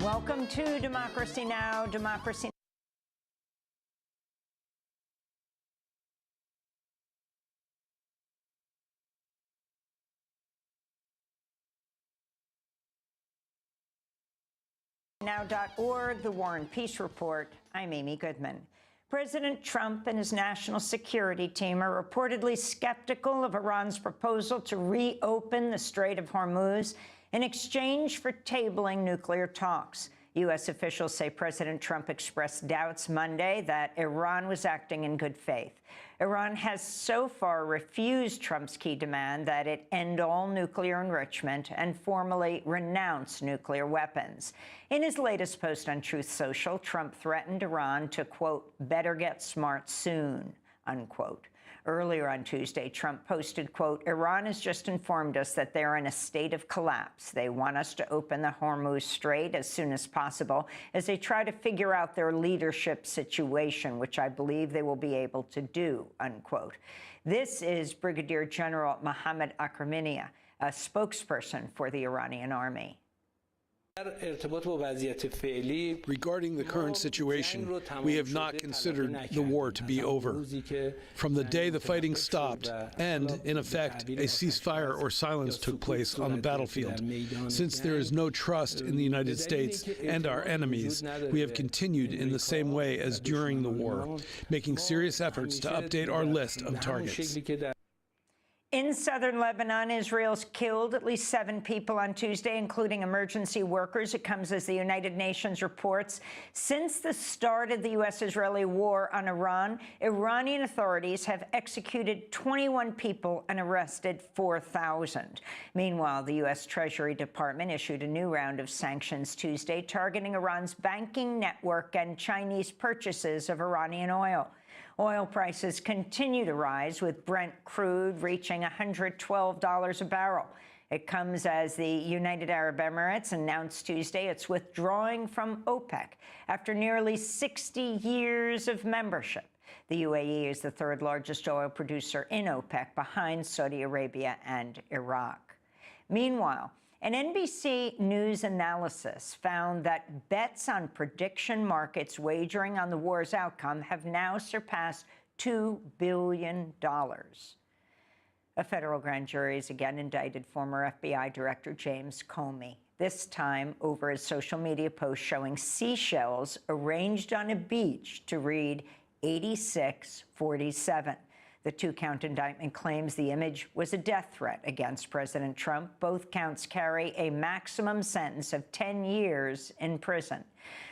Welcome to Democracy Now!, Democracy Now.org, The War and Peace Report. I'm Amy Goodman. President Trump and his national security team are reportedly skeptical of Iran's proposal to reopen the Strait of Hormuz in exchange for tabling nuclear talks. U.S. officials say President Trump expressed doubts Monday that Iran was acting in good faith. Iran has so far refused Trump's key demand that it end all nuclear enrichment and formally renounce nuclear weapons. In his latest post on Truth Social, Trump threatened Iran to, quote, better get smart soon, unquote. Earlier on Tuesday, Trump posted, quote, Iran has just informed us that they're in a state of collapse. They want us to open the Hormuz Strait as soon as possible as they try to figure out their leadership situation, which I believe they will be able to do, unquote. This is Brigadier General Mohammad Akhraminian, a spokesperson for the Iranian army. Regarding the current situation, we have not considered the war to be over. From the day the fighting stopped and, in effect, a ceasefire or silence took place on the battlefield, since there is no trust in the United States and our enemies, we have continued in the same way as during the war, making serious efforts to update our list of targets. In southern Lebanon, Israel's killed at least 7 people on Tuesday, including emergency workers. It comes as the United Nations reports since the start of the U.S.-Israeli war on Iran, Iranian authorities have executed 21 people and arrested 4,000. Meanwhile, the U.S. Treasury Department issued a new round of sanctions Tuesday, targeting Iran's banking network and Chinese purchases of Iranian oil. Oil prices continue to rise, with Brent crude reaching $112 a barrel. It comes as the United Arab Emirates announced Tuesday it's withdrawing from OPEC after nearly 60 years of membership. The UAE is the third largest oil producer in OPEC, behind Saudi Arabia and Iraq. Meanwhile, an NBC News analysis found that bets on prediction markets wagering on the war's outcome have now surpassed $2 billion. A federal grand jury has again indicted former FBI Director James Comey, this time over his social media post showing seashells arranged on a beach to read 8647. The 2-count indictment claims the image was a death threat against President Trump. Both counts carry a maximum sentence of 10 years in prison.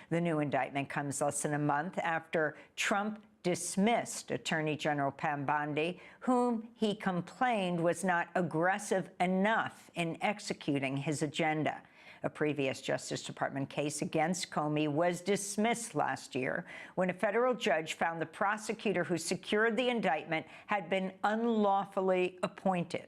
The new indictment comes less than a month after Trump dismissed Attorney General Pam Bondi, whom he complained was not aggressive enough in executing his agenda. A previous Justice Department case against Comey was dismissed last year when a federal judge found the prosecutor who secured the indictment had been unlawfully appointed.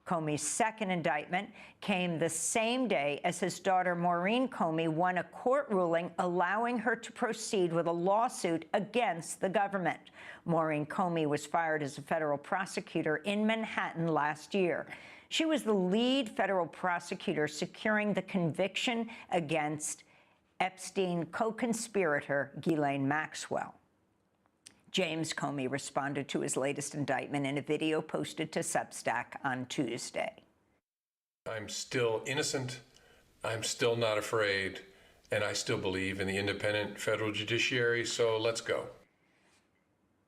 Comey's second indictment came the same day as his daughter Maureen Comey won a court ruling allowing her to proceed with a lawsuit against the government. Maureen Comey was fired as a federal prosecutor in Manhattan last year. She was the lead federal prosecutor securing the conviction against Epstein co-conspirator Ghislaine Maxwell. James Comey responded to his latest indictment in a video posted to Substack on Tuesday. I'm still innocent, I'm still not afraid, and I still believe in the independent federal judiciary, so let's go.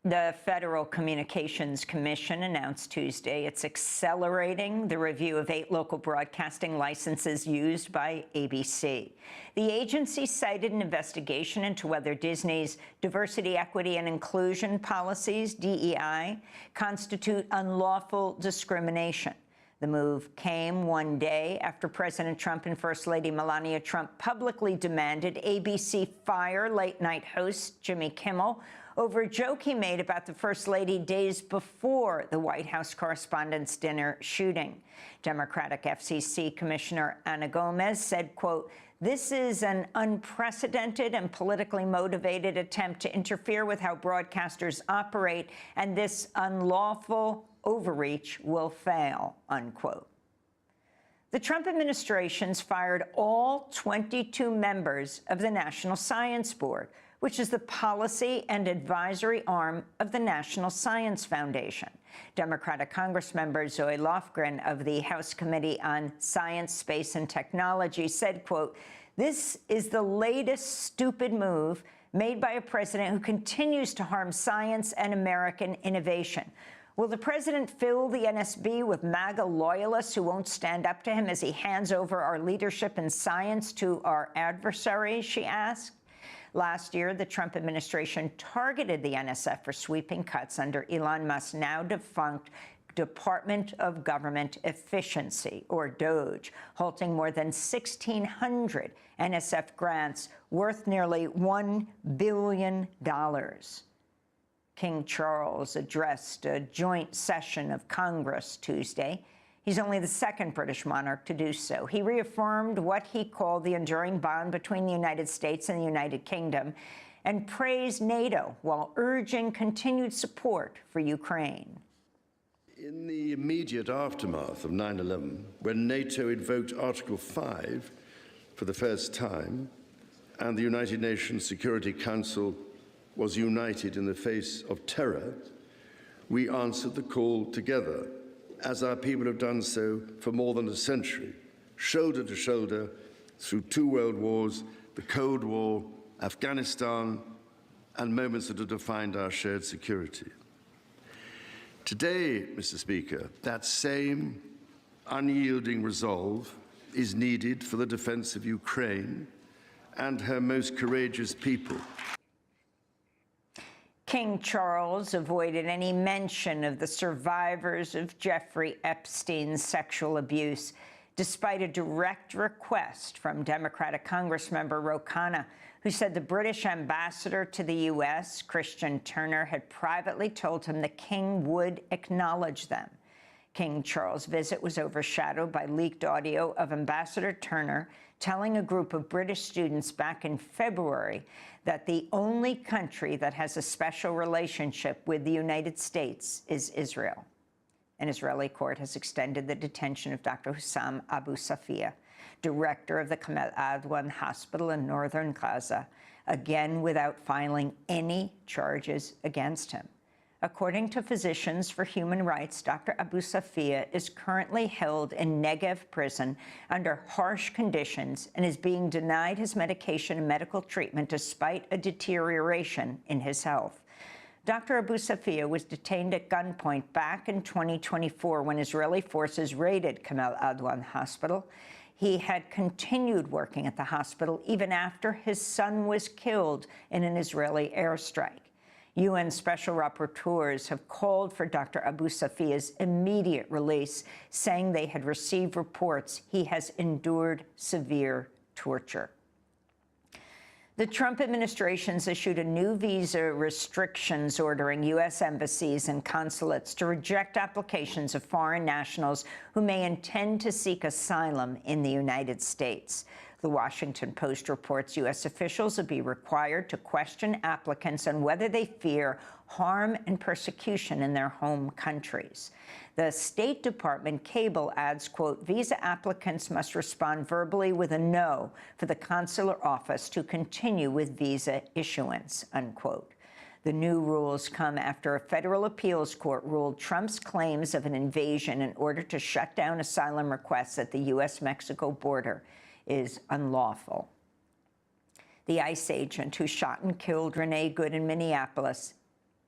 The Federal Communications Commission announced Tuesday it's accelerating the review of 8 local broadcasting licenses used by ABC. The agency cited an investigation into whether Disney's diversity, equity, and inclusion policies, DEI, constitute unlawful discrimination. The move came one day after President Trump and First Lady Melania Trump publicly demanded ABC fire late-night host Jimmy Kimmel over a joke he made about the First Lady days before the White House Correspondents' Dinner shooting. Democratic FCC Commissioner Ana Gomez said, quote, "This is an unprecedented and politically motivated attempt to interfere with how broadcasters operate, and this unlawful overreach will fail," unquote. The Trump administration's fired all 22 members of the National Science Board, which is the policy and advisory arm of the National Science Foundation. Democratic Congressmember Zoe Lofgren of the House Committee on Science, Space, and Technology said, quote, "This is the latest stupid move made by a president who continues to harm science and American innovation. Will the president fill the NSB with MAGA loyalists who won't stand up to him as he hands over our leadership in science to our adversaries?" she asked. Last year, the Trump administration targeted the NSF for sweeping cuts under Elon Musk's now-defunct Department of Government Efficiency, or DOGE, halting more than 1,600 NSF grants worth nearly $1 billion. King Charles addressed a joint session of Congress Tuesday. He's only the second British monarch to do so. He reaffirmed what he called the enduring bond between the United States and the United Kingdom and praised NATO while urging continued support for Ukraine. In the immediate aftermath of 9/11, when NATO invoked Article 5 for the first time, and the United Nations Security Council was united in the face of terror, we answered the call together, as our people have done so for more than a century, shoulder to shoulder through 2 world wars, the Cold War, Afghanistan, and moments that have defined our shared security. Today, Mr. Speaker, that same unyielding resolve is needed for the defense of Ukraine and her most courageous people. King Charles avoided any mention of the survivors of Jeffrey Epstein's sexual abuse, despite a direct request from Democratic Congressmember Ro Khanna, who said the British ambassador to the U.S., Christian Turner, had privately told him the king would acknowledge them. King Charles' visit was overshadowed by leaked audio of Ambassador Turner telling a group of British students back in February that the only country that has a special relationship with the United States is Israel. An Israeli court has extended the detention of Dr. Hussam Abu Safiya, director of the Kamal Adwan Hospital in northern Gaza, again without filing any charges against him. According to Physicians for Human Rights, Dr. Abu Safiya is currently held in Negev prison under harsh conditions and is being denied his medication and medical treatment despite a deterioration in his health. Dr. Abu Safiya was detained at gunpoint back in 2024 when Israeli forces raided Kamal Adwan Hospital. He had continued working at the hospital even after his son was killed in an Israeli airstrike. UN special rapporteurs have called for Dr. Abu Safiya's immediate release, saying they had received reports he has endured severe torture. The Trump administration's issued a new visa restrictions ordering U.S. embassies and consulates to reject applications of foreign nationals who may intend to seek asylum in the United States. The Washington Post reports U.S. officials will be required to question applicants on whether they fear harm and persecution in their home countries. The State Department cable adds, quote, visa applicants must respond verbally with a no for the consular office to continue with visa issuance, unquote. The new rules come after a federal appeals court ruled Trump's claims of an invasion in order to shut down asylum requests at the U.S.-Mexico border is unlawful. The ICE agent who shot and killed Renee Good in Minneapolis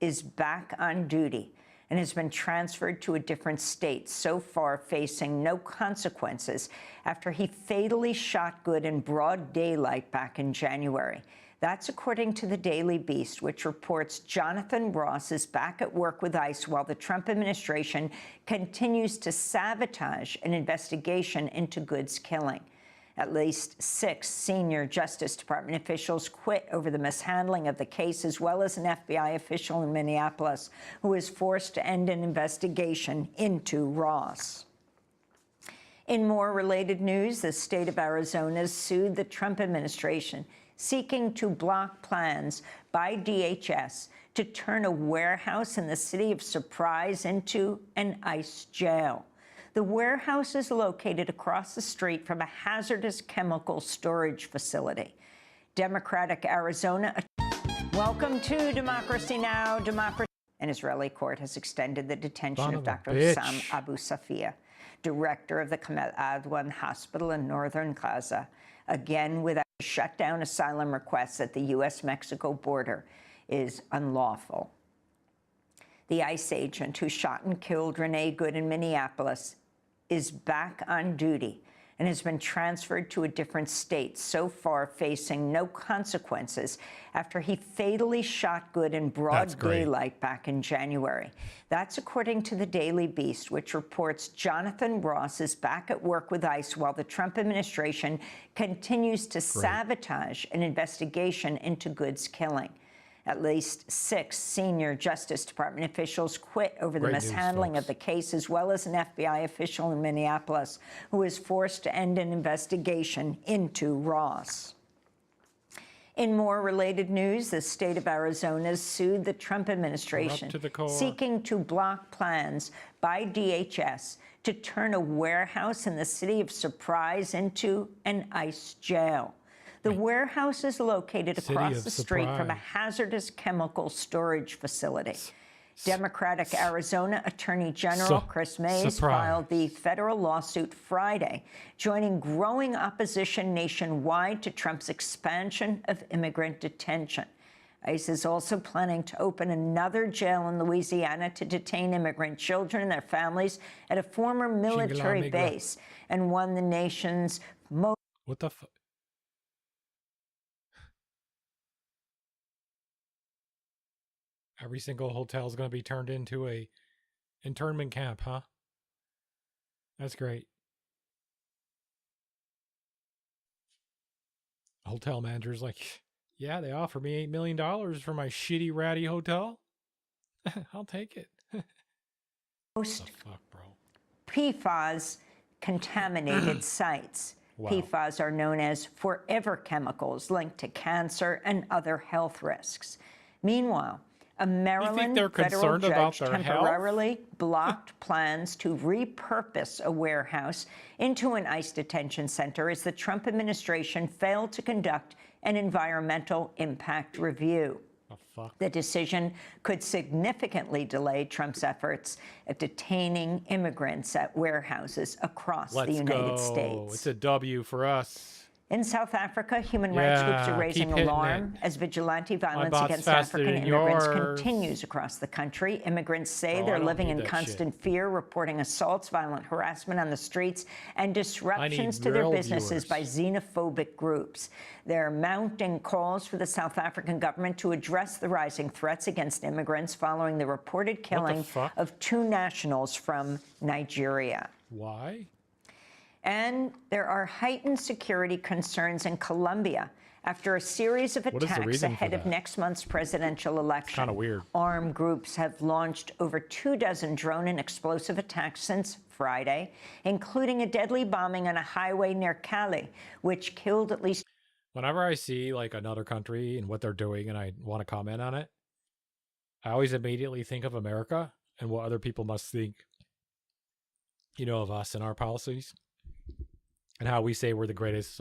is back on duty and has been transferred to a different state, so far facing no consequences after he fatally shot Good in broad daylight back in January. That's according to the Daily Beast, which reports Jonathan Ross is back at work with ICE while the Trump administration continues to sabotage an investigation into Good's killing. At least 6 senior Justice Department officials quit over the mishandling of the case, as well as an FBI official in Minneapolis who was forced to end an investigation into Ross. In more related news, the state of Arizona sued the Trump administration, seeking to block plans by DHS to turn a warehouse in the city of Surprise into an ICE jail. The warehouse is located across the street from a hazardous chemical storage facility. Democratic Arizona. Welcome to Democracy Now! An Israeli court has extended the detention of Dr. Sam Abu Safia, director of the Kamal Adwan Hospital in northern Gaza, again without shut down asylum requests at the U.S.-Mexico border is unlawful. The ICE agent who shot and killed Renee Good in Minneapolis is back on duty and has been transferred to a different state, so far facing no consequences after he fatally shot Good in broad daylight back in January. That's according to the Daily Beast, which reports Jonathan Ross is back at work with ICE while the Trump administration continues to sabotage an investigation into Good's killing. At least 6 senior Justice Department officials quit over the mishandling of the case, as well as an FBI official in Minneapolis who was forced to end an investigation into Ross. In more related news, the state of Arizona sued the Trump administration, seeking to block plans by DHS to turn a warehouse in the city of Surprise into an ICE jail. The warehouse is located across the street from a hazardous chemical storage facility. Democratic Arizona Attorney General Chris Mays filed the federal lawsuit Friday, joining growing opposition nationwide to Trump's expansion of immigrant detention. ICE is also planning to open another jail in Louisiana to detain immigrant children and their families at a former military base, and one the nation's most... What the fuck? Every single hotel is going to be turned into a internment camp, huh? That's great. Hotel manager's like, yeah, they offered me $8 million for my shitty, ratty hotel. I'll take it. What the fuck, bro? PFAS contaminated sites. Wow. PFAS are known as forever chemicals linked to cancer and other health risks. Meanwhile, a Maryland federal judge temporarily blocked plans to repurpose a warehouse into an ICE detention center as the Trump administration failed to conduct an environmental impact review. The decision could significantly delay Trump's efforts at detaining immigrants at warehouses across the United States. It's a W for us. In South Africa, human rights groups are raising alarm as vigilante violence against African immigrants continues across the country. Immigrants say they're living in constant fear, reporting assaults, violent harassment on the streets, and disruptions to their businesses by xenophobic groups. They're mounting calls for the South African government to address the rising threats against immigrants following the reported killing of 2 nationals from Nigeria. Why? And there are heightened security concerns in Colombia after a series of attacks ahead of next month's presidential election. Kind of weird. Armed groups have launched over 24 drone and explosive attacks since Friday, including a deadly bombing on a highway near Cali, which killed at least... Whenever I see like another country and what they're doing and I want to comment on it, I always immediately think of America and what other people must think, you know, of us and our policies. And how we say we're the greatest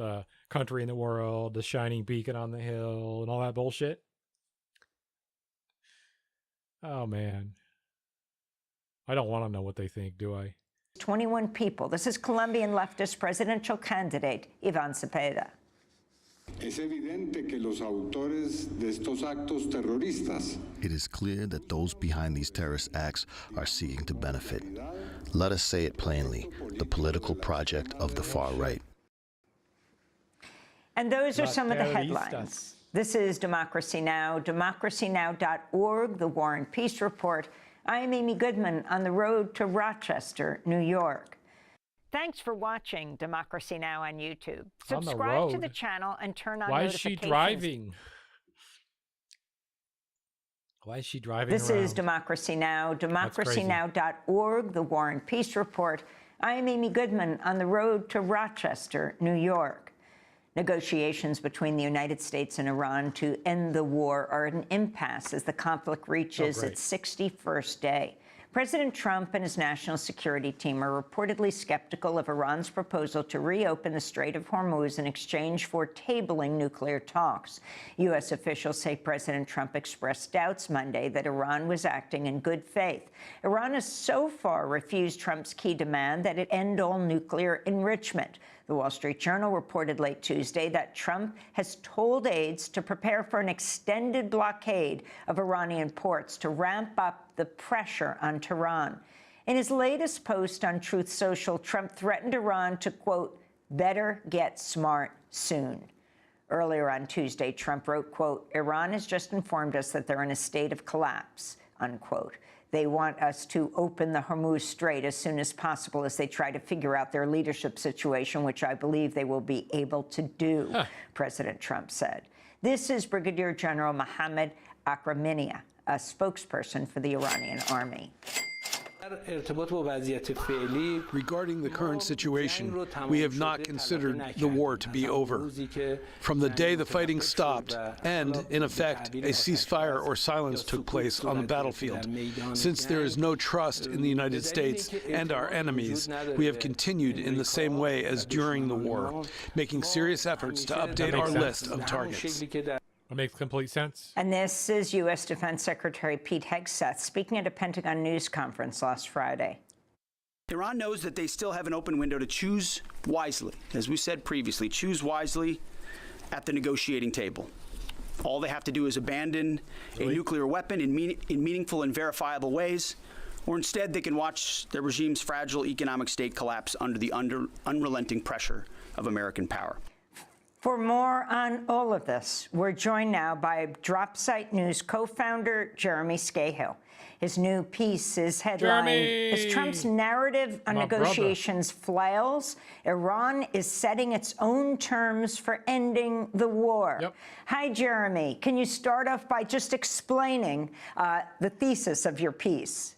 country in the world, the shining beacon on the hill, and all that bullshit. Oh, man. I don't want to know what they think, do I? 21 people. This is Colombian leftist presidential candidate Iván Cepeda. Es evidente que los autores de estos actos terroristas. It is clear that those behind these terrorist acts are seeking to benefit. Let us say it plainly, the political project of the far right. And those are some of the headlines. This is Democracy Now!, democracynow.org, the War and Peace Report. I am Amy Goodman on the road to Rochester, New York. Thanks for watching Democracy Now! On YouTube. Subscribe to the channel and turn on notifications. Why is she driving? Why is she driving This is Democracy Now!, democracynow.org, the War and Peace Report. I am Amy Goodman on the road to Rochester, New York. Negotiations between the United States and Iran to end the war are at an impasse as the conflict reaches its 61st day. President Trump and his national security team are reportedly skeptical of Iran's proposal to reopen the Strait of Hormuz in exchange for tabling nuclear talks. U.S. officials say President Trump expressed doubts Monday that Iran was acting in good faith. Iran has so far refused Trump's key demand that it end all nuclear enrichment. The Wall Street Journal reported late Tuesday that Trump has told aides to prepare for an extended blockade of Iranian ports to ramp up the pressure on Tehran. In his latest post on Truth Social, Trump threatened Iran to, quote, better get smart soon. Earlier on Tuesday, Trump wrote, quote, Iran has just informed us that they're in a state of collapse, unquote. They want us to open the Hormuz Strait as soon as possible as they try to figure out their leadership situation, which I believe they will be able to do, President Trump said. This is Brigadier General Mohammad Akraminia, a spokesperson for the Iranian army. Regarding the current situation, we have not considered the war to be over. From the day the fighting stopped, and, in effect, a ceasefire or silence took place on the battlefield. Since there is no trust in the United States and our enemies, we have continued in the same way as during the war, making serious efforts to update our list of targets. That makes complete sense. And this is U.S. Defense Secretary Pete Hegseth speaking at a Pentagon news conference last Friday. Iran knows that they still have an open window to choose wisely. As we said previously, choose wisely at the negotiating table. All they have to do is abandon a nuclear weapon in meaningful and verifiable ways, or instead they can watch their regime's fragile economic state collapse under the unrelenting pressure of American power. For more on all of this, we're joined now by DropSite News co-founder Jeremy Scahill. His new piece is headlined, "As Trump's narrative on negotiations flails, Iran is setting its own terms for ending the war." Yep. Hi, Jeremy. Can you start off by just explaining the thesis of your piece?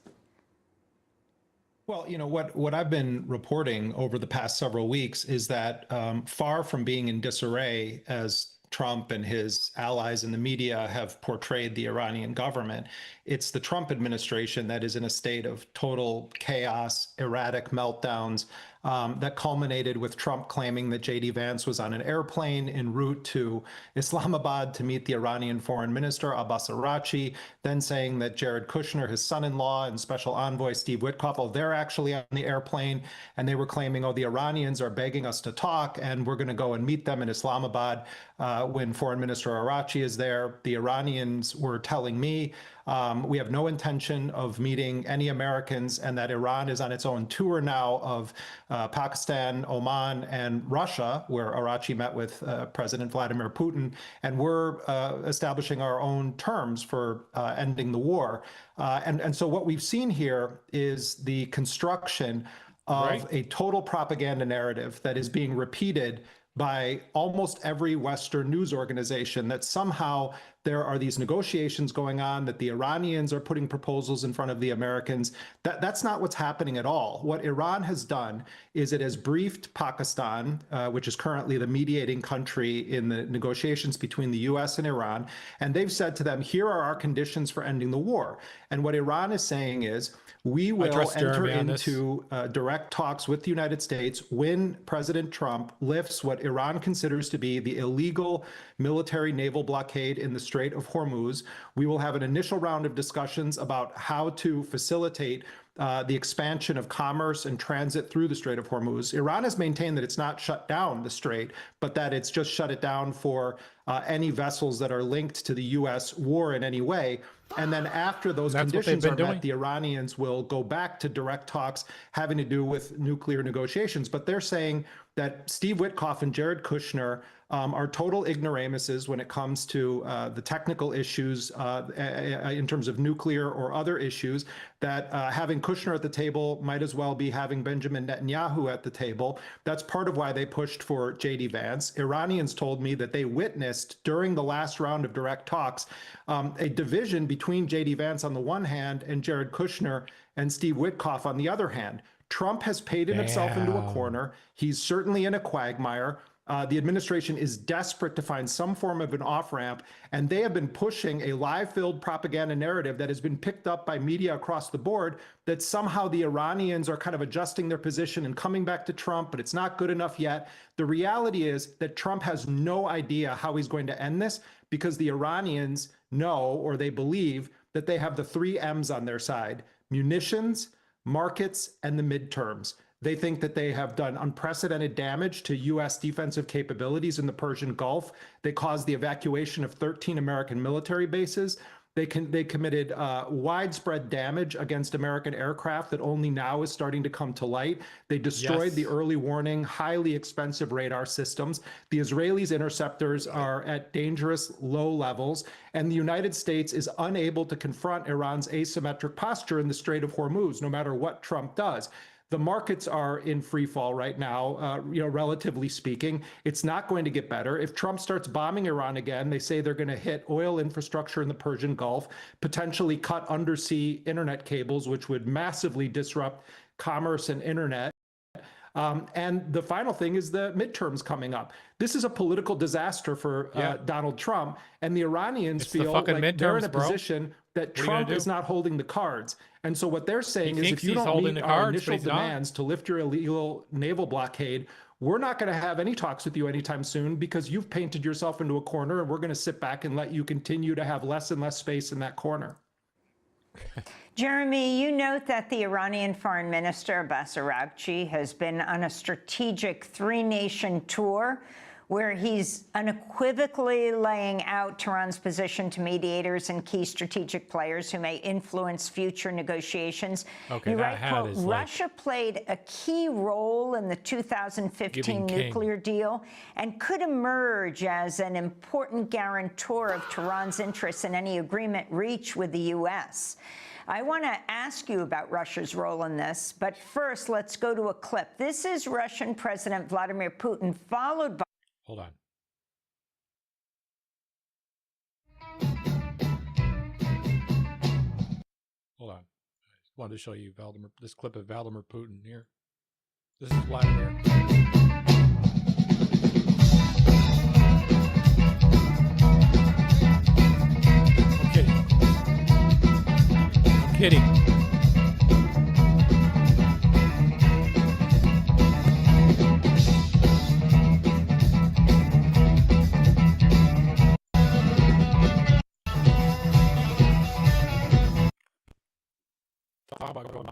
Well, you know, what I've been reporting over the past several weeks is that far from being in disarray, as Trump and his allies in the media have portrayed the Iranian government, it's the Trump administration that is in a state of total chaos, erratic meltdowns, that culminated with Trump claiming that J.D. Vance was on an airplane en route to Islamabad to meet the Iranian foreign minister, Abbas Araghchi, then saying that Jared Kushner, his son-in-law, and special envoy Steve Witkoff, they're actually on the airplane, and they were claiming, the Iranians are begging us to talk, and we're going to go and meet them in Islamabad when Foreign Minister Araghchi is there. The Iranians were telling me we have no intention of meeting any Americans, and that Iran is on its own tour now of Pakistan, Oman, and Russia, where Araghchi met with President Vladimir Putin, and we're establishing our own terms for ending the war. And so what we've seen here is the construction of a total propaganda narrative that is being repeated by almost every Western news organization, that somehow there are these negotiations going on, that the Iranians are putting proposals in front of the Americans. That's not what's happening at all. What Iran has done is it has briefed Pakistan, which is currently the mediating country in the negotiations between the U.S. and Iran, and they've said to them, here are our conditions for ending the war. And what Iran is saying is, we will enter into direct talks with the United States when President Trump lifts what Iran considers to be the illegal military naval blockade in the Strait of Hormuz. We will have an initial round of discussions about how to facilitate the expansion of commerce and transit through the Strait of Hormuz. Iran has maintained that it's not shut down the strait, but that it's just shut it down for any vessels that are linked to the U.S. war in any way. And then after those conditions are met, the Iranians will go back to direct talks having to do with nuclear negotiations. But they're saying that Steve Witkoff and Jared Kushner are total ignoramuses when it comes to the technical issues in terms of nuclear or other issues, that having Kushner at the table might as well be having Benjamin Netanyahu at the table. That's part of why they pushed for J.D. Vance. Iranians told me that they witnessed during the last round of direct talks a division between J.D. Vance on the one hand and Jared Kushner and Steve Witkoff on the other hand. Trump has painted himself into a corner. He's certainly in a quagmire. The administration is desperate to find some form of an off-ramp, and they have been pushing a lie-filled propaganda narrative that has been picked up by media across the board that somehow the Iranians are kind of adjusting their position and coming back to Trump, but it's not good enough yet. The reality is that Trump has no idea how he's going to end this because the Iranians know, or they believe, that they have the 3 M's on their side: munitions, markets, and the midterms. They think that they have done unprecedented damage to U.S. defensive capabilities in the Persian Gulf. They caused the evacuation of 13 American military bases. They committed widespread damage against American aircraft that only now is starting to come to light. They destroyed the early warning, highly expensive radar systems. The Israelis' interceptors are at dangerous low levels, and the United States is unable to confront Iran's asymmetric posture in the Strait of Hormuz, no matter what Trump does. The markets are in free fall right now, relatively speaking. It's not going to get better. If Trump starts bombing Iran again, they say they're going to hit oil infrastructure in the Persian Gulf, potentially cut undersea internet cables, which would massively disrupt commerce and internet. And the final thing is the midterms coming up. This is a political disaster for Donald Trump, and the Iranians feel like they're in a position that Trump is not holding the cards. And so what they're saying is, if you don't meet our initial demands to lift your illegal naval blockade, we're not going to have any talks with you anytime soon because you've painted yourself into a corner, and we're going to sit back and let you continue to have less and less space in that corner. Jeremy, you note that the Iranian Foreign Minister Abbas Araghchi has been on a strategic 3-nation tour where he's unequivocally laying out Tehran's position to mediators and key strategic players who may influence future negotiations. Okay, you that write, hat quote, is like Russia played a key role in the 2015 nuclear deal and could emerge as an important guarantor of Tehran's interests in any agreement reached with the U.S. I want to ask you about Russia's role in this, but first, let's go to a clip. This is Russian President Vladimir Putin, followed by... Hold on. Hold on. I just wanted to show you this clip of Vladimir Putin here. This is Vladimir. I'm kidding. Talk about going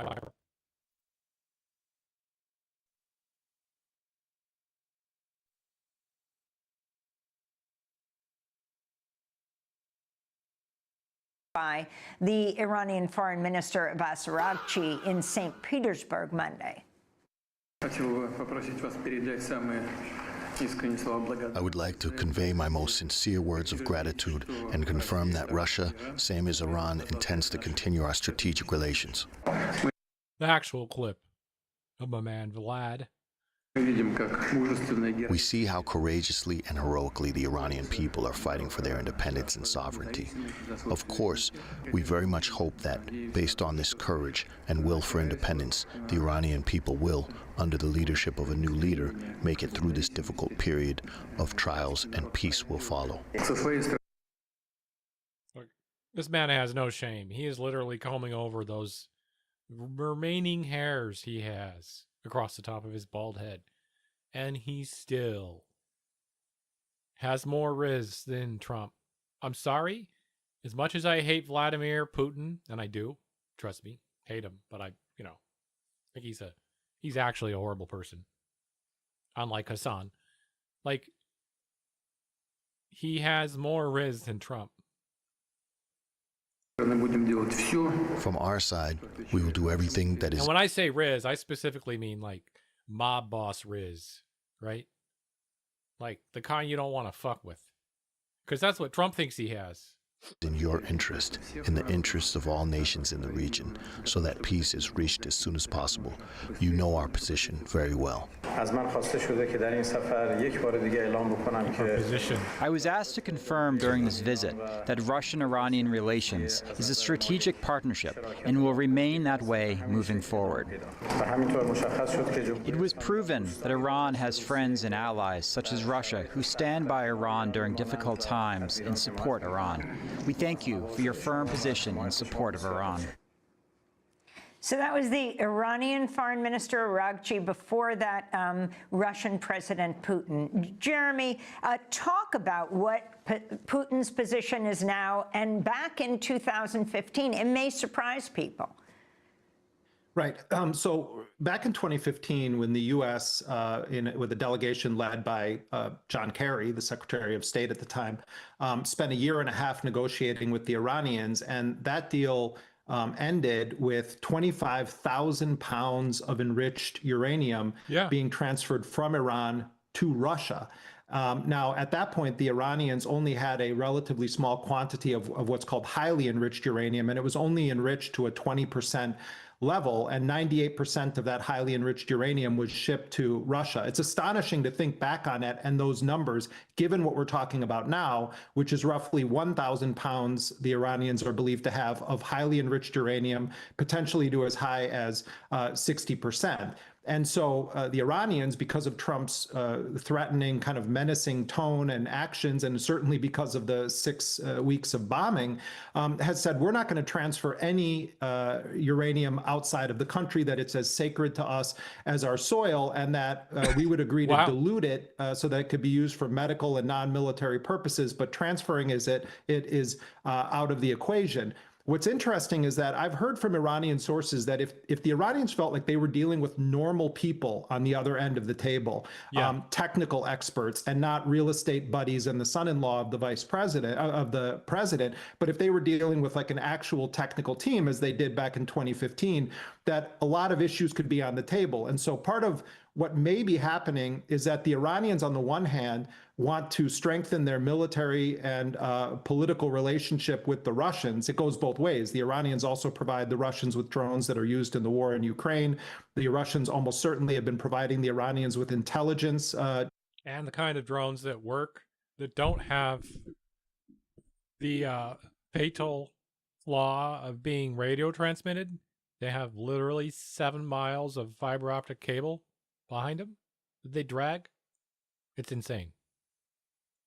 by. the Iranian Foreign Minister Abbas Araghchi in St. Petersburg Monday. I would like to convey my most sincere words of gratitude and confirm that Russia, same as Iran, intends to continue our strategic relations. The actual clip of my man Vlad. We see how courageously and heroically the Iranian people are fighting for their independence and sovereignty. Of course, we very much hope that, based on this courage and will for independence, the Iranian people will, under the leadership of a new leader, make it through this difficult period of trials, and peace will follow. Look, this man has no shame. He is literally combing over those remaining hairs he has across the top of his bald head, and he still has more riz than Trump. I'm sorry, as much as I hate Vladimir Putin, and I do, trust me, hate him, but I think he's actually a horrible person, unlike Hassan. Like, he has more riz than Trump. From our side, we will do everything that is... And when I say Riz, I specifically mean like mob boss Riz, right? Like the kind you don't want to fuck with. Because that's what Trump thinks he has. in your interest, in the interests of all nations in the region, so that peace is reached as soon as possible. You know our position very well. I was asked to confirm during this visit that Russian-Iranian relations is a strategic partnership and will remain that way moving forward. It was proven that Iran has friends and allies, such as Russia, who stand by Iran during difficult times and support Iran. We thank you for your firm position in support of Iran. So that was the Iranian Foreign Minister Araghchi. Before that, Russian President Putin. Jeremy, talk about what Putin's position is now, and back in 2015. It may surprise people. Right. So back in 2015, when the U.S., with a delegation led by John Kerry, the Secretary of State at the time, spent a year and a half negotiating with the Iranians, and that deal ended with 25,000 pounds of enriched uranium being transferred from Iran to Russia. Now, at that point, the Iranians only had a relatively small quantity of what's called highly enriched uranium, and it was only enriched to a 20% level, and 98% of that highly enriched uranium was shipped to Russia. It's astonishing to think back on it and those numbers, given what we're talking about now, which is roughly 1,000 pounds the Iranians are believed to have of highly enriched uranium, potentially to as high as 60%. And so the Iranians, because of Trump's threatening, kind of menacing tone and actions, and certainly because of the 6 weeks of bombing, has said, we're not going to transfer any uranium outside of the country, that it's as sacred to us as our soil, and that we would agree to dilute it so that it could be used for medical and non-military purposes, but transferring it is out of the equation. What's interesting is that I've heard from Iranian sources that if the Iranians felt like they were dealing with normal people on the other end of the table, technical experts, and not real estate buddies and the son-in-law of the vice president, but if they were dealing with like an actual technical team, as they did back in 2015, that a lot of issues could be on the table. And so part of what may be happening is that the Iranians, on the one hand, want to strengthen their military and political relationship with the Russians. It goes both ways. The Iranians also provide the Russians with drones that are used in the war in Ukraine. The Russians almost certainly have been providing the Iranians with intelligence. And the kind of drones that work, that don't have the fatal flaw of being radio transmitted. They have literally 7 miles of fiber optic cable behind them that they drag. It's insane.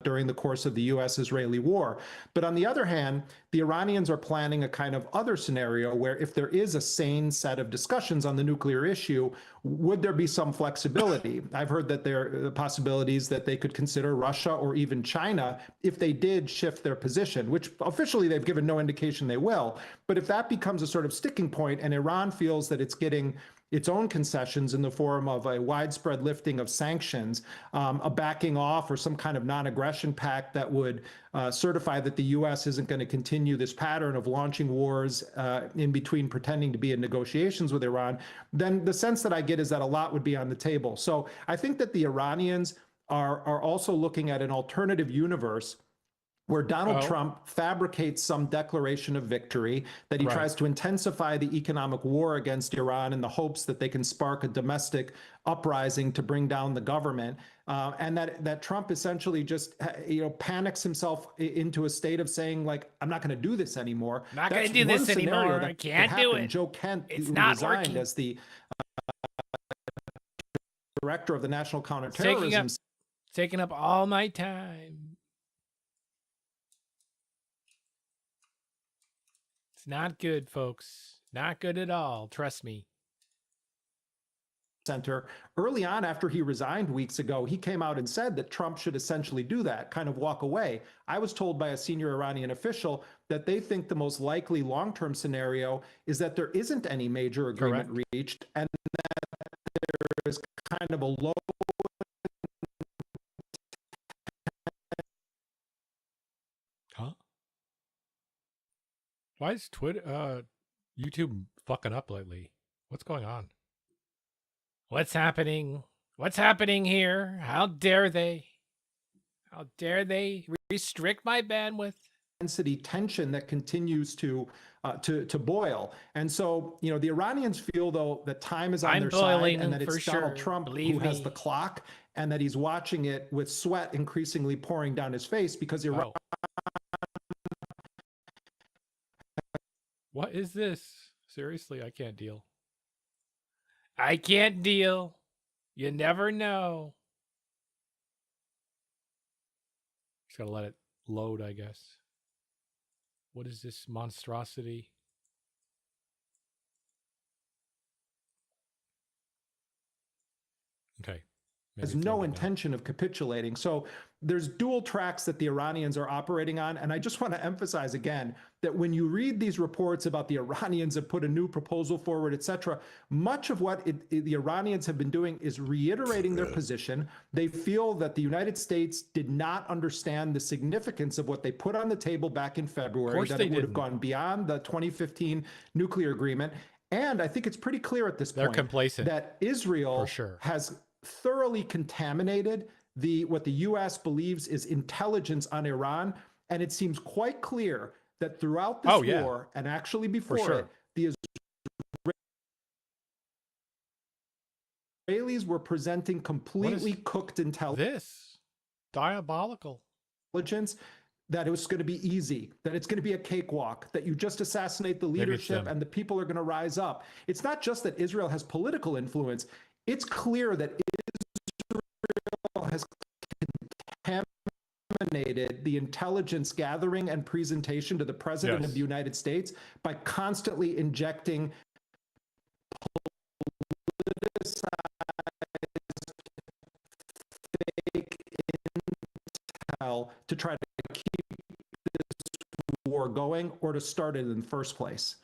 During the course of the U.S.-Israeli war. But on the other hand, the Iranians are planning a kind of other scenario where if there is a sane set of discussions on the nuclear issue, would there be some flexibility? I've heard that there are possibilities that they could consider Russia or even China if they did shift their position, which officially they've given no indication they will. But if that becomes a sort of sticking point and Iran feels that it's getting its own concessions in the form of a widespread lifting of sanctions, a backing off, or some kind of non-aggression pact that would certify that the U.S. isn't going to continue this pattern of launching wars in between pretending to be in negotiations with Iran, then the sense that I get is that a lot would be on the table. So I think that the Iranians are also looking at an alternative universe where Donald Trump fabricates some declaration of victory, that he tries to intensify the economic war against Iran in the hopes that they can spark a domestic uprising to bring down the government, and that Trump essentially just panics himself into a state of saying, like, I'm not going to do this anymore. Not going to do this anymore. I can't do it. Joe Kent, it's who not resigned working. as the director of the National Counterterrorism, taking up all my time. It's not good, folks. Not good at all. Trust me. Center. Early on, after he resigned weeks ago, he came out and said that Trump should essentially do that, kind of walk away. I was told by a senior Iranian official that they think the most likely long-term scenario is that there isn't any major agreement reached, and that there is kind of a low Why is YouTube fucking up lately? What's going on? What's happening? What's happening here? How dare they? How dare they restrict my bandwidth? intensity tension that continues to boil. And so, you know, the Iranians feel, though, that time is on their side and that it's Donald Trump who has the clock and that he's watching it with sweat increasingly pouring down his face because Iran. What is this? Seriously, I can't deal. I can't deal. You never know. Just gotta let it load, I guess. What is this monstrosity? Okay. Has no intention of capitulating. So there's dual tracks that the Iranians are operating on. And I just want to emphasize again that when you read these reports about the Iranians have put a new proposal forward, et cetera, much of what the Iranians have been doing is reiterating their position. They feel that the United States did not understand the significance of what they put on the table back in February, that it would have gone beyond the 2015 nuclear agreement. And I think it's pretty clear at this point that Israel has thoroughly contaminated what the U.S. believes is intelligence on Iran, and it seems quite clear that throughout this war and actually before it, the Israelis were presenting completely cooked intelligence. This diabolical intelligence that it was going to be easy, that it's going to be a cakewalk, that you just assassinate the leadership and the people are going to rise up. It's not just that Israel has political influence. It's clear that Israel has contaminated the intelligence gathering and presentation to the president of the United States by constantly injecting politicized fake intel to try to keep this war going or to start it in the first place.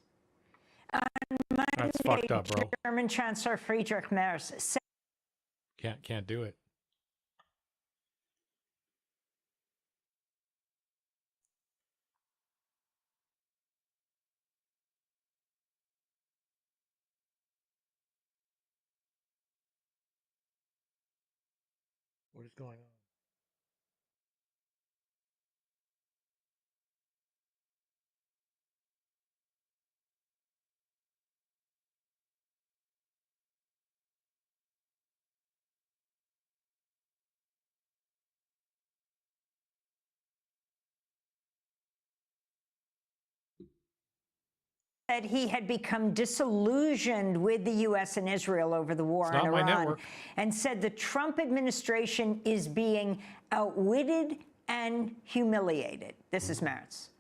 That's fucked up, bro. German Chancellor Friedrich Merz said can't do it. What is going on? Said he had become disillusioned with the U.S. and Israel over the war in Iran, and said the Trump administration is being outwitted and humiliated. This is Merz.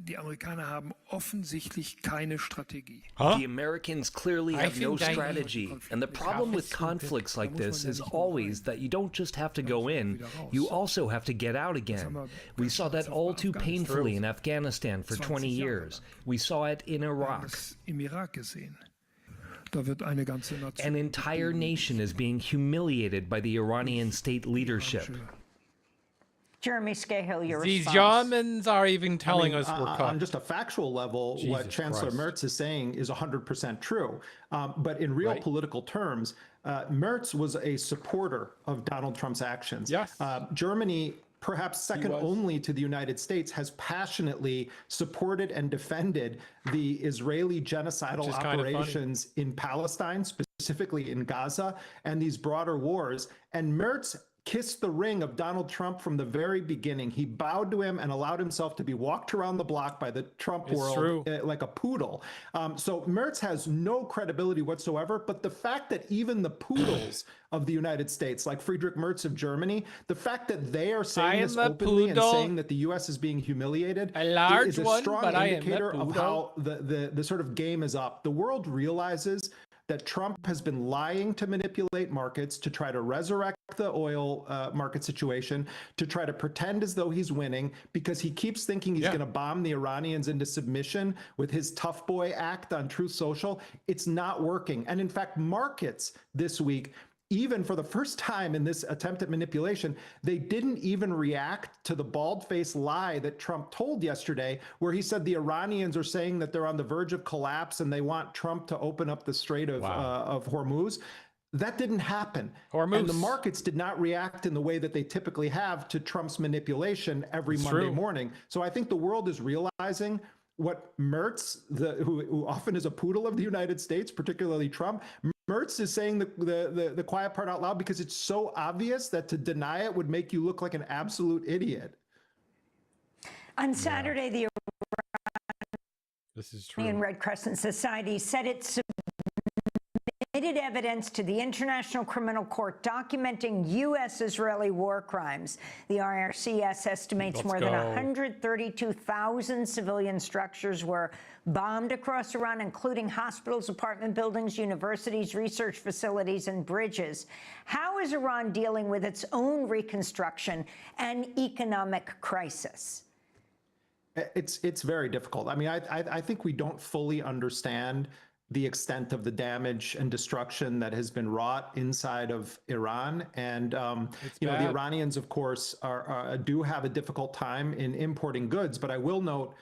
Die Amerikaner haben offensichtlich keine Strategie. The Americans clearly have no strategy, and the problem with conflicts like this is always that you don't just have to go in, you also have to get out again. We saw that all too painfully in Afghanistan for 20 years. We saw it in Iraq. An entire nation is being humiliated by the Iranian state leadership. Jeremy Scahill, your These response. Germans are even telling us we're cut. On just a factual level, what Chancellor Merz is saying is 100% true. But in real political terms, Merz was a supporter of Donald Trump's actions. Yes. Germany, perhaps second only to the United States, has passionately supported and defended the Israeli genocidal operations in Palestine, specifically in Gaza, and these broader wars. And Merz kissed the ring of Donald Trump from the very beginning. He bowed to him and allowed himself to be walked around the block by the Trump world like a poodle. So Merz has no credibility whatsoever, but the fact that even the poodles of the United States, like Friedrich Merz of Germany, the fact that they are saying this openly and saying that the U.S. is being humiliated is a strong indicator of how the sort of game is up. The world realizes that Trump has been lying to manipulate markets, to try to resurrect the oil market situation, to try to pretend as though he's winning, because he keeps thinking he's going to bomb the Iranians into submission with his tough boy act on Truth Social. It's not working. And in fact, markets this week, even for the first time in this attempt at manipulation, they didn't even react to the bald-faced lie that Trump told yesterday, where he said the Iranians are saying that they're on the verge of collapse and they want Trump to open up the Strait of Hormuz. That didn't happen. Hormuz. And the markets did not react in the way that they typically have to Trump's manipulation every Monday morning. So I think the world is realizing what Mertz, who often is a poodle of the United States, particularly Trump, Mertz is saying the quiet part out loud because it's so obvious that to deny it would make you look like an absolute idiot. On Saturday, the This is true. Iranian Red Crescent Society said it submitted evidence to the International Criminal Court documenting U.S.-Israeli war crimes. The IRCS estimates more than 132,000 civilian structures were bombed across Iran, including hospitals, apartment buildings, universities, research facilities, and bridges. How is Iran dealing with its own reconstruction and economic crisis? It's very difficult. I mean, I think we don't fully understand the extent of the damage and destruction that has been wrought inside of Iran. And, you know, the Iranians, of course, do have a difficult time in importing goods. But I will note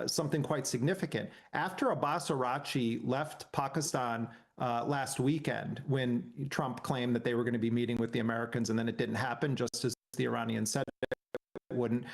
something quite significant. After Abbas Araghchi left Pakistan last weekend, when Trump claimed that they were going to be meeting with the Americans, and then it didn't happen, just as the Iranians said it wouldn't.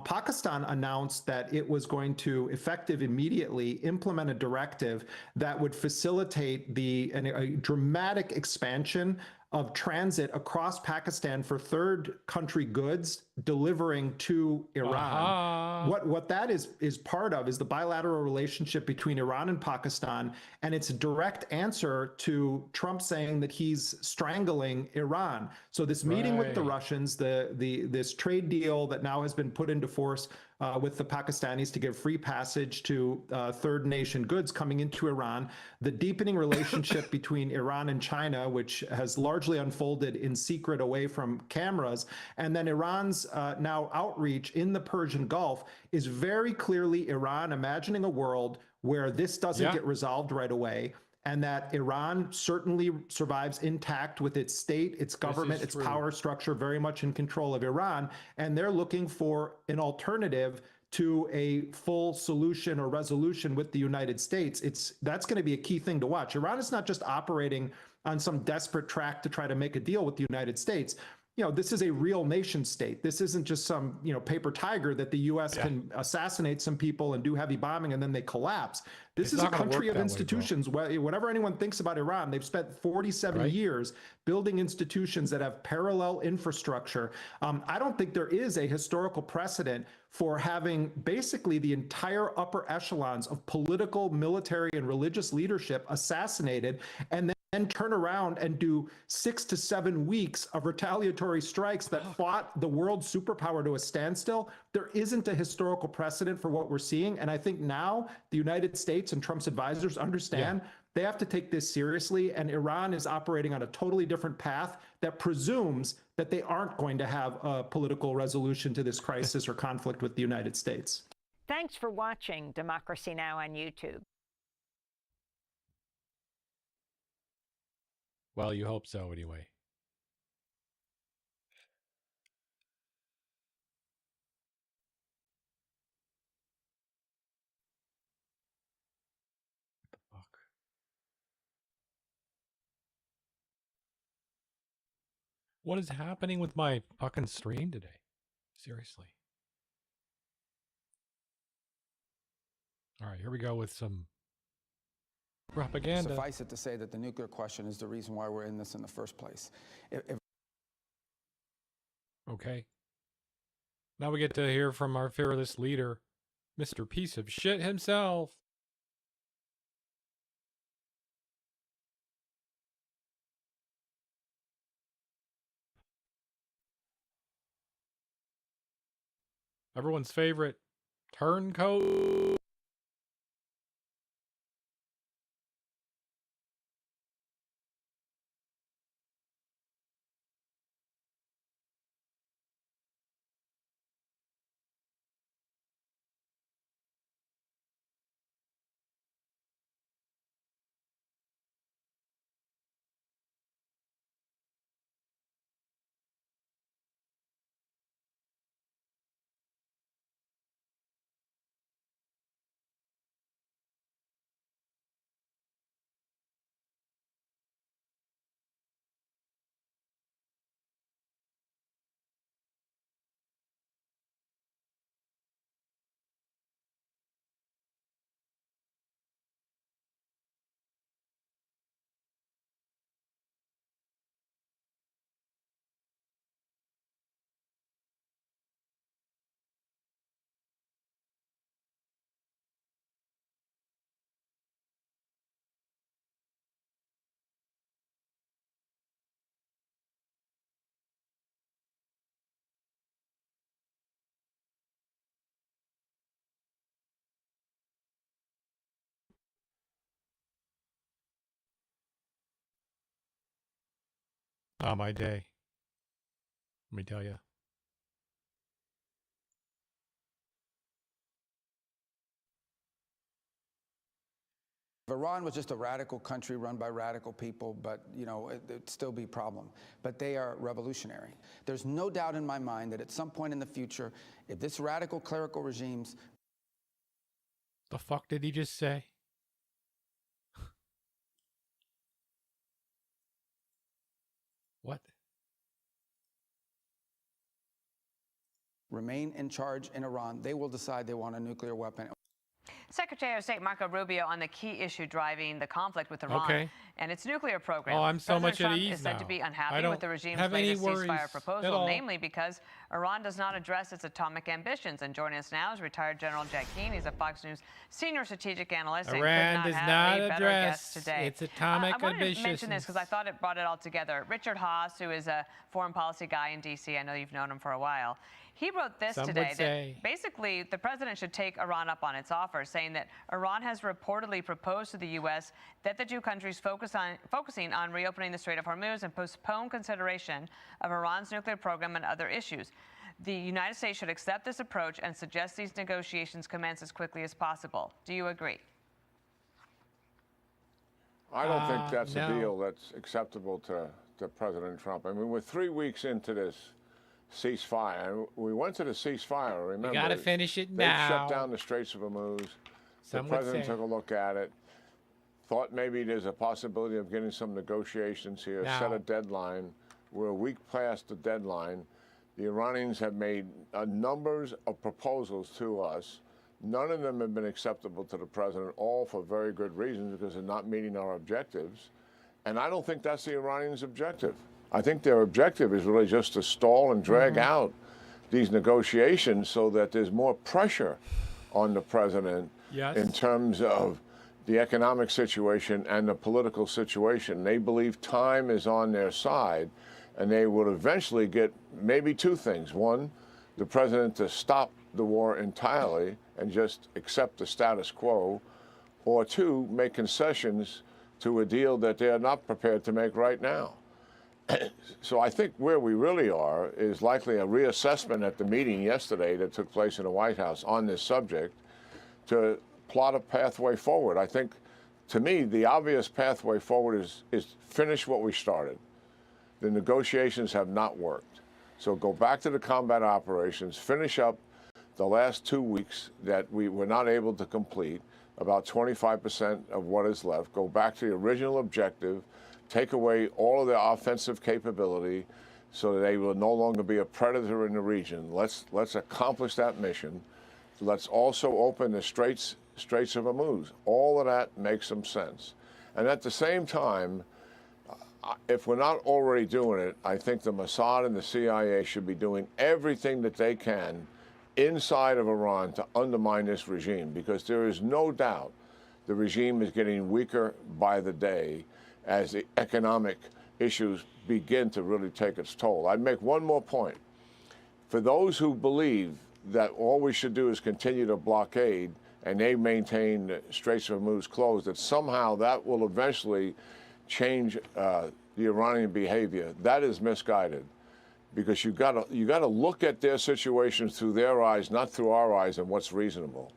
Pakistan announced that it was going to, effective immediately, implement a directive that would facilitate a dramatic expansion of transit across Pakistan for third country goods delivering to Iran. What that is part of is the bilateral relationship between Iran and Pakistan, and it's a direct answer to Trump saying that he's strangling Iran. So this meeting with the Russians, this trade deal that now has been put into force with the Pakistanis to give free passage to third nation goods coming into Iran, the deepening relationship between Iran and China, which has largely unfolded in secret away from cameras, and then Iran's now outreach in the Persian Gulf is very clearly Iran imagining a world where this doesn't get resolved right away, and that Iran certainly survives intact with its state, its government, its power structure very much in control of Iran. And they're looking for an alternative to a full solution or resolution with the United States. That's going to be a key thing to watch. Iran is not just operating on some desperate track to try to make a deal with the United States. You know, this is a real nation state. This isn't just some, you know, paper tiger that the U.S. can assassinate some people and do heavy bombing and then they collapse. This is a country of institutions. Whatever anyone thinks about Iran, they've spent 47 years building institutions that have parallel infrastructure. I don't think there is a historical precedent for having basically the entire upper echelons of political, military, and religious leadership assassinated, and then turn around and do 6 to 7 weeks of retaliatory strikes that fought the world superpower to a standstill. There isn't a historical precedent for what we're seeing. And I think now the United States and Trump's advisors understand they have to take this seriously. And Iran is operating on a totally different path that presumes that they aren't going to have a political resolution to this crisis or conflict with the United States. Thanks for watching Democracy Now! On YouTube. Well, you hope so anyway. What the fuck? What is happening with my fucking stream today? Seriously. All right, here we go with some propaganda. Suffice it to say that the nuclear question is the reason why we're in this in the first place. Okay. Now we get to hear from our fearless leader, Mr. Piece of Shit himself. Everyone's favorite turncoat. Oh, my day. Let me tell you. If Iran was just a radical country run by radical people, but, you know, it'd still be a problem. But they are revolutionary. There's no doubt in my mind that at some point in the future, if this radical clerical regimes... The fuck did he just say? What? ...remain in charge in Iran, they will decide they want a nuclear weapon. Secretary of State Marco Rubio on the key issue driving the conflict with Iran Okay. and its nuclear program. Oh, I'm so President much Trump at ease is said now. to be I unhappy don't with the regime's have any latest worries ceasefire at proposal, all. namely because Iran does not address its atomic ambitions. And joining us now is retired General Jack Keane. He's a Fox News senior strategic analyst. and Iran could does not not have a better guest address today. its atomic I wanted ambitions. to mention this because I thought it brought it all together. Richard Haass, who is a foreign policy guy in D.C., I know you've known him for a while. He wrote this Some would today say. that basically the president should take Iran up on its offer, saying that Iran has reportedly proposed to the U.S. that the two countries focusing on reopening the Strait of Hormuz and postpone consideration of Iran's nuclear program and other issues. The United States should accept this approach and suggest these negotiations commence as quickly as possible. Do you agree? I don't think that's no. a deal that's acceptable to President Trump. I mean, we're 3 weeks into this ceasefire. And we went to the ceasefire, remember? You got to finish it they now. shut down the Straits of Hormuz. Some the would president say. took a look at it, thought maybe there's a possibility of getting some negotiations here, Now. set a deadline. We're a week past the deadline. The Iranians have made numbers of proposals to us. None of them have been acceptable to the president, all for very good reasons, because they're not meeting our objectives. And I don't think that's the Iranians' objective. I think their objective is really just to stall and drag out these negotiations so that there's more pressure on the president in terms of the economic situation and the political situation. They believe time is on their side, and they will eventually get maybe two things. One, the president to stop the war entirely and just accept the status quo, or two, make concessions to a deal that they're not prepared to make right now. So I think where we really are is likely a reassessment at the meeting yesterday that took place in the White House on this subject to plot a pathway forward. I think, to me, the obvious pathway forward is finish what we started. The negotiations have not worked. So go back to the combat operations, finish up the last 2 weeks that we were not able to complete, about 25% of what is left. Go back to the original objective, take away all of their offensive capability so that they will no longer be a predator in the region. Let's accomplish that mission. Let's also open the Straits of Hormuz. All of that makes some sense. And at the same time, if we're not already doing it, I think the Mossad and the CIA should be doing everything that they can inside of Iran to undermine this regime, because there is no doubt the regime is getting weaker by the day as the economic issues begin to really take its toll. I'd make one more point. For those who believe that all we should do is continue to blockade and they maintain the Straits of Hormuz closed, that somehow that will eventually change the Iranian behavior, that is misguided. Because you got to look at their situations through their eyes, not through our eyes, and what's reasonable.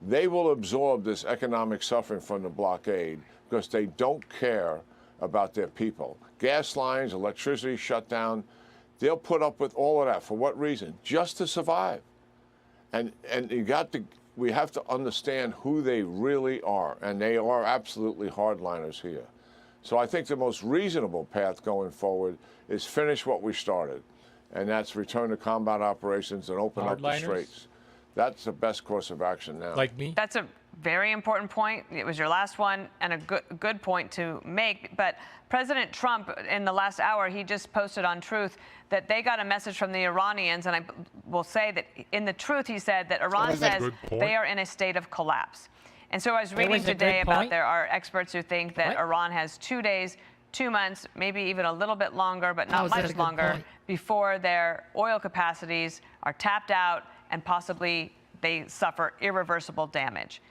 They will absorb this economic suffering from the blockade because they don't care about their people. Gas lines, electricity shut down. They'll put up with all of that. For what reason? Just to survive. And we have to understand who they really are, and they are absolutely hardliners here. So I think the most reasonable path going forward is finish what we started, and that's return to combat operations and open up the straits. That's the best course of action now. Like me? That's a very important point. It was your last one, and a good point to make. But President Trump, in the last hour, he just posted on Truth that they got a message from the Iranians, and I will say that in the Truth, he said that Iran says they are in a state of collapse. And so I was reading today about there are experts who think that Iran has 2 days, 2 months, maybe even a little bit longer, but not much longer, before their oil capacities are tapped out and possibly they suffer irreversible damage.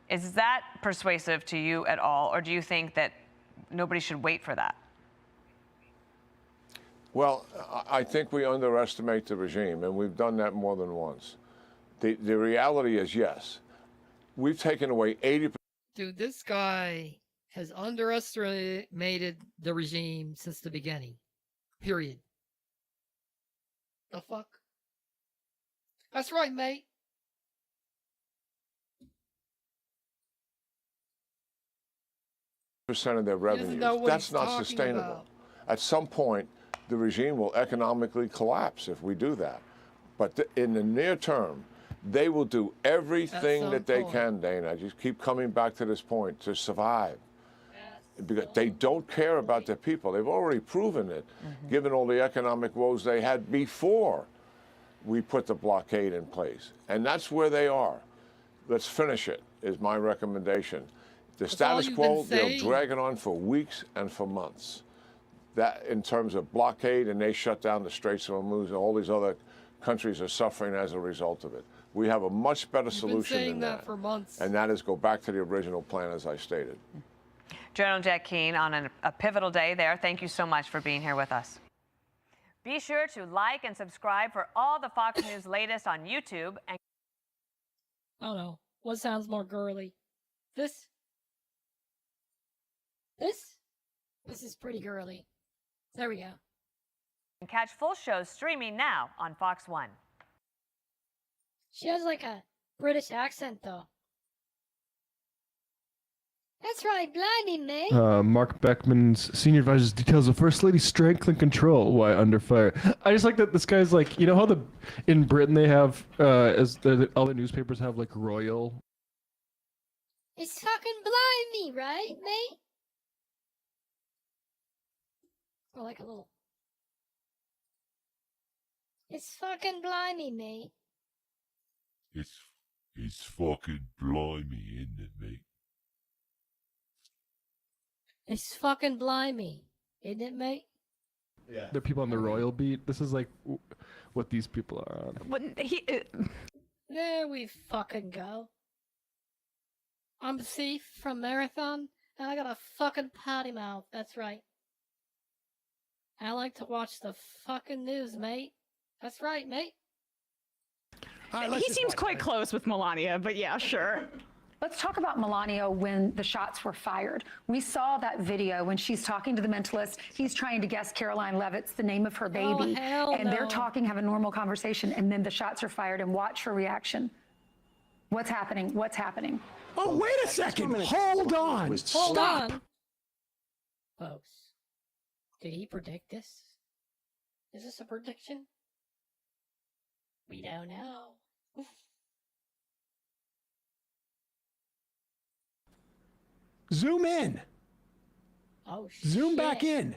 Is that persuasive to you at all, or do you think that nobody should wait for that? Well, I think we underestimate the regime, and we've done that more than once. The reality is, yes, we've taken away 80%. Dude, this guy has underestimated the regime since the beginning. Period. The fuck? That's right, mate. Percent of their revenues. That's not sustainable. About. At some point, the regime will economically collapse if we do that. But in the near term, they will do everything that they can, Dana. I just keep coming back to this point, to survive. Because they don't care about their people. They've already proven it, given all the economic woes they had before we put the blockade in place. And that's where they are. Let's finish it, is my recommendation. The status quo, they'll drag it on for weeks and for months. That, in terms of blockade, and they shut down the Straits of Hormuz, and all these other countries are suffering as a result of it. We have a much better solution than that. For months. And that is go back to the original plan, as I stated. General Jack Keane, on a pivotal day there. Thank you so much for being here with us. Be sure to like and subscribe for all the Fox News latest on YouTube. And I don't know. What sounds more girly? This? This is pretty girly. There we go. catch full shows streaming now on Fox 1. She has like a British accent, though. That's right, blimey, mate. Mark Beckman's senior advisor's details of First Lady's strength and control while under fire. I just like that this guy's like, you know how in Britain they have, all the newspapers have like royal. It's fucking blimey, right, mate? Or like a little. It's fucking blimey, mate. It's fucking blimey, isn't it, mate? It's fucking blimey, isn't it, mate? Yeah. They're people on the royal beat. This is like what these people are on. There we fucking go. I'm a thief from Marathon, and I got a fucking potty mouth. That's right. I like to watch the fucking news, mate. That's right, mate. He seems quite close with Melania, but yeah, sure. Let's talk about Melania when the shots were fired. We saw that video when she's talking to the mentalist. He's trying to guess Caroline Leavitt's the name of her baby. Oh, hell and no. they're talking, have a normal conversation, and then the shots are fired, and watch her reaction. What's happening? What's happening? Oh, wait a second. Hold on. Hold on. Folks, did he predict this? Is this a prediction? We don't know. Zoom in. Oh, Zoom shit. back in.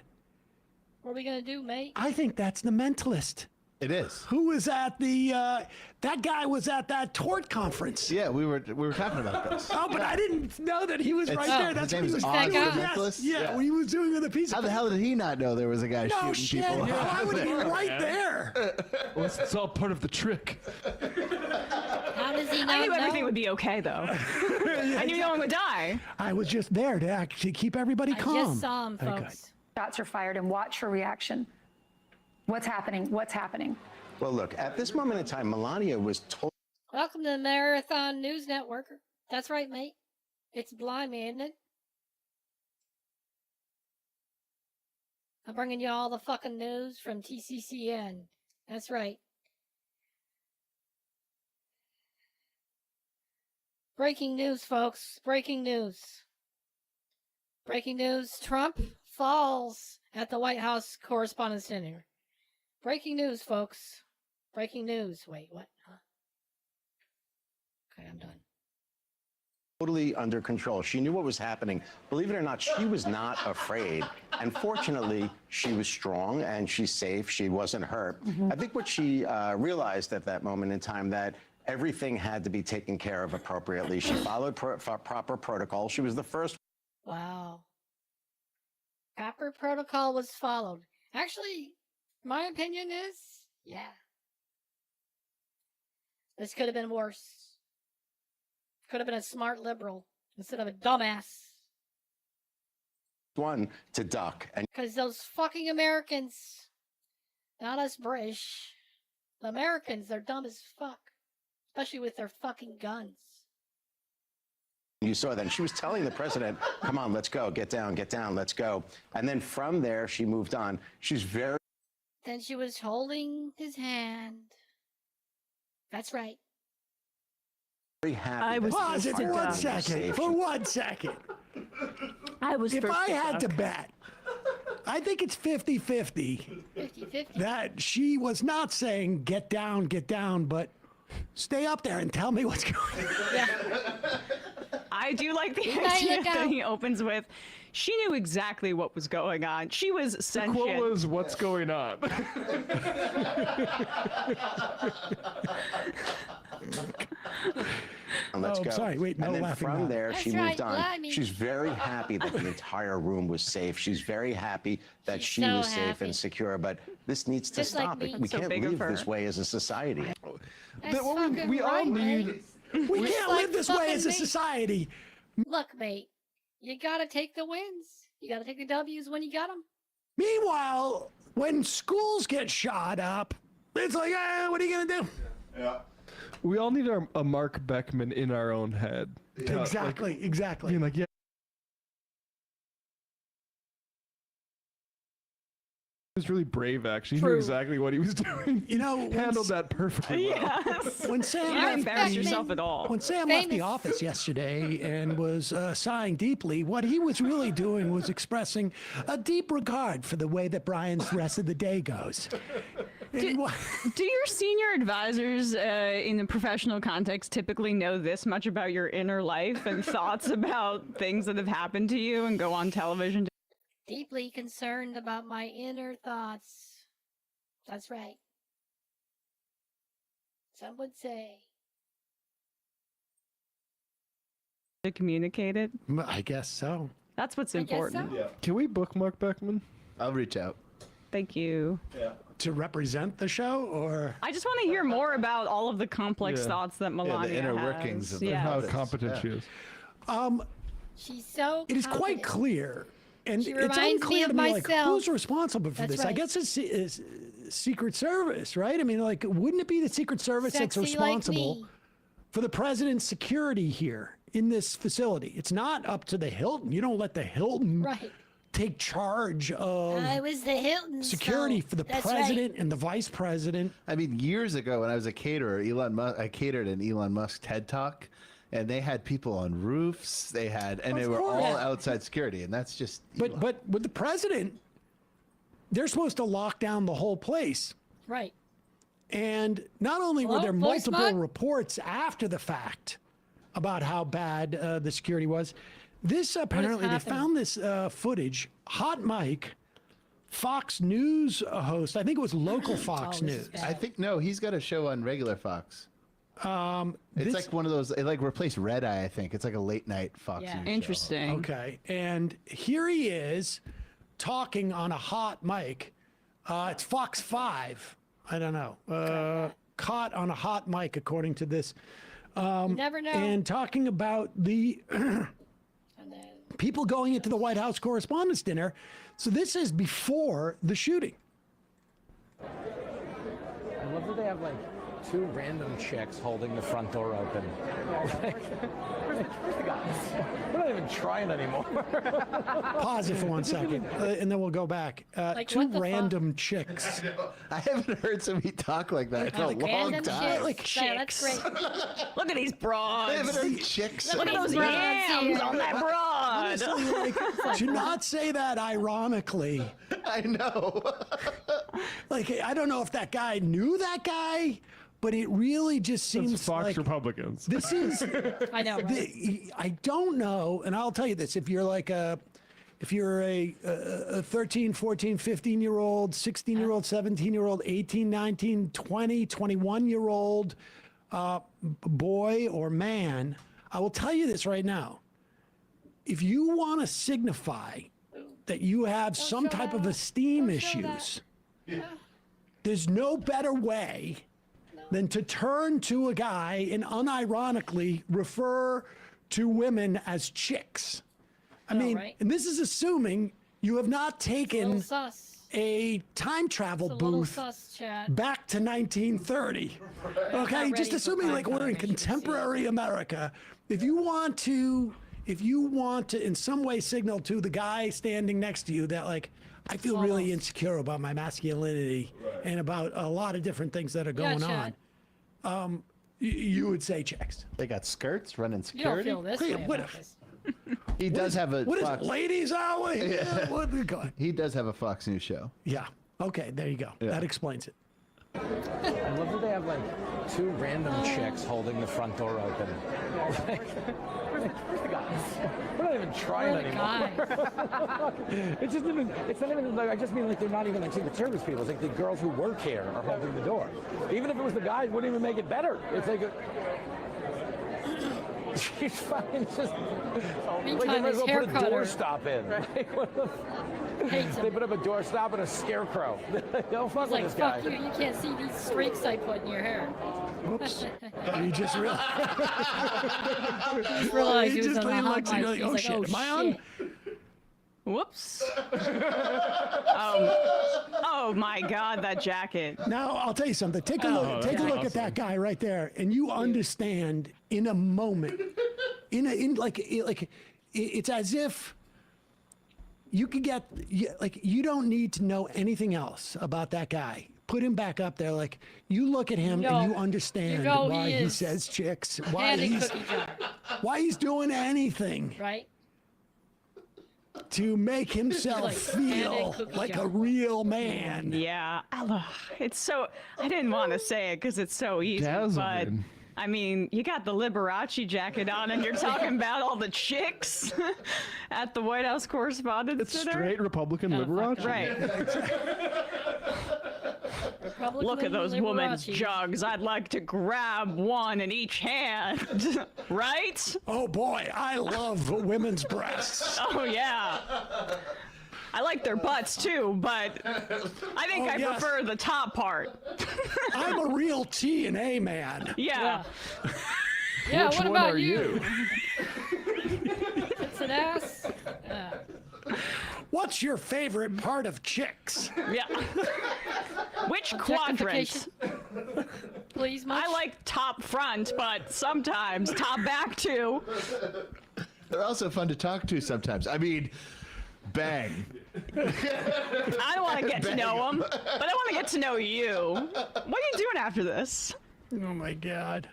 What are we gonna do, mate? I think that's the mentalist. It is. Who was at the, that guy was at that tort conference. Yeah, we were talking about this. Oh, but I didn't know that he was right there. That's what he was doing. Yes. Yeah, when he was doing with a piece of. How the hell did he not know there was a guy shooting people? Why would he be right there? Well, it's all part of the trick. How does he not I knew know? everything would be okay, though. I knew no one would die. I was just there to actually keep everybody calm. I just saw him, folks. Shots are fired, and watch her reaction. What's happening? What's happening? Well, look, at this moment in time, Melania was told. Welcome to the Marathon News Network. That's right, mate. It's blimey, isn't it? I'm bringing you all the fucking news from TCCN. That's right. Breaking news, folks. Breaking news. Breaking news. Trump falls at the White House Correspondents' Dinner. Breaking news, folks. Breaking news. Wait, what? Huh? Okay, I'm done. Totally under control. She knew what was happening. Believe it or not, she was not afraid. And fortunately, she was strong and she's safe. She wasn't hurt. I think what she realized at that moment in time that everything had to be taken care of appropriately. She followed proper protocol. She was the first. Wow. Proper protocol was followed. Actually, my opinion is, yeah. This could have been worse. Could have been a smart liberal instead of a dumbass. One to duck. And because those fucking Americans Not us British. The Americans, they're dumb as fuck. Especially with their fucking guns. You saw that. And she was telling the president, come on, let's go. Get down, let's go. And then from there, she moved on. She's very... Then she was holding his hand. That's right. Very happy. I was pause it for 1 second. For 1 second. I was. If I had to bet, I think it's 50-50. 50-50. That she was not saying get down, but stay up there and tell me what's going on. Yeah. I do like the idea that he opens with, she knew exactly what was going on. She was sentient. The quote was, what's going on? Let's go. Sorry, wait, no and then laughing from now. there, she That's moved right, on. She's very happy that the entire room was safe. She's very happy that She's she so was safe happy. and secure. But this needs to Just like stop. me. We So can't big of live her. this way as a society. That's But what fucking we all right, need. mate. We Just can't like live this way fucking as a me. society. Look, mate. You gotta take the wins. You gotta take the W's when you got them. Meanwhile, when schools get shot up, it's like, what are you going to do? Yeah. We all need a Mark Beckman in our own head. Exactly, exactly. Being like, yeah. He was really brave, actually. He knew True. exactly what he was doing. You know, Handled that perfectly well. Yes. When Sam You don't left embarrass the- yourself at all. When Sam left the Famous. office yesterday and was sighing deeply, what he was really doing was expressing a deep regard for the way that Brian's rest of the day goes. Do your senior advisors in the professional context typically know this much about your inner life and thoughts about things that have happened to you and go on television? Deeply concerned about my inner thoughts. That's right. Some would say. To communicate it? I guess so. That's what's I guess important. so. Yeah. Can we book Mark Beckman? I'll reach out. Thank you. To represent the show, or I just want to hear more about all of the complex Yeah. thoughts that Melania inner has. workings of the Yeah. How Yes. competent she is. She's so it is quite confident. clear, and She it's reminds me unclear of to me, like, myself. who's responsible for That's this. I right. guess it's Secret Service, right? I mean, like, wouldn't it be the Secret Service that's Sexy like responsible me. for the president's security here in this facility? It's not up to the Hilton. You don't let the Hilton Right. take charge of I was the Hilton. security for the That's president and the vice president. I mean, years ago when I was a caterer, I catered an Elon Musk TED Talk, and they had people on roofs. They were course. all Yeah. outside security, and that's just. But with the president, they're supposed to lock down the whole place. Right. And not only were Hello, there voice multiple mod? reports after the fact about how bad the security was, this apparently they happening? found this footage. Hot Mike, Fox News host, I think it was local Fox Oh, this News. is bad. I think no, he's got a show on regular Fox. It's This- like one of those. It like replaced Red Eye. I think it's like a late night Fox Yeah. News show. Interesting. Okay, and here he is talking on a hot mic. It's Fox 5. I don't know. Caught on a hot mic, according to this. You never know. And talking about the And then people going into the White House Correspondents' Dinner. So this is before the shooting. I love that they have like two random chicks holding the front door open. Where's the guys? We're not even trying anymore. Pause it for 1 second, and then we'll go back. Like, Two what the fuck? random chicks. I haven't heard somebody talk like that for a long random time. chicks. Yeah, that's great. Look at these I broads. haven't heard chicks. Look at those yams on that broad. Honestly, like, to not say that ironically. I know. Like, I don't know if that guy knew that guy, but it really just seems It's Fox like Republicans. this is. I know. Right? I don't know, and I'll tell you this: if you're like a 13, 14, 15-year-old, 16-year-old, 17-year-old, 18, 19, 20, 21-year-old boy or man, I will tell you this right now: if you want to signify that you have some type of esteem issues, there's no better way than to turn to a guy and unironically refer to women as chicks. I mean, right? and this is assuming you have not taken Little sus. a time travel booth back to 1930. Okay, just assuming like we're in contemporary America. If you want to in some way signal to the guy standing next to you that like I feel really insecure about my masculinity and about a lot of different things that are going on, you would say chicks. They got skirts running You don't security. feel this way about this. He does have a What is Fox. it, ladies hour? Yeah. What do we call it? He does have a Fox News show. Yeah. Okay, there you go. Yeah. That explains it. I love that they have like two random chicks holding the front door open. We're not even trying anymore. It's not even like, I just mean like they're not even like Secret Service people. It's like the girls who work here are holding the door. Even if it was the guys, it wouldn't even make it better. It's like she's fucking just. Like they might as well put a doorstop in. Like, what the they put up a doorstop and a scarecrow. Don't fuck with this guy. Fuck you can't see these streaks I put in your hair. Whoops. You just realized. Realized You he was just on the looked, hot you're mic. like, He's oh like, shit, am I on? Whoops. Oh my God, that jacket. Now I'll tell you something. Take a look. Take a look at that guy right there, and you understand in a moment. It's as if you could get you don't need to know anything else about that guy. Put him back up there. Like you look at him and you understand why he says chicks. Why he's doing anything. Right. To make himself feel like a real man. Yeah, it's so. I didn't want to say it because it's so easy, but I mean, you got the Liberace jacket on, and you're talking about all the chicks at the White House Correspondents' It's Dinner. straight Republican Liberace. Right. Look at those women's jugs. I'd like to grab one in each hand. Right? Oh boy, I love women's breasts. Oh yeah. I like their butts too, but I think I prefer the top part. I'm a real T and A man. Yeah. Yeah, Which what one about are you? It's an ass. What's your favorite part of chicks? Yeah. Which quadrant? Please, much? I like top front, but sometimes top back too. They're also fun to talk to sometimes. I mean, bang. I want to get to know them, but I want to get to know you. What are you doing after this? Oh my God.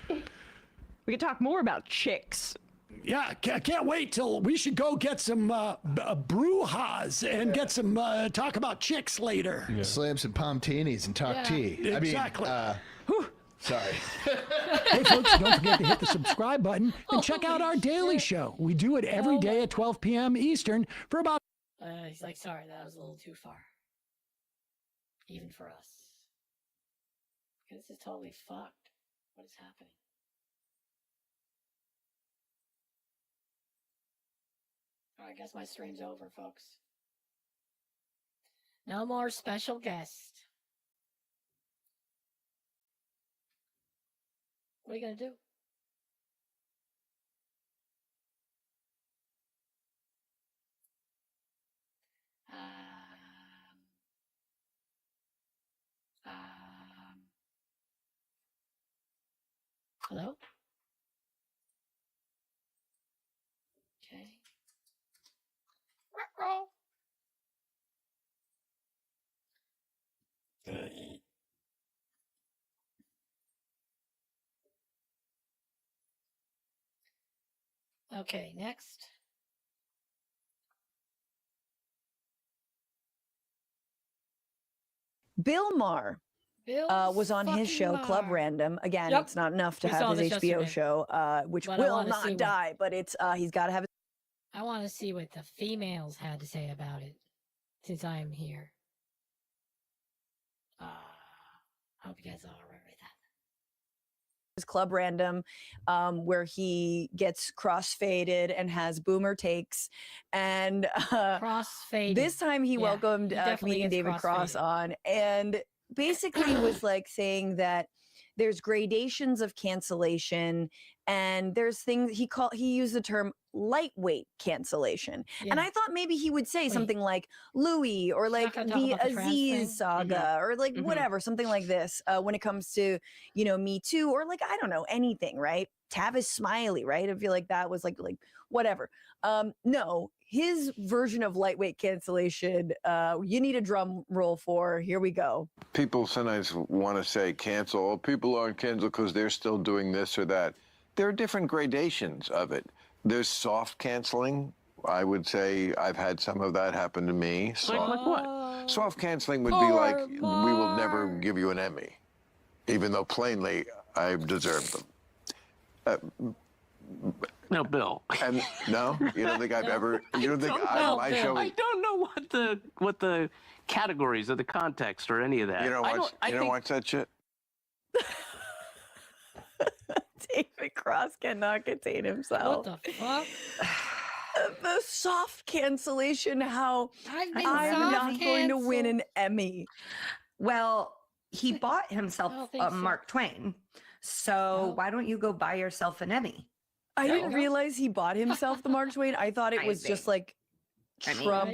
We could talk more about chicks. Yeah, I can't wait till we should go get some brouhahas and get some talk about chicks later. Yeah. Slam some palm-tinis and talk tea. Exactly. I mean, sorry. Hey folks, don't forget to hit the subscribe button and check out our daily show. We do it every day at 12 p.m. Eastern for about... He's like, sorry, that was a little too far. Even for us. This is totally fucked. What is happening? I guess my stream's over, folks. No more special guest. What are you gonna do? Hello? Okay. Okay, next. Bill Maher was on his show Club Random. Again, it's not enough to have his HBO show, which will not die, but it's he's got to have. I want to see what the females had to say about it, since I'm here. I hope you guys are all right with that. His Club Random, where he gets crossfaded and has boomer takes, and crossfaded. This time he welcomed comedian David Cross on, and basically was like saying that there's gradations of cancellation, and there's things he used the term lightweight cancellation. And I thought maybe he would say something like Louis or like the Aziz saga or like whatever, something like this when it comes to, you know, Me Too or like, I don't know, anything, right? Tavis Smiley, right? I feel like that was like whatever. No, his version of lightweight cancellation, you need a drum roll for. Here we go. People sometimes want to say cancel. Oh, people aren't canceled because they're still doing this or that. There are different gradations of it. There's soft canceling. I would say I've had some of that happen to me. Like what? Soft canceling would be like, we will never give you an Emmy, even though plainly I deserve them. No, Bill. And no, you don't think I've ever? You don't think my show? I don't know what the categories or the context or any of that. You don't watch. You don't watch that shit. David Cross cannot contain himself. What the fuck? The soft cancellation. How I'm not going to win an Emmy. Well, he bought himself Mark Twain. So why don't you go buy yourself an Emmy? I didn't realize he bought himself the Mark Twain. I thought it was just like Trump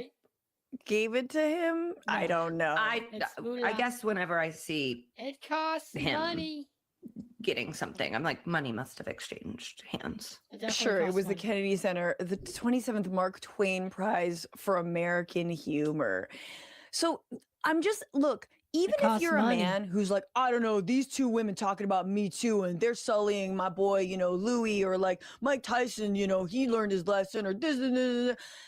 gave it to him. I don't know. I guess whenever I see it costs him money getting something, I'm like, money must have exchanged hands. Sure, it was the Kennedy Center, the 27th Mark Twain Prize for American Humor. So I'm just, look, even if you're a man who's like, I don't know, these two women talking about Me Too and they're sullying my boy, you know, Louis, or like Mike Tyson, you know, he learned his lesson, or this.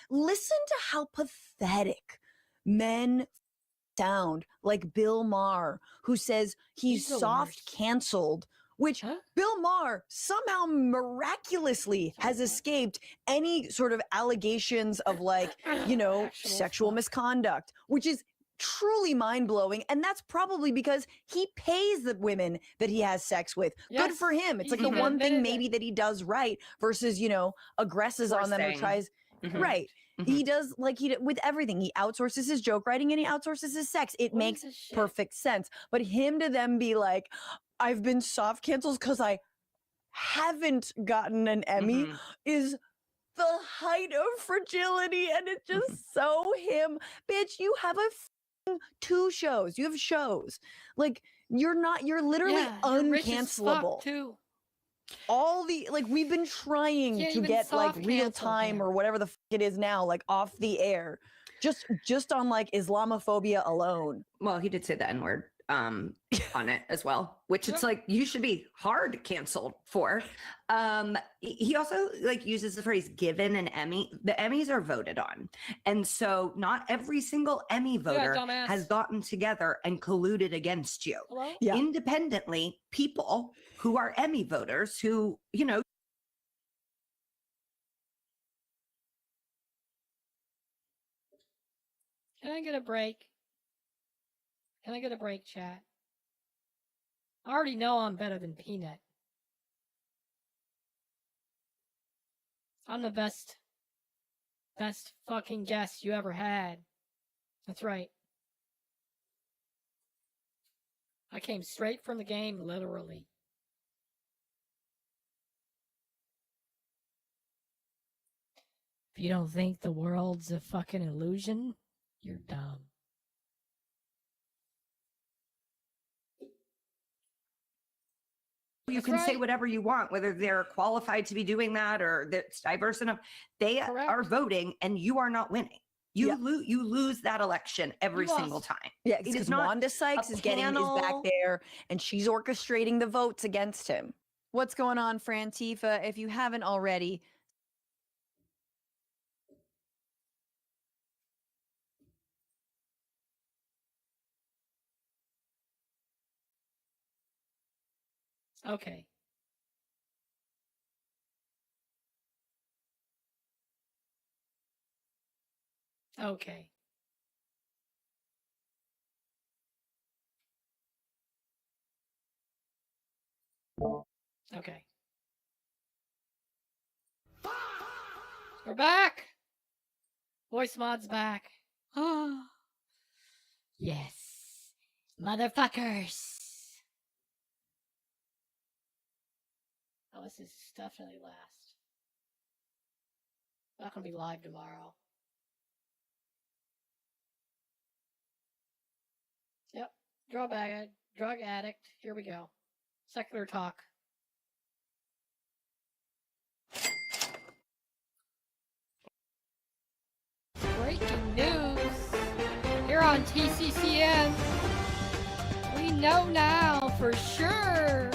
Listen to how pathetic men sound, like Bill Maher, who says he's soft canceled, which Bill Maher somehow miraculously has escaped any sort of allegations of like, you know, sexual misconduct, which is truly mind-blowing. And that's probably because he pays the women that he has sex with. Good for him. It's like the one thing maybe that he does right versus, you know, aggresses on them or tries right. He does like with everything. He outsources his joke writing and he outsources his sex. It makes perfect sense. But him to them be like, I've been soft canceled because I haven't gotten an Emmy is the height of fragility, and it's just so him. Bitch, you have two shows. You have shows. Like you're literally uncancelable. Too. All the we've been trying to get like real time or whatever the fuck it is now, like off the air, just on like Islamophobia alone. Well, he did say the N-word on it as well, which it's like you should be hard canceled for. He also like uses the phrase given an Emmy. The Emmys are voted on, and so not every single Emmy voter has gotten together and colluded against you. Independently, people who are Emmy voters who, you know, Can I get a break? Can I get a break, chat? I already know I'm better than Peanut. I'm the best fucking guest you ever had. That's right. I came straight from the game, literally. If you don't think the world's a fucking illusion, you're dumb. you can say whatever you want, whether they're qualified to be doing that or that's diverse enough. They are voting, and you are not winning. You lose that election every single time. Yeah, because Wanda Sykes is back there, and she's orchestrating the votes against him. What's going on, Frantifa? If you haven't already, okay. Okay. Okay. We're back. Voice mod's back. Oh. Yes. Motherfuckers. Oh, this is definitely last. Not gonna be live tomorrow. Yep. Drug addict. Here we go. Secular talk. Breaking news. Here on TCCN. We know now for sure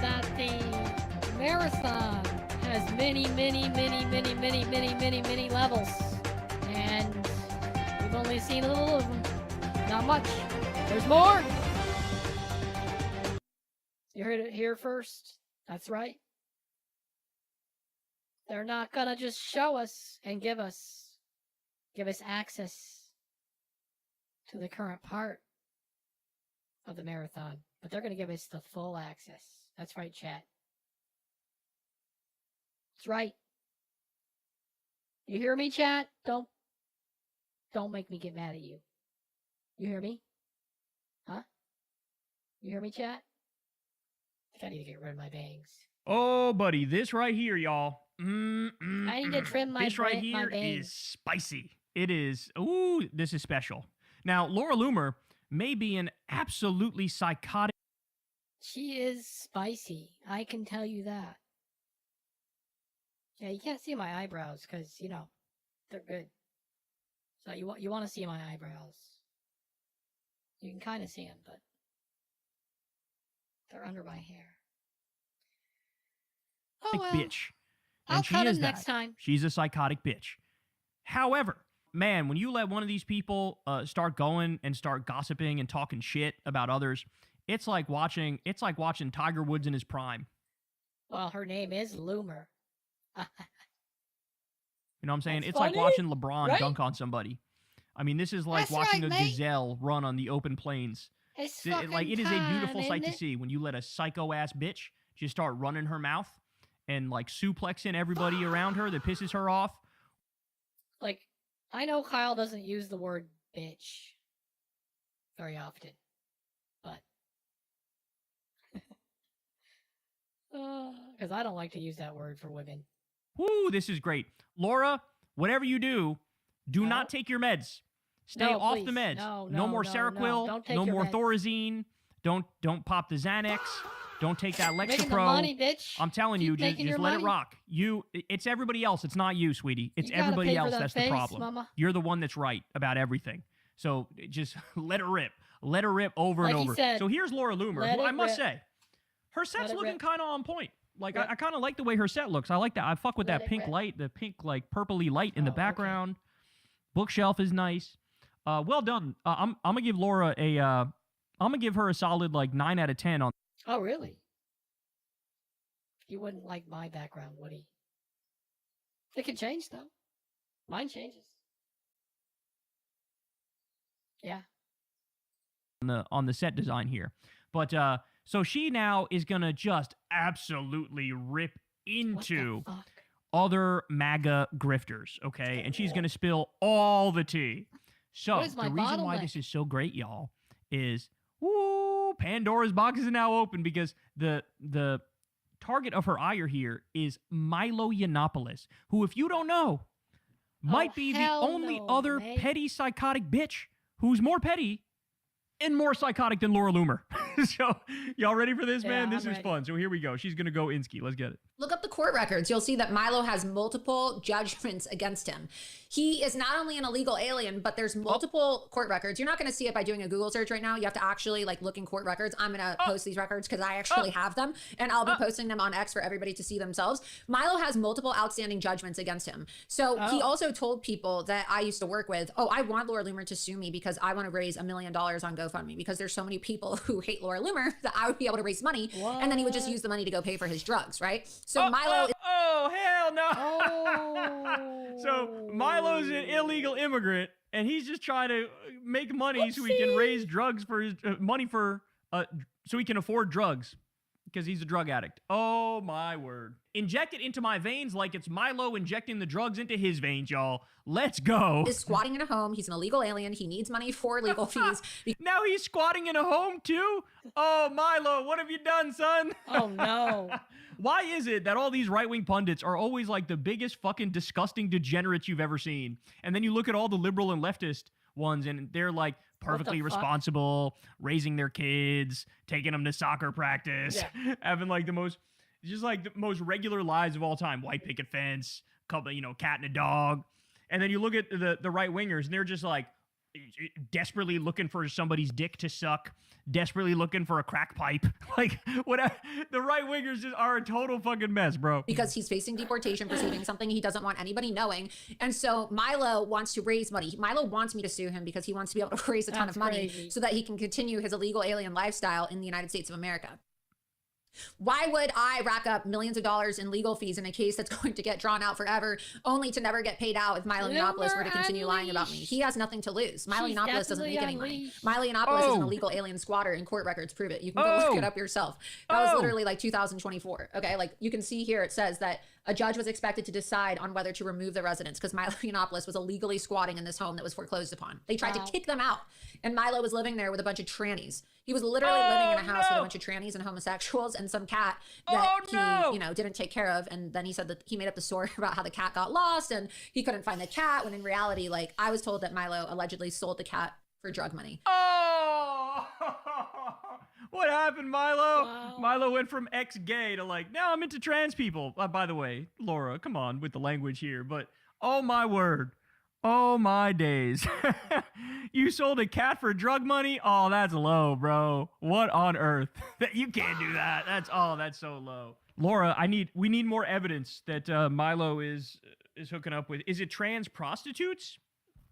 that the marathon has many levels. And we've only seen a little of them. Not much. There's more. You heard it here first. That's right. They're not gonna just show us and give us access to the current part of the marathon, but they're gonna give us the full access. That's right, chat. That's right. You hear me, chat? Don't make me get mad at you. You hear me? Huh? You hear me, chat? I think I need to get rid of my bangs. Oh, buddy, this right here, y'all. I need to trim my This right my here bangs. is spicy. It is. Ooh, this is special. Now, Laura Loomer may be an absolutely psychotic. She is spicy. I can tell you that. Yeah, you can't see my eyebrows because, you know, they're good. So you want to see my eyebrows. You can kind of see them, but they're under my hair. Oh, well. Bitch. And I'll she cut is him that. next time. She's a psychotic bitch. However, man, when you let one of these people start going and start gossiping and talking shit about others, it's like watching Tiger Woods in his prime. Well, her name is Loomer. You know what I'm saying? That's It's like funny, watching LeBron right? dunk on somebody. I mean, this is like That's watching right, a mate. gazelle run on the open plains. It's It is a beautiful fucking sight to time, see when you let a psycho ass bitch just start running her mouth and like suplexing everybody around her that pisses her off. Like, I know Kyle doesn't use the word bitch very often, but because I don't like to use that word for women. Woo, this is great. Laura, whatever you do, do not take your meds. Stay No, off please. the meds. No more no. Seroquel. Don't take No your more meds. Thorazine. Don't pop the Xanax. Don't take that Making the Lexapro. money, bitch. I'm telling you, Keep making just your let it money. rock. It's everybody else. It's not you, sweetie. It's You gotta everybody pay for else that that's face, the problem. mama. You're the one that's right about everything. So just let it rip. Let her rip over Like and he over. said, So here's Laura Loomer, let who I it must rip. say, her set's it looking rip. kind of on point. Like Rip. I kind of like the way her set looks. I like that. I fuck with Let that it pink rip. light, the pink like purpley light in the Oh, okay. background. Bookshelf is nice. Well done. I'm gonna give Laura I'm gonna give her a solid like 9 out of 10 on. Oh, really? You wouldn't like my background, would he? It can change, though. Mine changes. Yeah. On the set design here. But so she now is gonna just absolutely rip into other MAGA grifters, okay? And she's gonna spill all the tea. So What is my the reason why bottleneck? this is so great, y'all, is Pandora's box is now open because the target of her ire here is Milo Yiannopoulos, who, if you don't know, might be the hell only no, other mate. petty psychotic bitch who's more petty and more psychotic than Laura Loomer. So, y'all ready for this, man? Yeah, This I'm is ready. fun. So here we go. She's gonna go Insky. Let's get it. Look up the court records. You'll see that Milo has multiple judgments against him. He is not only an illegal alien, but there's multiple court records. You're not going to see it by doing a Google search right now. You have to actually like look in court records. I'm going to post these records because I actually have them, and I'll be posting them on X for everybody to see themselves. Milo has multiple outstanding judgments against him. So he also told people that I used to work with, oh, I want Laura Loomer to sue me because I want to raise $1 million on GoFundMe because there's so many people who hate Laura Loomer that I would be able to raise money, and then he would just use the money to go pay for his drugs, right? So Milo is Oh, hell no. So Milo's an illegal immigrant, and he's just trying to make money so he can raise drugs for his money for so he can afford drugs because he's a drug addict. Oh my word. Inject it into my veins like it's Milo injecting the drugs into his veins, y'all. Let's go. is squatting in a home. He's an illegal alien. He needs money for legal fees. Now he's squatting in a home too? Oh, Milo, what have you done, son? Oh, no. why is it that all these right-wing pundits are always like the biggest fucking disgusting degenerates you've ever seen? And then you look at all the liberal and leftist ones and they're like perfectly responsible, raising their kids, taking them to soccer practice, having like the most regular lives of all time. White picket fence, couple, cat and a dog. And then you look at the right-wingers and they're just like desperately looking for somebody's dick to suck, desperately looking for a crack pipe. Like, whatever. The right-wingers just are a total fucking mess, bro. Because he's facing deportation for doing something he doesn't want anybody knowing. And so Milo wants to raise money. Milo wants me to sue him because he wants to be able to raise a ton of money so that he can continue his illegal alien lifestyle in the United States of America. Why would I rack up millions of dollars in legal fees in a case that's going to get drawn out forever, only to never get paid out if Milo Yiannopoulos were to continue lying about me? He has nothing to lose. Milo Yiannopoulos doesn't make any money. Milo Yiannopoulos is an illegal alien squatter, and court records prove it. You can go look it up yourself. That was literally like 2024. Okay, like you can see here, it says that a judge was expected to decide on whether to remove the residence because Milo Yiannopoulos was illegally squatting in this home that was foreclosed upon. They tried to kick them out, and Milo was living there with a bunch of trannies. He was literally living in a house with a bunch of trannies and homosexuals and some cat that he, didn't take care of. And then he said that he made up the story about how the cat got lost and he couldn't find the cat. When in reality, like I was told that Milo allegedly sold the cat for drug money. Oh, what happened, Milo? Wow. Milo went from ex-gay to like, now I'm into trans people. By the way, Laura, come on with the language here. But oh my word. Oh my days. You sold a cat for drug money? Oh, that's low, bro. What on earth? You can't do that. That's so low. Laura, we need more evidence that Milo is hooking up with. Is it trans prostitutes?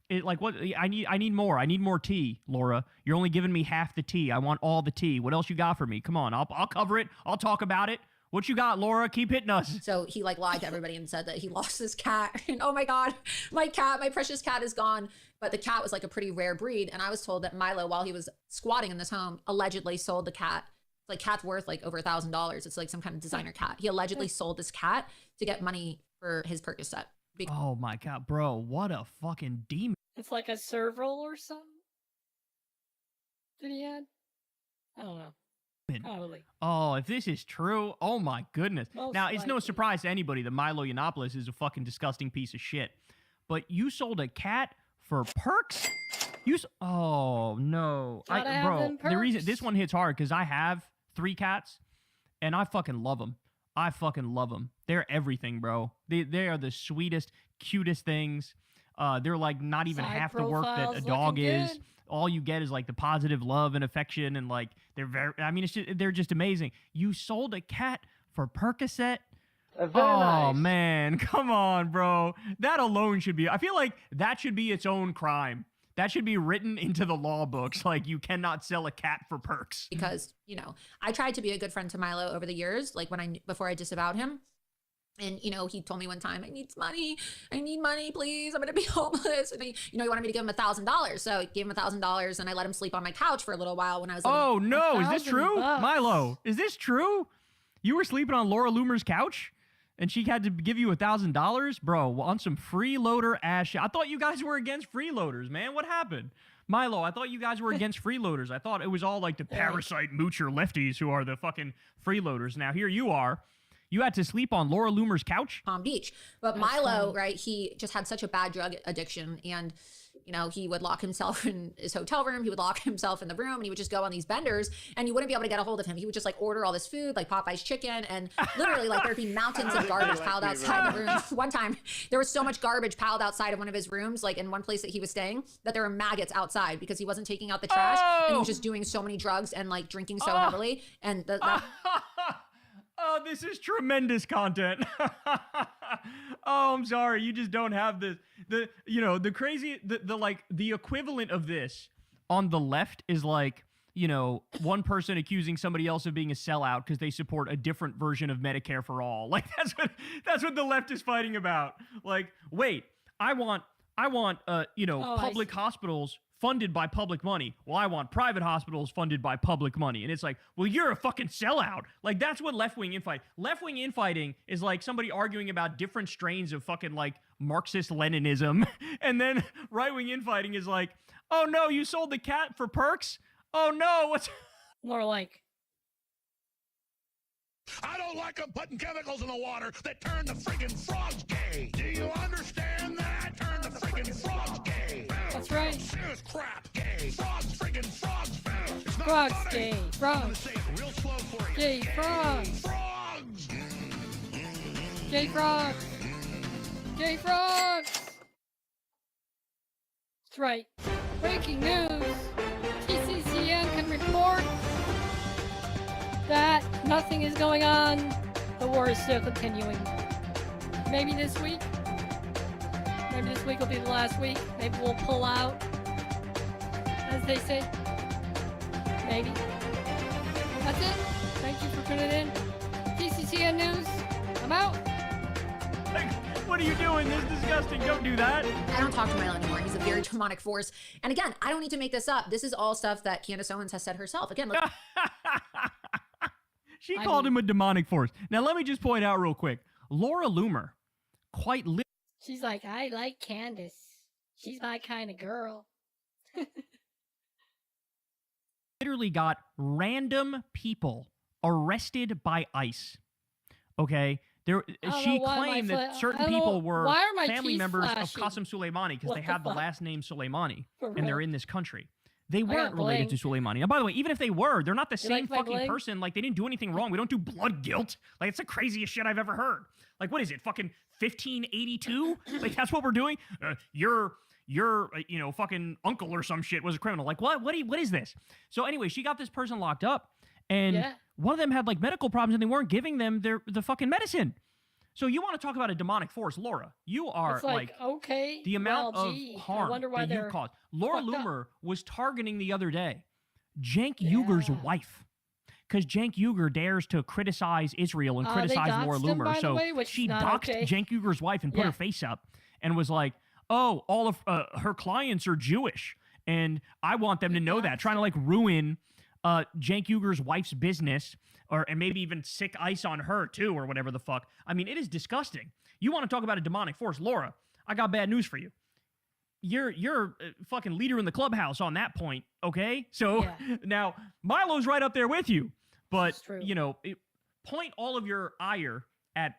What? I need more. I need more tea, Laura. You're only giving me half the tea. I want all the tea. What else you got for me? Come on. I'll cover it. I'll talk about it. What you got, Laura? Keep hitting us. So he lied to everybody and said that he lost his cat. And oh my God, my precious cat is gone. But the cat was like a pretty rare breed. And I was told that Milo, while he was squatting in this home, allegedly sold the cat. Like cat's worth like over $1,000. It's like some kind of designer cat. He allegedly sold this cat to get money for his Percocet. Oh my God, bro. What a fucking demon. It's like a serval or something that he had. I don't know. Probably. Oh, if this is true, oh my goodness. Now, it's no surprise to anybody that Milo Yiannopoulos is a fucking disgusting piece of shit. But you sold a cat for perks? Oh, no. Bro, the reason this one hits hard because I have 3 cats and I fucking love them. I fucking love them. They're everything, bro. They are the sweetest, cutest things. They're like not even half the work that a dog is. Good. All you get is like the positive love and affection, and like they're just amazing. You sold a cat for Percocet? Nice. Man, come on, bro. That alone should be, I feel like that should be its own crime. That should be written into the law books. Like, you cannot sell a cat for perks. Because, I tried to be a good friend to Milo over the years, like before I disavowed him. And, he told me one time, I need money, please. I'm going to be homeless. And he wanted me to give him $1,000. So I gave him $1,000 and I let him sleep on my couch for a little while when I was Oh, no. Is this true? Milo, is this true? You were sleeping on Laura Loomer's couch and she had to give you $1,000? Bro, on some freeloader ass shit. I thought you guys were against freeloaders, man. What happened? Milo, I thought you guys were against freeloaders. I thought it was all like the parasite moocher lefties who are the fucking freeloaders. Now here you are. You had to sleep on Laura Loomer's couch? Palm Beach. But Milo, right, he just had such a bad drug addiction. And, he would lock himself in his hotel room. He would lock himself in the room and he would just go on these benders and you wouldn't be able to get a hold of him. He would just like order all this food, like Popeye's chicken. And literally like there'd be mountains of garbage piled outside the room. One time there was so much garbage piled outside of one of his rooms, like in one place that he was staying, that there were maggots outside because he wasn't taking out the trash. And he was just doing so many drugs and like drinking so heavily. And Oh, this is tremendous content. Oh, I'm sorry. You just don't have the equivalent of this on the left is like, one person accusing somebody else of being a sellout because they support a different version of Medicare for all. Like that's what the left is fighting about. Like, wait, I want public hospitals funded by public money. Well, I want private hospitals funded by public money. And it's like, well, you're a fucking sellout. Like, that's what left-wing infighting. Left-wing infighting is like somebody arguing about different strains of fucking like Marxist-Leninism. And then right-wing infighting is like, oh no, you sold the cat for perks? Oh no, what's... More like, I don't like them putting chemicals in the water that turn the friggin' frogs gay. Do you understand that? Turn the friggin' frogs gay. That's right. Serious crap. Gay. Frogs, friggin' frogs. It's not Frogs funny. gay. I'm Frogs. gonna say it real slow for you. Gay frogs. Frogs. Gay frogs. Gay frogs. That's right. Breaking news. TCCN can report that nothing is going on. The war is still continuing. Maybe this week. Maybe this week will be the last week. Maybe we'll pull out, as they say. Maybe. That's it. Thank you for tuning in. TCCN News. I'm out. What are you doing? This is disgusting. Don't do that. I don't talk to Milo anymore. He's a very demonic force. And again, I don't need to make this up. This is all stuff that Candace Owens has said herself. Again, look. She called him a demonic force. Now, let me just point out real quick. Laura Loomer, quite She's like, I like Candace. She's my kind of girl. literally got random people arrested by ICE. Okay? She claimed that certain people were family members of Qasem Soleimani because they have the last name Soleimani and they're in this country. They weren't related to Soleimani. And by the way, even if they were, they're not the same fucking person. Like, they didn't do anything wrong. We don't do blood guilt. Like, it's the craziest shit I've ever heard. Like, what is it? Fucking 1582? Like, that's what we're doing? Your fucking uncle or some shit was a criminal. Like, what is this? So anyway, she got this person locked up, and one of them had, like, medical problems, and they weren't giving them the fucking medicine. So you want to talk about a demonic force, Laura? You are It's like okay, the amount well, of gee, harm I wonder why that you they're caused. Laura fucked up. Loomer was targeting the other day Cenk Uygur's wife, because Cenk Uygur dares to criticize Israel and They criticize Laura doxed him, by Loomer. the So way, which she is not doxed okay. Cenk Uygur's wife and put her face up and was like, "Oh, all of her clients are Jewish, and I want them to know that." Trying to like ruin Cenk Uygur's wife's business, and maybe even sick ice on her too, or whatever the fuck. I mean, it is disgusting. You want to talk about a demonic force, Laura? I got bad news for you. You're a fucking leader in the clubhouse on that point, okay? So now Milo's right up there with you, but point all of your ire at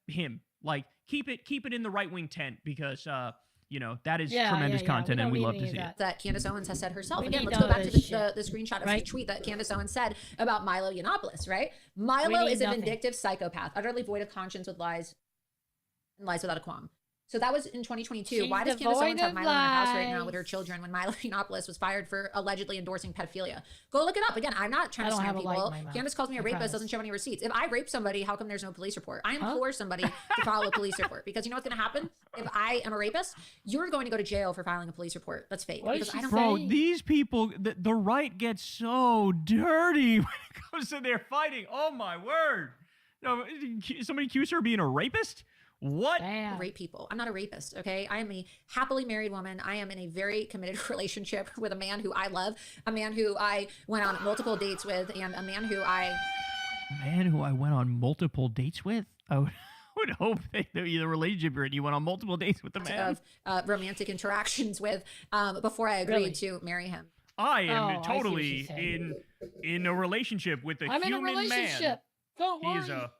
him. Like, keep it in the right wing tent, because that is tremendous content, and we love to see it. That Candace Owens has said herself. We Again, need let's go back to all the screenshot of right? the tweet that Candace Owens said about Milo Yiannopoulos, right? Milo need is a nothing. vindictive psychopath, utterly void of conscience, with lies and lies without a qualm. So that was in 2022. She's Why does Candace Owens have devoid Milo in of her house right now lies. with her children when Milo Yiannopoulos was fired for allegedly endorsing pedophilia? Go look it up. Again, I'm not trying I to don't scam have a light in people. my mouth. Candace calls me a I rapist, promise. doesn't show any receipts. If I rape somebody, how come there's no police report? I implore somebody to file a police report, because you know what's going to happen? If I am a rapist, you're going to go to jail for filing a police report. That's fake. Because I don't Bro, these people, the right gets so dirty when it comes to their fighting. Oh my word! No, somebody accused her of being a rapist. What? Rape people. I'm not a rapist, okay? I am a happily married woman. I am in a very committed relationship with a man who I love, a man who I went on multiple dates with, and a man who I went on multiple dates with? I would hope that the relationship you're in, you went on multiple dates with the man. of romantic interactions with before I agreed to marry him. I am Oh, I see what totally she's saying. in a relationship with a I'm in a human relationship. man. Don't He is worry. a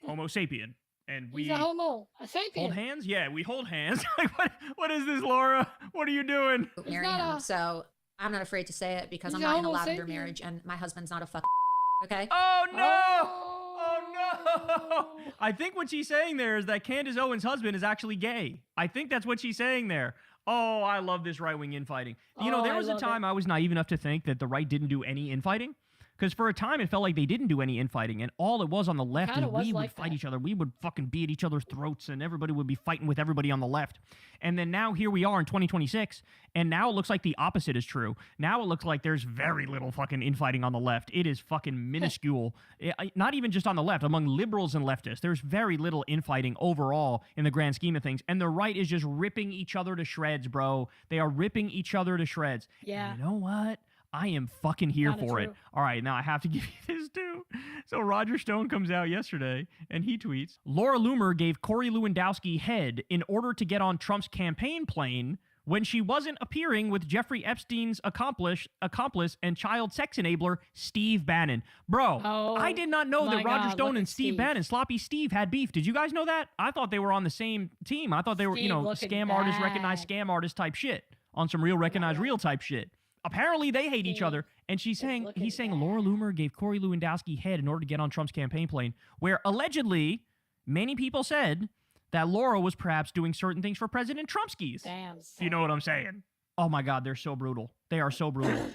Homo sapien, and we He's a homo, a sapien. hold hands. Yeah, we hold hands. Like, what is this, Laura? What are you doing? Marry him. So I'm not afraid to say it, because I'm He's a not in a Homo lavender sapien. marriage, and my husband's not a fuck. Okay. Oh no! Oh no! I think what she's saying there is that Candace Owens' husband is actually gay. I think that's what she's saying there. Oh, I love this right-wing infighting. There was a time I was naive enough to think that the right didn't do any infighting. Because for a time, it felt like they didn't do any infighting, and all it was on the left is kinda was we would like fight that. each other. We would fucking be at each other's throats, and everybody would be fighting with everybody on the left. And then now here we are in 2026, and now it looks like the opposite is true. Now it looks like there's very little fucking infighting on the left. It is fucking minuscule. Not even just on the left, among liberals and leftists. There's very little infighting overall in the grand scheme of things. And the right is just ripping each other to shreds, bro. They are ripping each other to shreds. Yeah. And you know what? I am fucking here Kinda for it. true. All right, now I have to give you this too. So Roger Stone comes out yesterday and he tweets, Laura Loomer gave Corey Lewandowski head in order to get on Trump's campaign plane when she wasn't appearing with Jeffrey Epstein's accomplice and child sex enabler, Steve Bannon. Bro, I did not know that Roger Stone and Steve Bannon, Sloppy Steve, had beef. Did you guys know that? I thought they were on the same team. I thought they were, scam artists recognize scam artists type shit on some real recognize real type shit. Apparently, they hate each other. And he's saying Laura Loomer gave Corey Lewandowski head in order to get on Trump's campaign plane, where allegedly many people said that Laura was perhaps doing certain things for President Trumpskis. Damn. If you know what I'm saying. Oh my God, they're so brutal. They are so brutal.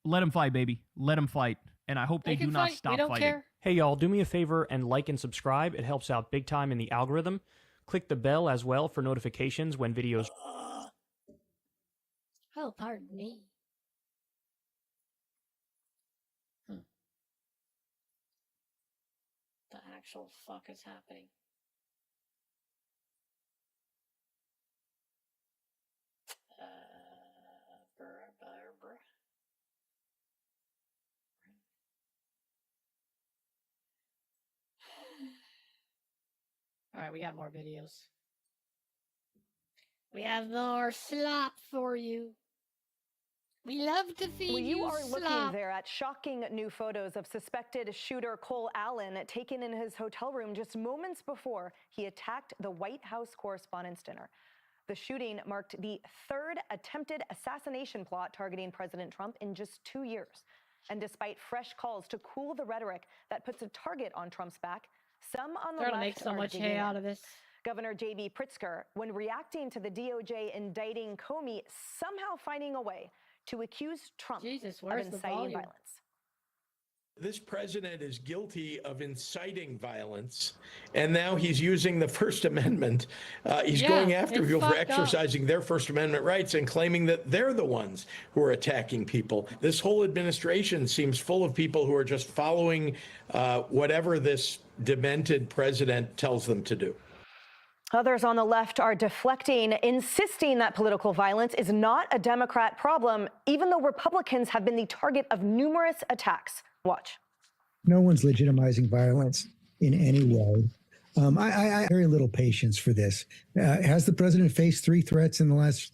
Let them fight, baby. Let them fight. And I hope they do not stop fighting. Care. Hey, y'all, do me a favor and like and subscribe. It helps out big time in the algorithm. Click the bell as well for notifications when videos... Oh, pardon me. The actual fuck is happening? All right, we got more videos. We have more slop for you. We love to feed well, you are slop. Looking there at shocking new photos of suspected shooter Cole Allen taken in his hotel room just moments before he attacked the White House Correspondents' Dinner. The shooting marked the third attempted assassination plot targeting President Trump in just 2 years. And despite fresh calls to cool the rhetoric that puts a target on Trump's back, some on the They're left gonna make so are much digging hay in. out of this. Governor J.B. Pritzker, when reacting to the DOJ indicting Comey, somehow finding a way to accuse Trump of inciting violence. This president is guilty of inciting violence, and now he's using the First Amendment. He's going after people for exercising their First Amendment rights and claiming that they're the ones who are attacking people. This whole administration seems full of people who are just following whatever this demented president tells them to do. Others on the left are deflecting, insisting that political violence is not a Democrat problem, even though Republicans have been the target of numerous attacks. Watch. No one's legitimizing violence in any way. I have very little patience for this. Has the president faced 3 threats in the last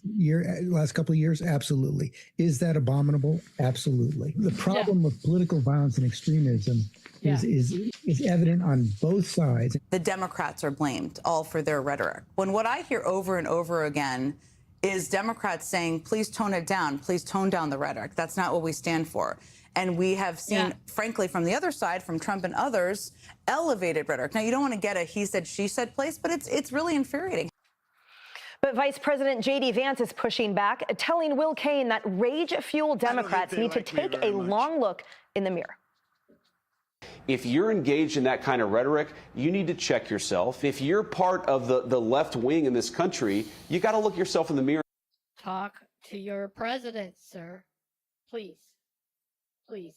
couple of years? Absolutely. Is that abominable? Absolutely. The problem of political violence and extremism is evident on both sides. The Democrats are blamed all for their rhetoric. When what I hear over and over again is Democrats saying, please tone it down, please tone down the rhetoric. That's not what we stand for. And we have seen, frankly, from the other side, from Trump and others, elevated rhetoric. Now, you don't want to get a he said, she said place, but it's really infuriating. But Vice President J.D. Vance is pushing back, telling Will Cain that rage-fueled Democrats need to take a long look in the mirror. If you're engaged in that kind of rhetoric, you need to check yourself. If you're part of the left wing in this country, you got to look yourself in the mirror. Talk to your president, sir. Please. Please.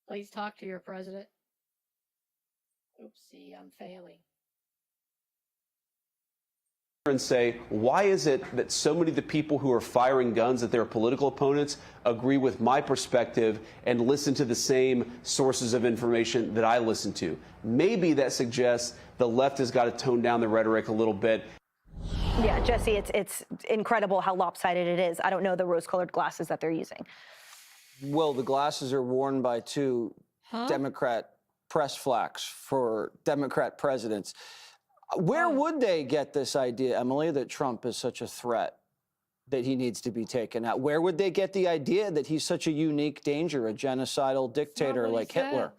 Please talk to your president. Oopsie, I'm failing. And say, why is it that so many of the people who are firing guns at their political opponents agree with my perspective and listen to the same sources of information that I listen to? Maybe that suggests the left has got to tone down the rhetoric a little bit. Yeah, Jesse, it's incredible how lopsided it is. I don't know the rose-colored glasses that they're using. Well, the glasses are worn by 2 Democrat press flacks for Democrat presidents. Where would they get this idea, Emily, that Trump is such a threat that he needs to be taken out? Where would they get the idea that he's such a unique danger, a genocidal dictator like Hitler,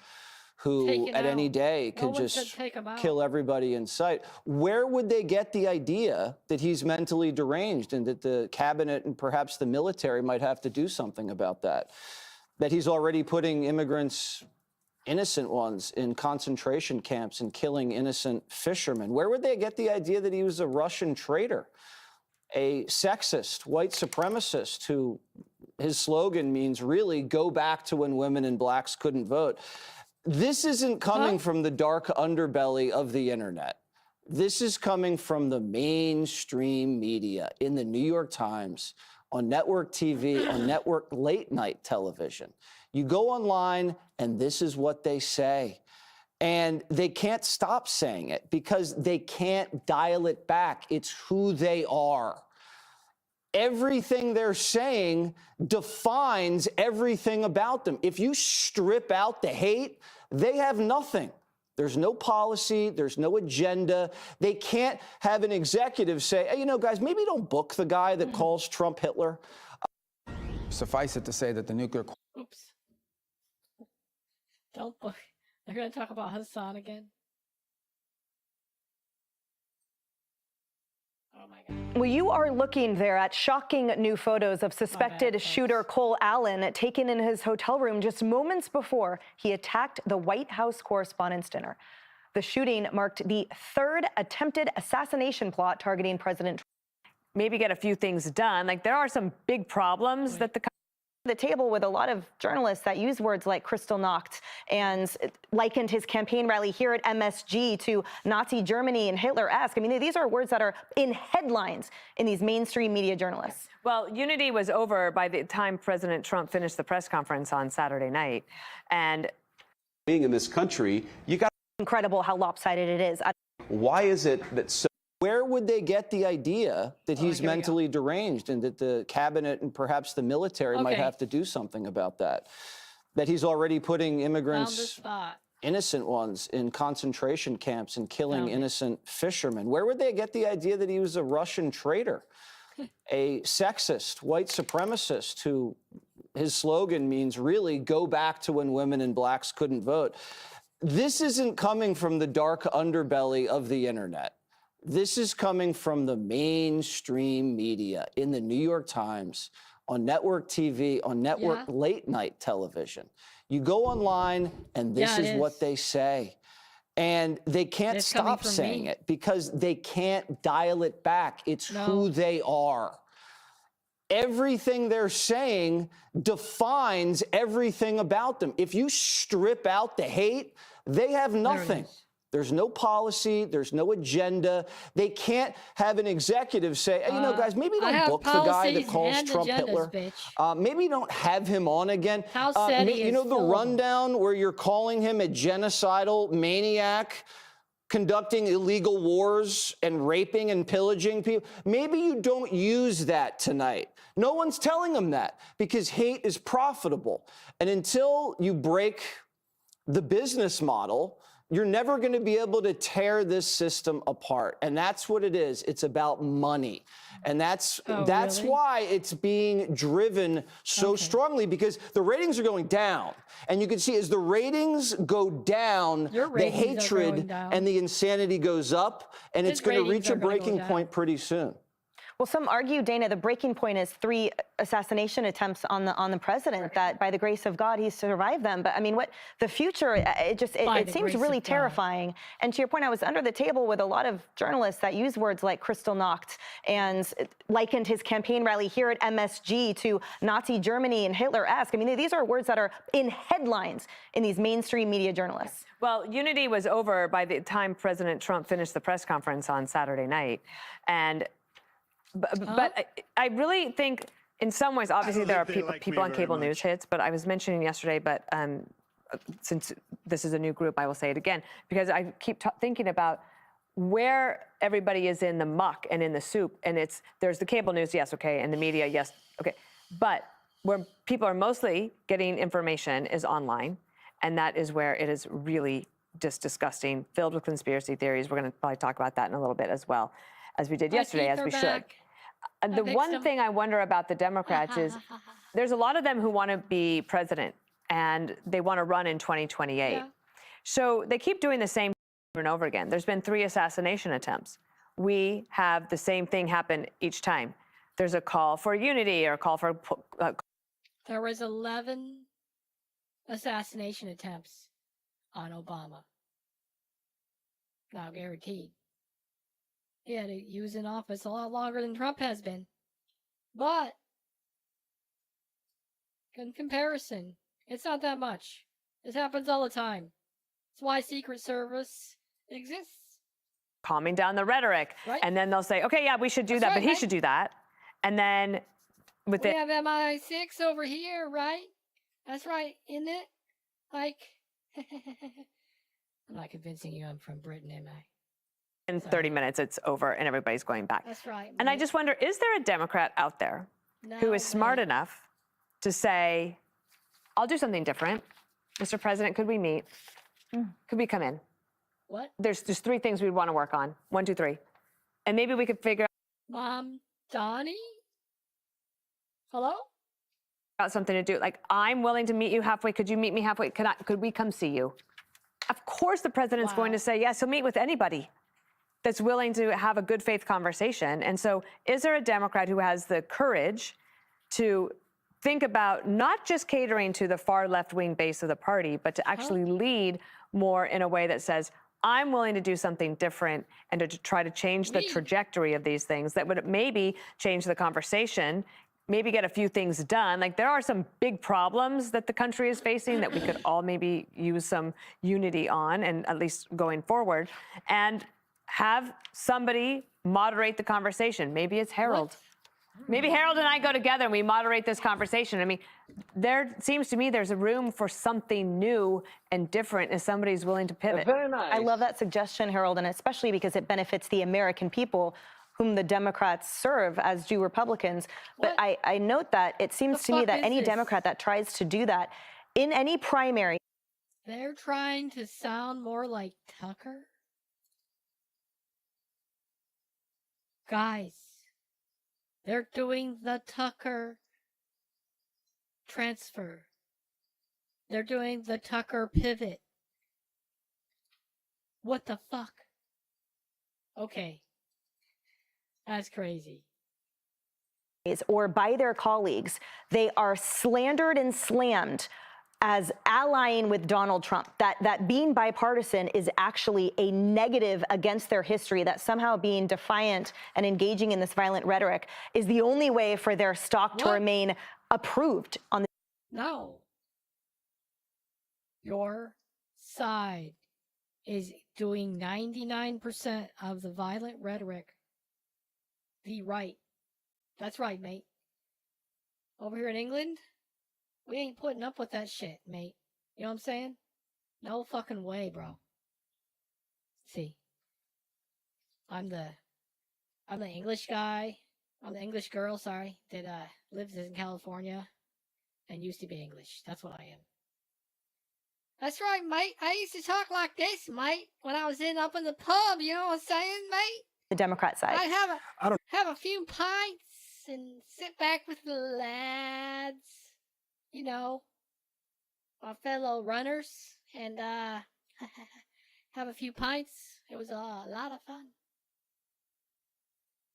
who at any day could just kill everybody in sight? Where would they get the idea that he's mentally deranged and that the cabinet and perhaps the military might have to do something about that? That he's already putting immigrants, innocent ones, in concentration camps and killing innocent fishermen? Where would they get the idea that he was a Russian traitor, a sexist, white supremacist who his slogan means really go back to when women and blacks couldn't vote? This isn't coming from the dark underbelly of the internet. This is coming from the mainstream media, in the New York Times, on network TV, on network late night television. You go online and this is what they say. And they can't stop saying it because they can't dial it back. It's who they are. Everything they're saying defines everything about them. If you strip out the hate, they have nothing. There's no policy. There's no agenda. They can't have an executive say, hey, you know, guys, maybe don't book the guy that calls Trump Hitler. Suffice it to say that the nuclear... Oops. Don't book. They're going to talk about Hassan again. Oh my God. Well, you are looking there at shocking new photos of suspected shooter Cole Allen taken in his hotel room just moments before he attacked the White House Correspondents' Dinner. The shooting marked the third attempted assassination plot targeting President Trump. Maybe get a few things done. Like, there are some big problems that the table with a lot of journalists that use words like crystal knocked and likened his campaign rally here at MSG to Nazi Germany and Hitler-esque. I mean, these are words that are in headlines in these mainstream media journalists. Well, unity was over by the time President Trump finished the press conference on Saturday night. And being in this country, you got incredible how lopsided it is. Why is it that so Where would they get the idea that he's mentally deranged and that the cabinet and perhaps the military might have to do something about that? That he's already putting immigrants, innocent ones, in concentration camps and killing innocent fishermen. Where would they get the idea that he was a Russian traitor, a sexist, white supremacist who his slogan means really go back to when women and blacks couldn't vote? This isn't coming from the dark underbelly of the internet. This is coming from the mainstream media, in the New York Times, on network TV, on network late night television. You go online and this is what they say. And they can't stop saying it because they can't dial it back. It's who they are. Everything they're saying defines everything about them. If you strip out the hate, they have nothing. There's no policy. There's no agenda. They can't have an executive say, hey, you know, guys, maybe don't book the guy that calls Trump Hitler. Maybe don't have him on again. You know, the rundown where you're calling him a genocidal maniac, conducting illegal wars and raping and pillaging people. Maybe you don't use that tonight. No one's telling them that because hate is profitable. And until you break the business model, you're never going to be able to tear this system apart. And that's what it is. It's about money. And that's why it's being driven so strongly, because the ratings are going down. And you can see as the ratings go down, the hatred and the insanity goes up, and it's going to reach a breaking point pretty soon. Well, some argue, Dana, the breaking point is 3 assassination attempts on the president, that by the grace of God, he survived them. But I mean, what the future, it seems really terrifying. And to your point, I was under the table with a lot of journalists that use words like crystal knocked and likened his campaign rally here at MSG to Nazi Germany and Hitler-esque. I mean, these are words that are in headlines in these mainstream media journalists. Well, unity was over by the time President Trump finished the press conference on Saturday night. And But I really think, in some ways, obviously there are people on cable news hits, but I was mentioning yesterday, but since this is a new group, I will say it again, because I keep thinking about where everybody is in the muck and in the soup, and there's the cable news, yes, okay, and the media, yes, okay, but where people are mostly getting information is online, and that is where it is really just disgusting, filled with conspiracy theories. We're going to probably talk about that in a little bit as well, as we did yesterday, as we should. The one thing I wonder about the Democrats is there's a lot of them who want to be president and they want to run in 2028. Yeah. So they keep doing the same over and over again. There's been 3 assassination attempts. We have the same thing happen each time. There's a call for unity or a call for... There was 11 assassination attempts on Obama. Now guaranteed. He was in office a lot longer than Trump has been. But, in comparison, it's not that much. This happens all the time. That's why Secret Service exists. Calming down the rhetoric. Right. And then they'll say, okay, yeah, we should do that, but he should do that. And then with we have MI6 over here, right? That's right, isn't it? Like, I'm not convincing you I'm from Britain, am I? In 30 minutes, it's over and everybody's going back. That's right. And I just wonder, is there a Democrat out there who is smart enough to say, I'll do something different. Mr. President, could we meet? Could we come in? What? There's just 3 things we'd want to work on. 1, 2, 3. And maybe we could figure Donnie? Hello? out something to do. Like, I'm willing to meet you halfway. Could you meet me halfway? Could we come see you? Of course the president's going to say yes. He'll meet with anybody that's willing to have a good faith conversation. And so is there a Democrat who has the courage to think about not just catering to the far left-wing base of the party, but to actually lead more in a way that says, I'm willing to do something different and to try to change the trajectory of these things that would maybe change the conversation, maybe get a few things done. Like, there are some big problems that the country is facing that we could all maybe use some unity on, and at least going forward, and have somebody moderate the conversation. Maybe it's Harold. Maybe Harold and I go together and we moderate this conversation. I mean, there seems to me there's a room for something new and different if somebody's willing to pivot. Very nice. I love that suggestion, Harold, and especially because it benefits the American people whom the Democrats serve, as do Republicans. But I note that it seems to me that any Democrat that tries to do that in any primary. They're trying to sound more like Tucker? Guys, they're doing the Tucker transfer. They're doing the Tucker pivot. What the fuck? Okay. That's crazy. Or by their colleagues, they are slandered and slammed as allying with Donald Trump, that being bipartisan is actually a negative against their history, that somehow being defiant and engaging in this violent rhetoric is the only way for their stock to remain approved on the. No. Your side is doing 99% of the violent rhetoric the right. That's right, mate. Over here in England, we ain't putting up with that shit, mate. You know what I'm saying? No fucking way, bro. See, I'm the English guy. I'm the English girl, sorry, that lives in California and used to be English. That's what I am. That's right, mate. I used to talk like this, mate, when I was up in the pub. You know what I'm saying, mate? The Democrat side. I'd have a few pints and sit back with the lads. You know, my fellow runners, and have a few pints. It was a lot of fun.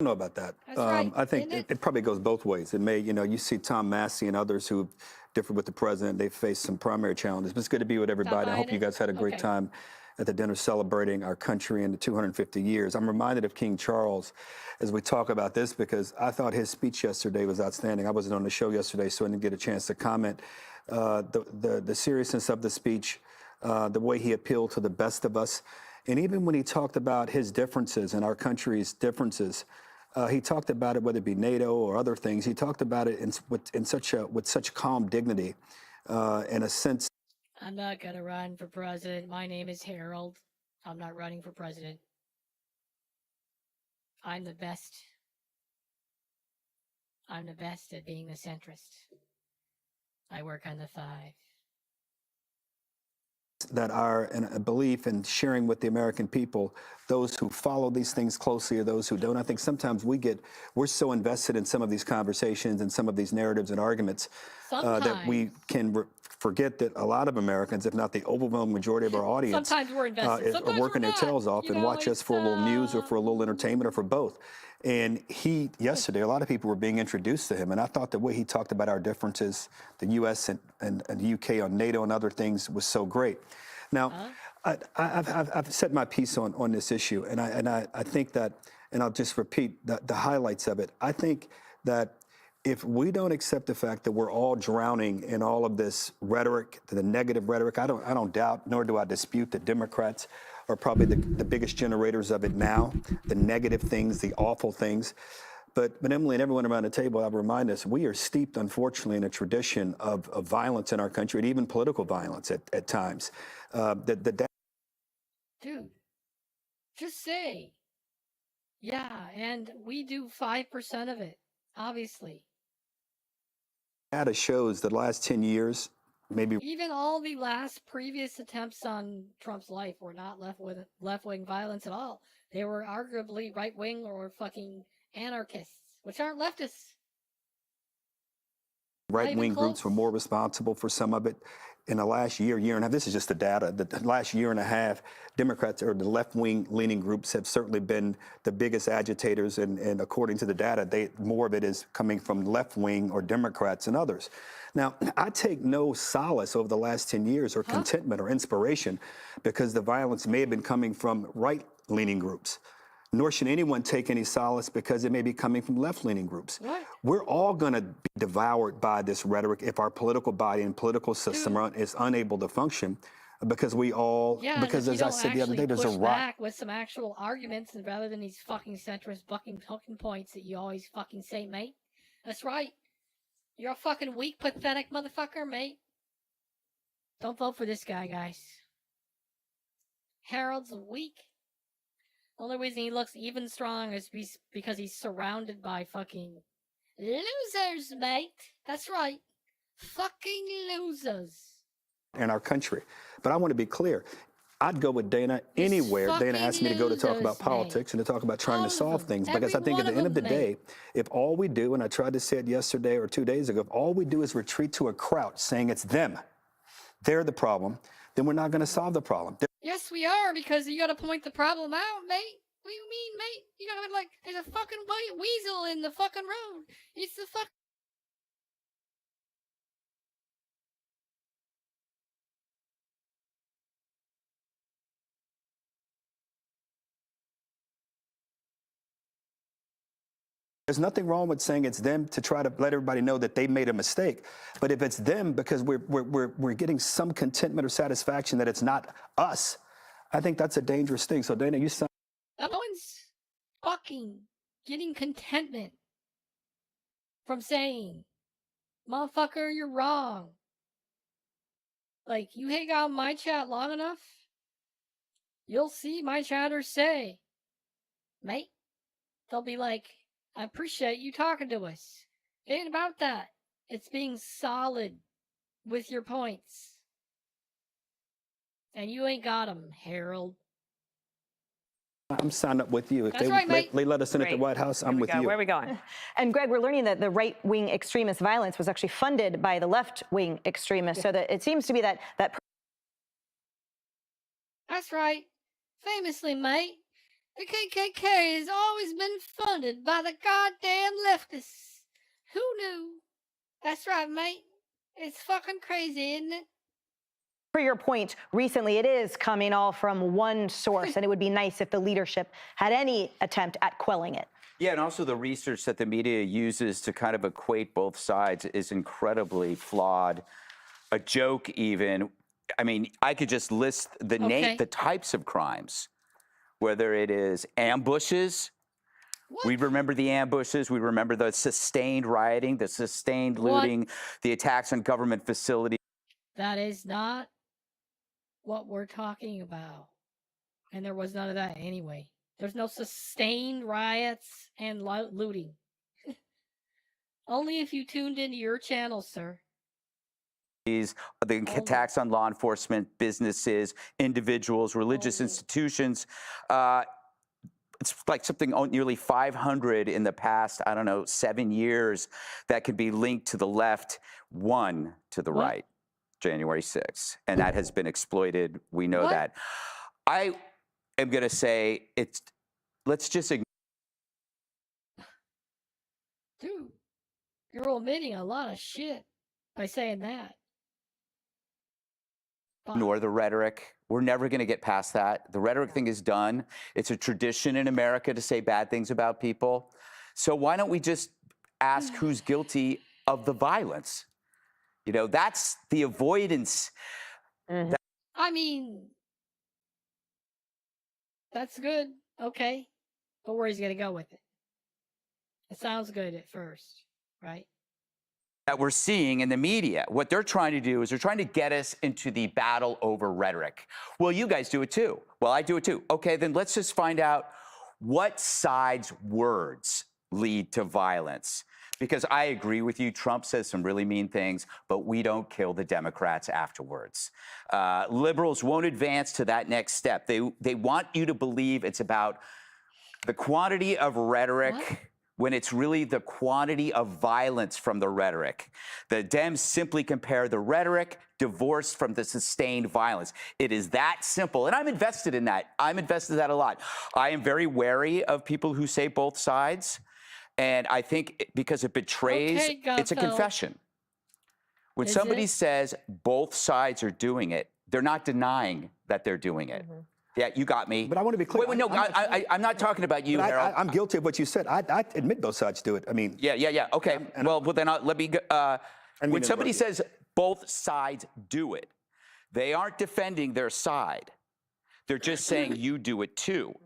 I don't know about that. That's right, I think isn't it probably goes both ways. It may, you see Tom Massey and others who differ with the president. They face some primary challenges, but it's good to be with everybody. I hope you guys had a great time at the dinner celebrating our country and the 250 years. I'm reminded of King Charles as we talk about this because I thought his speech yesterday was outstanding. I wasn't on the show yesterday, so I didn't get a chance to comment. The seriousness of the speech, the way he appealed to the best of us, and even when he talked about his differences and our country's differences, he talked about it, whether it be NATO or other things. He talked about it with such calm dignity and a sense. I'm not going to run for president. My name is Harold. I'm not running for president. I'm the best. I'm the best at being the centrist. I work on the 5. That are in a belief in sharing with the American people, those who follow these things closely or those who don't. I think sometimes we're so invested in some of these conversations and some of these narratives and arguments that we can forget that a lot of Americans, if not the overwhelming majority of our audience, sometimes we're invested. are working their tails off and watch us for a little news or for a little entertainment or for both. And yesterday, a lot of people were being introduced to him, and I thought the way he talked about our differences, the U.S. and the U.K. on NATO and other things, was so great. Now, I've said my piece on this issue, and I think that, and I'll just repeat the highlights of it. I think that if we don't accept the fact that we're all drowning in all of this rhetoric, the negative rhetoric, I don't doubt, nor do I dispute that Democrats are probably the biggest generators of it now, the negative things, the awful things. But Emily and everyone around the table, I'll remind us, we are steeped, unfortunately, in a tradition of violence in our country, and even political violence at times. Just say, yeah, and we do 5% of it, obviously. Data shows the last 10 years, maybe Even all the last previous attempts on Trump's life were not left-wing violence at all. They were arguably right-wing or fucking anarchists, which aren't leftists. right-wing groups were more responsible for some of it. In the last year and a half, this is just the data, the last year and a half, Democrats or the left-wing leaning groups have certainly been the biggest agitators, and according to the data, more of it is coming from left-wing or Democrats and others. Now, I take no solace over the last 10 years or contentment or inspiration because the violence may have been coming from right-leaning groups. Nor should anyone take any solace because it may be coming from left-leaning groups. What? We're all going to be devoured by this rhetoric if our political body and political system is unable to function, because we all, because as I said the other day, there's a push rot. back with some actual arguments and rather than these fucking centrist fucking talking points that you always fucking say, mate. That's right. You're a fucking weak, pathetic motherfucker, mate. Don't vote for this guy, guys. Harold's weak. The only reason he looks even strong is because he's surrounded by fucking losers, mate. That's right. Fucking losers. In our country. But I want to be clear. I'd go with Dana anywhere. Dana asked me to go to talk about politics and to talk about trying to solve things, because I think at the end of the day, if all we do, and I tried to say it yesterday or 2 days ago, if all we do is retreat to a crouch saying it's them, they're the problem, then we're not going to solve the problem. Yes, we are, because you gotta point the problem out, mate. What do you mean, mate? You gotta be like, there's a fucking white weasel in the fucking road. It's the fuck. There's nothing wrong with saying it's them to try to let everybody know that they made a mistake. But if it's them because we're getting some contentment or satisfaction that it's not us, I think that's a dangerous thing. So Dana, you sound. No one's fucking getting contentment from saying, motherfucker, you're wrong. Like, you hang out in my chat long enough, you'll see my chatters say, mate, they'll be like, I appreciate you talking to us. It ain't about that. It's being solid with your points. And you ain't got them, Harold. I'm signed up with you. If That's right, mate. they let us in at the White House, I'm with you. Where are we going? And Greg, we're learning that the right-wing extremist violence was actually funded by the left-wing extremists, so that it seems to be that That's right. Famously, mate, the KKK has always been funded by the goddamn leftists. Who knew? That's right, mate. It's fucking crazy, isn't it? per your point, recently it is coming all from one source, and it would be nice if the leadership had any attempt at quelling it. Yeah, and also the research that the media uses to kind of equate both sides is incredibly flawed. A joke even. I mean, I could just list the the types of crimes, whether it is ambushes. We remember the ambushes. We remember the sustained rioting, the sustained looting, the attacks on government facilities. That is not what we're talking about. And there was none of that anyway. There's no sustained riots and looting. Only if you tuned into your channel, sir. The attacks on law enforcement, businesses, individuals, religious institutions. It's like something nearly 500 in the past, I don't know, 7 years that could be linked to the left, one to the right, January 6th. And that has been exploited. We know that. I am going to say let's just ignore. Dude, you're omitting a lot of shit by saying that. Ignore the rhetoric. We're never going to get past that. The rhetoric thing is done. It's a tradition in America to say bad things about people. So why don't we just ask who's guilty of the violence? You know, that's the avoidance. I mean, that's good. Okay. But where he's going to go with it? It sounds good at first, right? that we're seeing in the media. What they're trying to do is they're trying to get us into the battle over rhetoric. Well, you guys do it too. Well, I do it too. Okay, then let's just find out what side's words lead to violence. Because I agree with you, Trump says some really mean things, but we don't kill the Democrats afterwards. Liberals won't advance to that next step. They want you to believe it's about the quantity of rhetoric when it's really the quantity of violence from the rhetoric. The Dems simply compare the rhetoric divorced from the sustained violence. It is that simple. And I'm invested in that. I'm invested in that a lot. I am very wary of people who say both sides. And I think because it betrays, it's a confession. When somebody says both sides are doing it, they're not denying that they're doing it. Yeah, you got me. But I want to be clear. Wait, no, I'm not talking about you, Harold. I'm guilty of what you said. I admit both sides do it. I mean. Yeah. Okay. Well, then let me. When somebody says both sides do it, they aren't defending their side. They're just saying you do it too.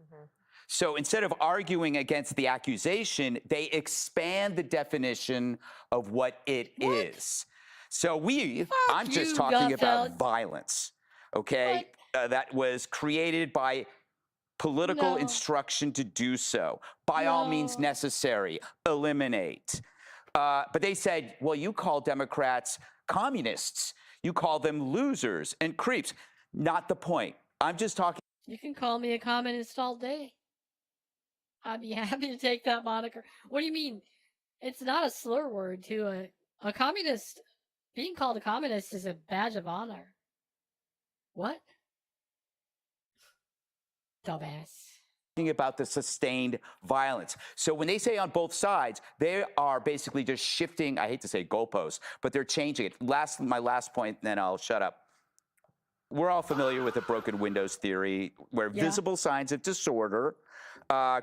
So instead of arguing against the accusation, they expand the definition of what it is. So I'm just talking about violence, okay? That was created by political instruction to do so. By all means necessary, eliminate. But they said, well, you call Democrats communists. You call them losers and creeps. Not the point. I'm just talking. You can call me a communist all day. I'd be happy to take that moniker. What do you mean? It's not a slur word to a communist. Being called a communist is a badge of honor. What? Dumbass. About the sustained violence. So when they say on both sides, they are basically just shifting, I hate to say goalposts, but they're changing it. My last point, then I'll shut up. We're all familiar with the broken windows theory, where visible signs of disorder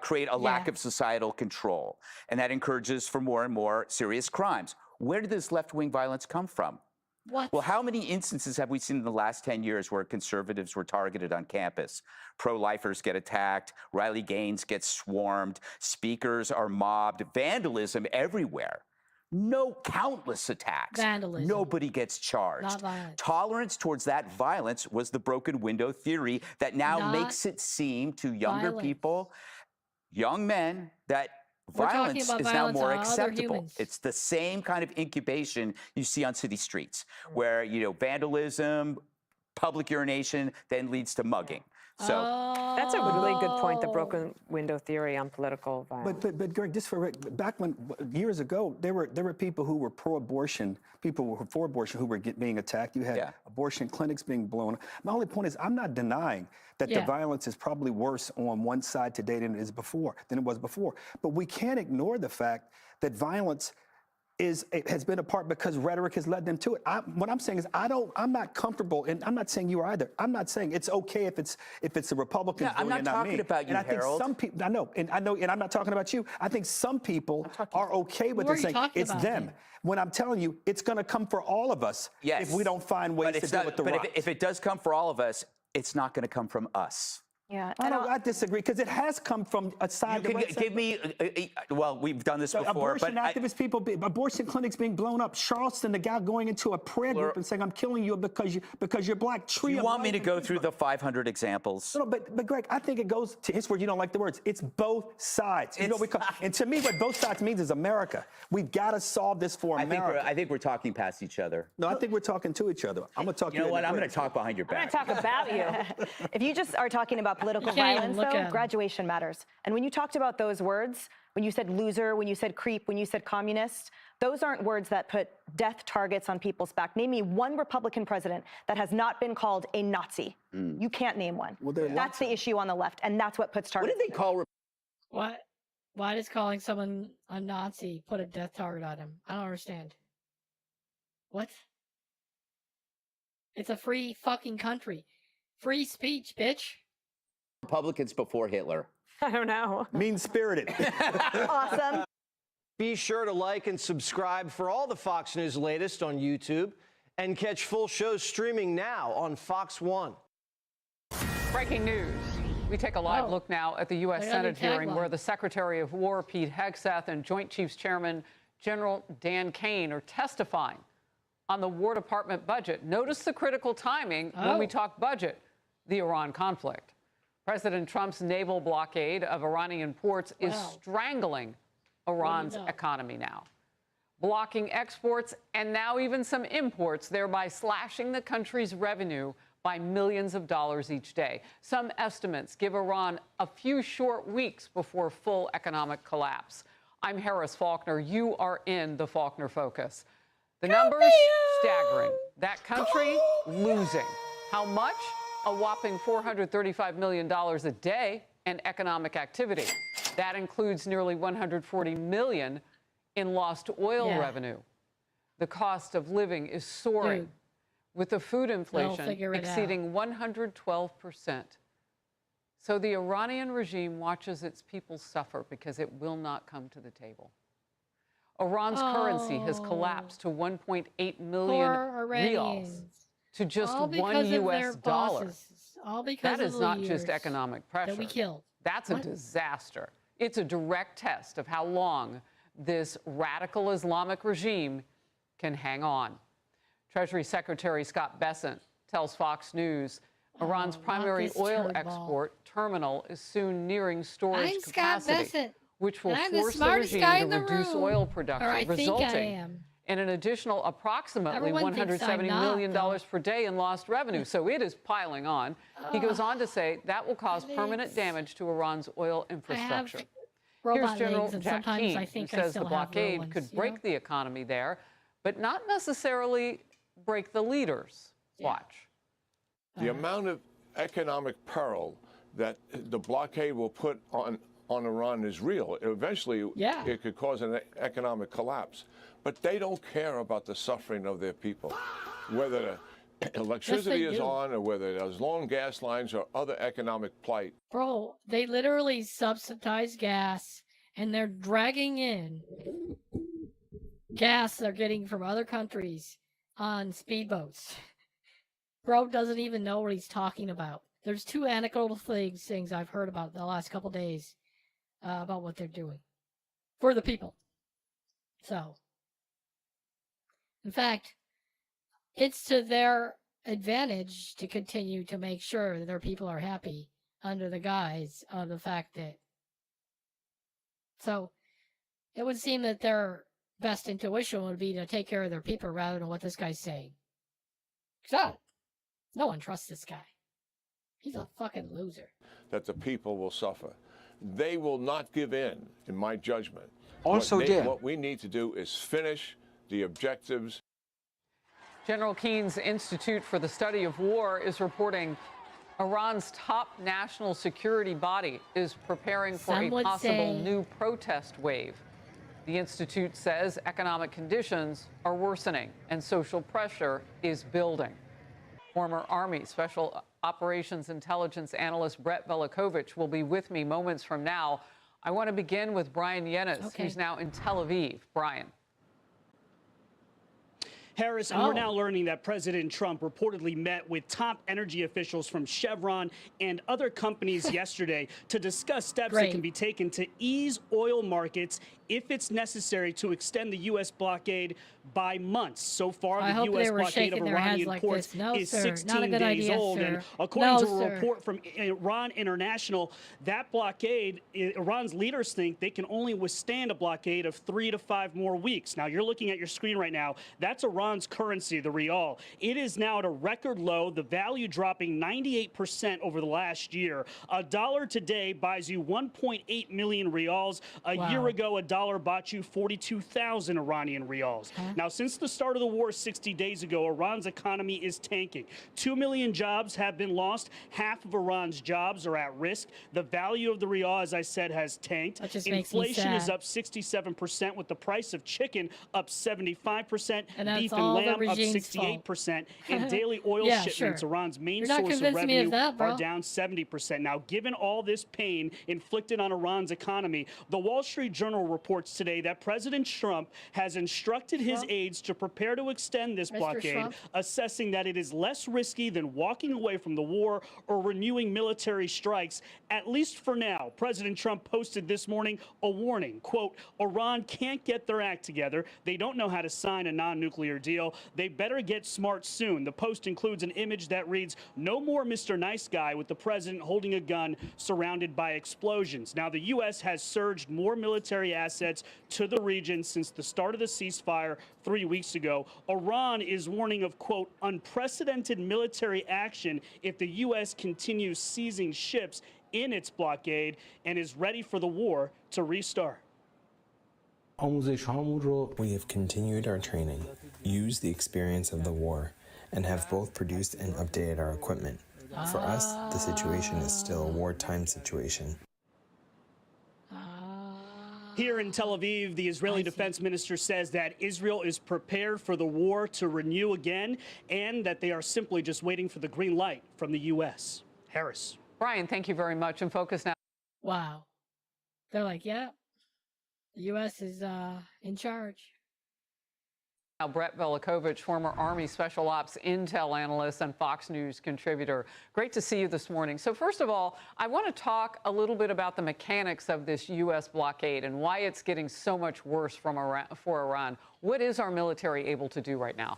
create a lack of societal control. And that encourages for more and more serious crimes. Where did this left-wing violence come from? What? Well, how many instances have we seen in the last 10 years where conservatives were targeted on campus? Pro-lifers get attacked, Riley Gaines gets swarmed, speakers are mobbed, vandalism everywhere. No, countless attacks. Vandalism. Nobody gets charged. Not violence. Tolerance towards that violence was the broken window theory that now makes it seem to younger people, young men, that violence is now more acceptable. It's the same kind of incubation you see on city streets, where vandalism, public urination, then leads to mugging. So that's a really good point, the broken window theory on political violence. But Greg, just back when years ago, there were people who were pro-abortion, people who were for abortion who were being attacked. You had abortion clinics being blown up. My only point is, I'm not denying that the violence is probably worse on one side today than it was before. But we can't ignore the fact that violence has been a part because rhetoric has led them to it. What I'm saying is I'm not comfortable, and I'm not saying you are either. I'm not saying it's okay if it's a Republican. I'm not talking about you, and I think Harold. some people, I know, and I'm not talking about you. I think some people are okay with it, saying it's them. When I'm telling you, it's going to come for all of us if we don't find ways to deal with the rise. But if it does come for all of us, it's not going to come from us. Yeah, I disagree, because it has come from a side. You can give me, well, we've done this before. Abortion but activist people, abortion clinics being blown up. Charleston, the guy going into a prayer group and saying, "I'm killing you because you're black." Do you want me to go through the 500 examples? No, but Greg, I think it goes to his word. You don't like the words. It's both sides. You know, and to me, what both sides means is America. We've got to solve this for America. I think we're talking past each other. No, I think we're talking to each other. I'm going to talk. You know what? I'm going to talk behind your back. I'm going to talk about you. If you just are talking about political violence, though, graduation matters. And when you talked about those words, when you said loser, when you said creep, when you said communist, those aren't words that put death targets on people's back. Name me one Republican president that has not been called a Nazi. You can't name one. Well, that's the issue on the left, and that's what puts targets. What did they call? What? Why does calling someone a Nazi put a death target on him? I don't understand. What? It's a free fucking country. Free speech, bitch. Republicans before Hitler. I don't know. Mean-spirited. Awesome. Be sure to like and subscribe for all the Fox News latest on YouTube, and catch full shows streaming now on Fox One. Breaking news. We take a live look now at the U.S. Senate hearing where the Secretary of War, Pete Hegseth, and Joint Chiefs Chairman General Dan Kane are testifying on the War Department budget. Notice the critical timing when we talk budget, the Iran conflict. President Trump's naval blockade of Iranian ports is strangling Iran's economy now, blocking exports and now even some imports, thereby slashing the country's revenue by millions of dollars each day. Some estimates give Iran a few short weeks before full economic collapse. I'm Harris Faulkner. You are in the Faulkner Focus. The numbers, staggering. That country, losing. How much? A whopping $435 million a day in economic activity. That includes nearly $140 million in lost oil revenue. The cost of living is soaring, with the food inflation exceeding 112%. So the Iranian regime watches its people suffer because it will not come to the table. Iran's currency has collapsed to 1.8 million riyals, to just $1 US dollar. That is not just economic pressure. That we killed. That's a disaster. It's a direct test of how long this radical Islamic regime can hang on. Treasury Secretary Scott Bessent tells Fox News Iran's primary oil export terminal is soon nearing storage capacity, which will force the regime to reduce oil production, resulting in an additional approximately $170 million per day in lost revenue. So it is piling on. He goes on to say that will cause permanent damage to Iran's oil infrastructure. Here's General Jack Keane, who says the blockade could break the economy there, but not necessarily break the leaders. Watch. The amount of economic peril that the blockade will put on Iran is real. Eventually, it could cause an economic collapse. But they don't care about the suffering of their people, whether electricity is on or whether there's long gas lines or other economic plight. Bro, they literally subsidize gas, and they're dragging in gas they're getting from other countries on speedboats. Bro doesn't even know what he's talking about. There's two anecdotal things I've heard about the last couple days about what they're doing for the people. So, in fact, it's to their advantage to continue to make sure that their people are happy under the guise of the fact that. So, it would seem that their best intuition would be to take care of their people rather than what this guy's saying. So, no one trusts this guy. He's a fucking loser. That the people will suffer. They will not give in my judgment. Also, what we need to do is finish the objectives. General Keene's Institute for the Study of War is reporting Iran's top national security body is preparing for a possible new protest wave. The Institute says economic conditions are worsening and social pressure is building. Former Army Special Operations Intelligence Analyst Brett Velikovich will be with me moments from now. I want to begin with Brian Yennis, who's now in Tel Aviv. Brian. Harris, and we're now learning that President Trump reportedly met with top energy officials from Chevron and other companies yesterday to discuss steps that can be taken to ease oil markets if it's necessary to extend the U.S. blockade by months. So far, the U.S. blockade of Iranian ports is 16 days old. And according to a report from Iran International, that blockade, Iran's leaders think they can only withstand a blockade of 3 to 5 more weeks. Now, you're looking at your screen right now. That's Iran's currency, the rial. It is now at a record low, the value dropping 98% over the last year. A dollar today buys you 1.8 million rials. A year ago, a dollar bought you 42,000 Iranian rials. Now, since the start of the war 60 days ago, Iran's economy is tanking. 2 million jobs have been lost. Half of Iran's jobs are at risk. The value of the rial, as I said, has tanked. Inflation is up 67%, with the price of chicken up 75%, beef and lamb up 68%, and daily oil shipments, Iran's main source of revenue, are down 70%. Now, given all this pain inflicted on Iran's economy, the Wall Street Journal reports reports today that President Trump has instructed his aides to prepare to extend this blockade, assessing that it is less risky than walking away from the war or renewing military strikes, at least for now. President Trump posted this morning a warning, quote, Iran can't get their act together. They don't know how to sign a non-nuclear deal. They better get smart soon. The post includes an image that reads, no more Mr. Nice Guy, with the president holding a gun surrounded by explosions. Now, the U.S. has surged more military assets to the region since the start of the ceasefire 3 weeks ago. Iran is warning of, quote, unprecedented military action if the U.S. continues seizing ships in its blockade and is ready for the war to restart. We have continued our training, used the experience of the war, and have both produced and updated our equipment. For us, the situation is still a wartime situation. Here in Tel Aviv, the Israeli defense minister says that Israel is prepared for the war to renew again and that they are simply just waiting for the green light from the U.S. Harris. Brian, thank you very much. And focus now. Wow. They're like, yeah, the U.S. is in charge. Now, Brett Velikovich, former Army Special Ops Intel analyst and Fox News contributor. Great to see you this morning. So first of all, I want to talk a little bit about the mechanics of this U.S. blockade and why it's getting so much worse for Iran. What is our military able to do right now?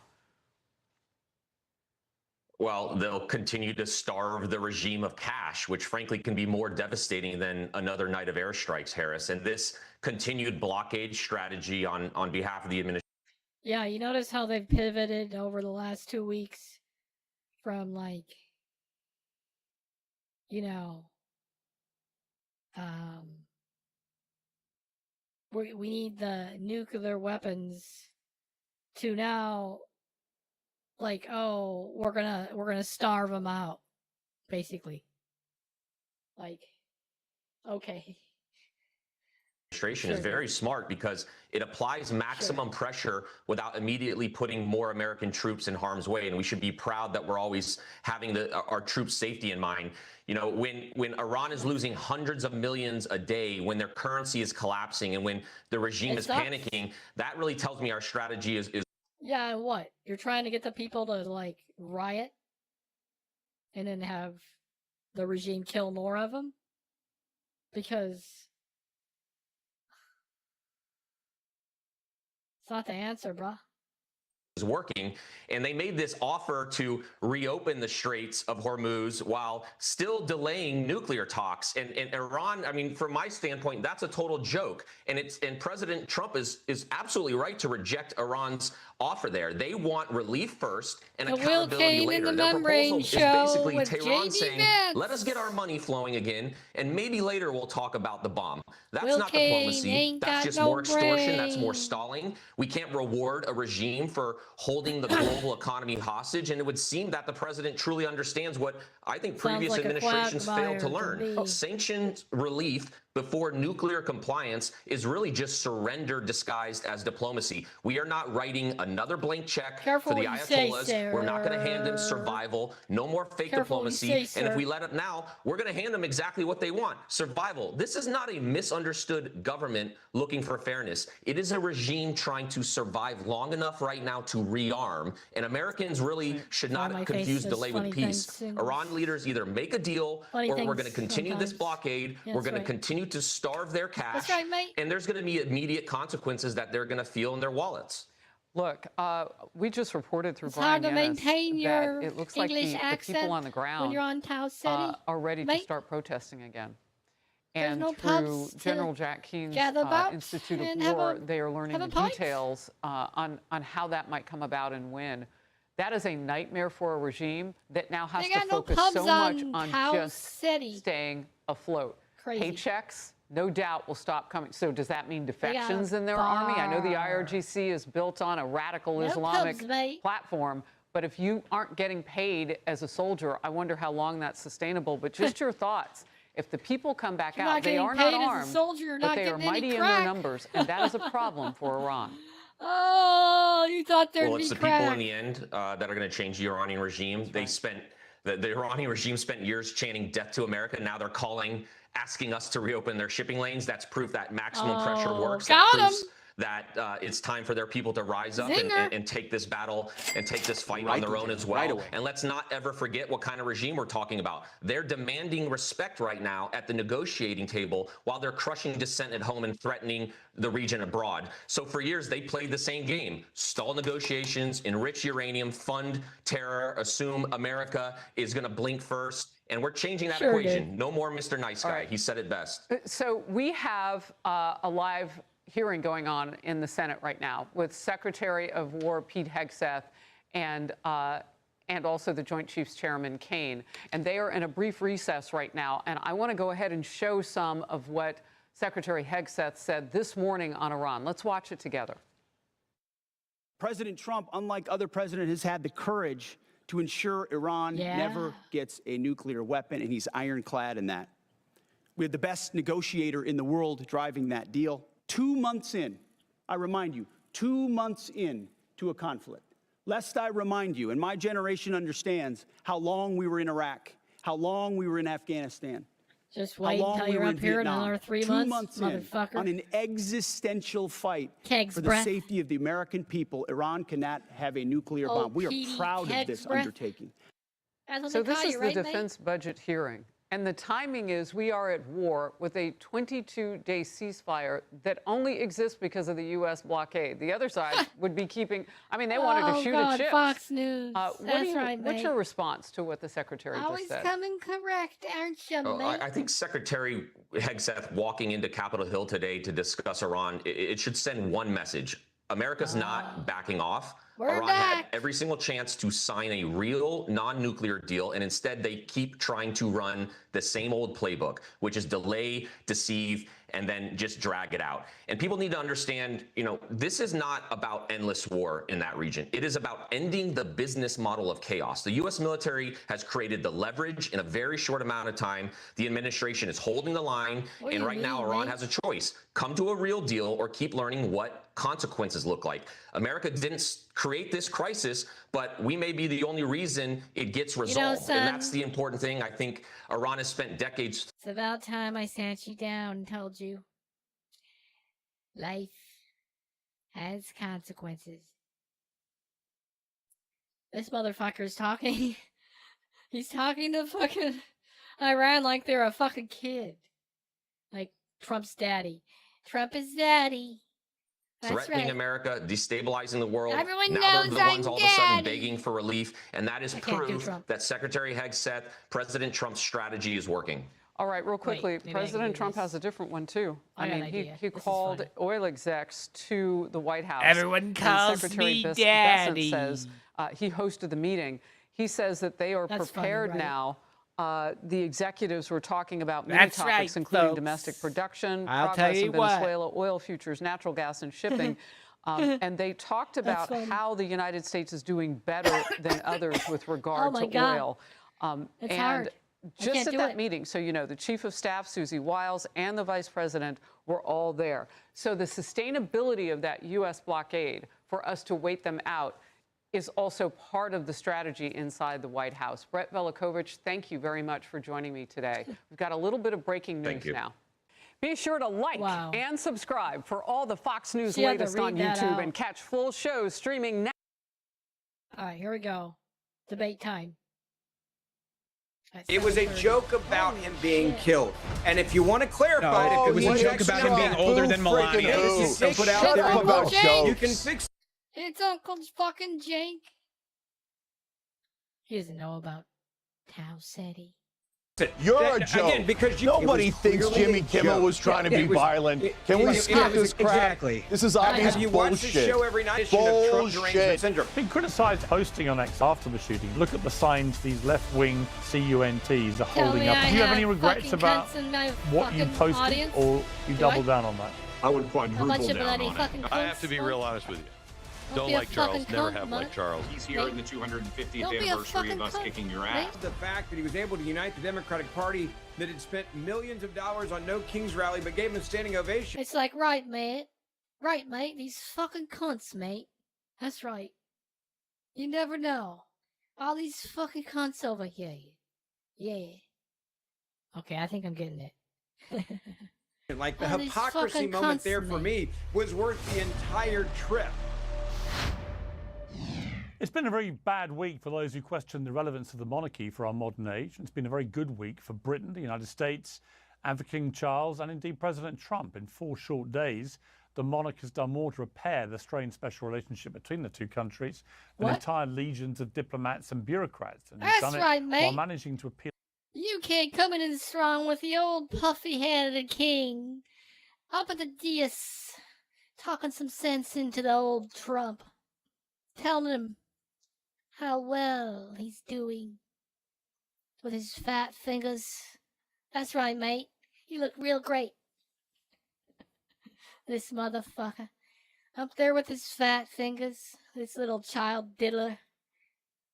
Well, they'll continue to starve the regime of cash, which frankly can be more devastating than another night of airstrikes, Harris. And this continued blockade strategy on behalf of the administration. Yeah, you notice how they've pivoted over the last 2 weeks from, like, you know, we need the nuclear weapons to now, like, oh, we're gonna starve them out, basically. Like, okay. Administration is very smart because it applies maximum pressure without immediately putting more American troops in harm's way. And we should be proud that we're always having our troops' safety in mind. You know, when Iran is losing hundreds of millions a day, when their currency is collapsing, and when the regime is panicking, that really tells me our strategy is. Yeah, and what? You're trying to get the people to, like, riot and then have the regime kill more of them? Because it's not the answer, bruh. Is working, and they made this offer to reopen the Straits of Hormuz while still delaying nuclear talks. And Iran, I mean, from my standpoint, that's a total joke. And President Trump is absolutely right to reject Iran's offer there. They want relief first and accountability later. Their proposal is basically Tehran saying, let us get our money flowing again, and maybe later we'll talk about the bomb. That's not diplomacy. That's just more extortion. That's more stalling. We can't reward a regime for holding the global economy hostage, and it would seem that the president truly understands what I think previous administrations failed to learn. Sanctions relief before nuclear compliance is really just surrender disguised as diplomacy. We are not writing another blank check for the Ayatollahs. We're not going to hand them survival. No more fake diplomacy. And if we let it now, we're going to hand them exactly what they want, survival. This is not a misunderstood government looking for fairness. It is a regime trying to survive long enough right now to rearm. And Americans really should not confuse delay with peace. Iran leaders either make a deal or we're going to continue this blockade. We're going to continue to starve their cash. And there's going to be immediate consequences that they're going to feel in their wallets. Look, we just reported through It's Brian hard to maintain your it looks English like the accent people on the ground when you're on Tau City. Are ready to start protesting again. And no through pubs General Jack Keene's Institute and of have War, a- they are learning have the a pint. details on how that might come about and when. That is a nightmare for a regime that now has They to got no focus pubs so much on on Tau just City. staying afloat. Crazy. Paychecks, no doubt, will stop coming. So does that mean got a defections in their army? I know the IRGC is built on a radical No Islamic pubs, mate. platform, but if you aren't getting paid as a soldier, I wonder how long that's sustainable. But just your thoughts. If the people come back You're out, not they getting are paid not as a armed, soldier, you're but not they are getting any mighty in crack. their numbers, and that is a problem for Iran. Oh, you thought there'd Well, be it's the crack. people in the end that are going to change the Iranian regime. They spent the Iranian regime spent years chanting "Death to America." Now they're calling asking us to reopen their shipping lanes. That's proof that maximum pressure works. Got That proves him. that it's time for their people to rise up Zinger. and take this battle and take this fight on their own as well. And let's not ever forget what kind of regime we're talking about. They're demanding respect right now at the negotiating table while they're crushing dissent at home and threatening the region abroad. So for years, they played the same game: stall negotiations, enrich uranium, fund terror, assume America is going to blink first. And we're changing that equation. No more Mr. Nice Guy. He said it best. So we have a live hearing going on in the Senate right now with Secretary of War Pete Hegseth and also the Joint Chiefs Chairman Kane. And they are in a brief recess right now. And I want to go ahead and show some of what Secretary Hegseth said this morning on Iran. Let's watch it together. President Trump, unlike other presidents, has had the courage to ensure Iran never gets a nuclear weapon, and he's ironclad in that. We have the best negotiator in the world driving that deal. 2 months in, I remind you, 2 months in to a conflict. Lest I remind you, and my generation understands how long we were in Iraq, how long we were in Afghanistan, Just wait until you're up here in another 3 months, 2 months motherfucker. in, on an existential fight for the breath. safety of the American people. Iran cannot have a nuclear bomb. We are proud of this undertaking. So this is the defense budget hearing. And the timing is we are at war with a 22-day ceasefire that only exists because of the U.S. blockade. The other side would be keeping, I mean, they wanted to shoot at ships. Fox News. What's your response to what the secretary Always just said? coming correct, aren't you, mate? I think Secretary Hegseth walking into Capitol Hill today to discuss Iran, it should send one message. America's not backing off. Iran had every single chance to sign a real non-nuclear deal, and instead they keep trying to run the same old playbook, which is delay, deceive, and then just drag it out. And people need to understand, this is not about endless war in that region. It is about ending the business model of chaos. The U.S. military has created the leverage in a very short amount of time. The administration is holding the line, and right now Iran has a choice. Come to a real deal or keep learning what consequences look like. America didn't create this crisis, but we may be the only reason it gets resolved. son, and that's the important thing. I think Iran has spent decades. It's about time I sat you down and told you. Life has consequences. This motherfucker's talking. He's talking to fucking Iran like they're a fucking kid. Like Trump's daddy. Trump is daddy. That's Threatening right. America, destabilizing the world. Everyone now knows they're the ones I'm all of a sudden daddy. begging for relief, and that is can't do proof Trump. that Secretary Hegseth, President Trump's strategy is working. All right, real quickly, maybe I can President do Trump this. has a different one, too. I got an mean, idea. he This is called funny. oil execs to the White House. Everyone and calls Secretary me Bessent daddy. says he hosted the meeting. He says that they are That's funny, prepared right? now. The executives were talking about many That's topics, right, including folks. domestic production, I'll progress tell you in what. Venezuela, oil futures, natural gas, and shipping. And they talked about funny. how the United States is doing better than others with regard my to God. oil. It's and hard. I just can't at do that it. meeting, so you know, the Chief of Staff, Susie Wiles, and the Vice President were all there. So the sustainability of that U.S. blockade, for us to wait them out, is also part of the strategy inside the White House. Brett Velikovich, thank you very much for joining me today. We've got a little bit of breaking news now. Be sure to like and subscribe for all the Fox News She had to latest on read that YouTube out. and catch full shows streaming now. All right, here we go. Debate time. It was a joke about him being killed. And if you want to clarify it, it was a joke about him being older than Melania. So put out there Uncle Jake. you can fix It's Uncle fucking Jake. He doesn't know about Tau City. You're a joke. Again, because Nobody thinks Jimmy Kimmel was trying to be violent. Can we skip this crap? Exactly. This is obvious Have you watched this bullshit. show every night? Of Trump derangement Bullshit. syndrome. Been criticised posting on X after the shooting. Look at the signs these left-wing CUNTs are Tell holding me up. I Do you have have any regrets fucking about cunts in my what you fucking posted, audience? or you Do double I? down on that? I would A quadruple bunch of down bloody on it. fucking I cunts, have to be fuck. real honest with you. Don't Don't be a like Charles. fucking Never cunt, have mate. liked Charles. He's here in the 250th Don't be a anniversary of fucking us cunt, kicking your mate. ass. The fact that he was able to unite the Democratic Party that had spent millions of dollars on no King's rally but gave him a standing ovation. It's like, right, mate. Right, mate. These fucking cunts, mate. That's right. You never know. All these fucking cunts over here. Yeah. Okay, I think I'm getting it. Like the Oh, these hypocrisy fucking moment there cunts, for man. me was worth the entire trip. It's been a very bad week for those who question the relevance of the monarchy for our modern age. It's been a very good week for Britain, the United States, and for King Charles, and indeed President Trump. In 4 short days, the monarch has done more to repair the strained special relationship between the two countries than entire legions of diplomats and bureaucrats. And he's That's done right, it mate. while managing to appeal. UK coming in strong with the old puffy-headed king. Up at the dais, talking some sense into the old Trump. Telling him how well he's doing with his fat fingers. That's right, mate. You look real great. This motherfucker. Up there with his fat fingers. This little child diddler.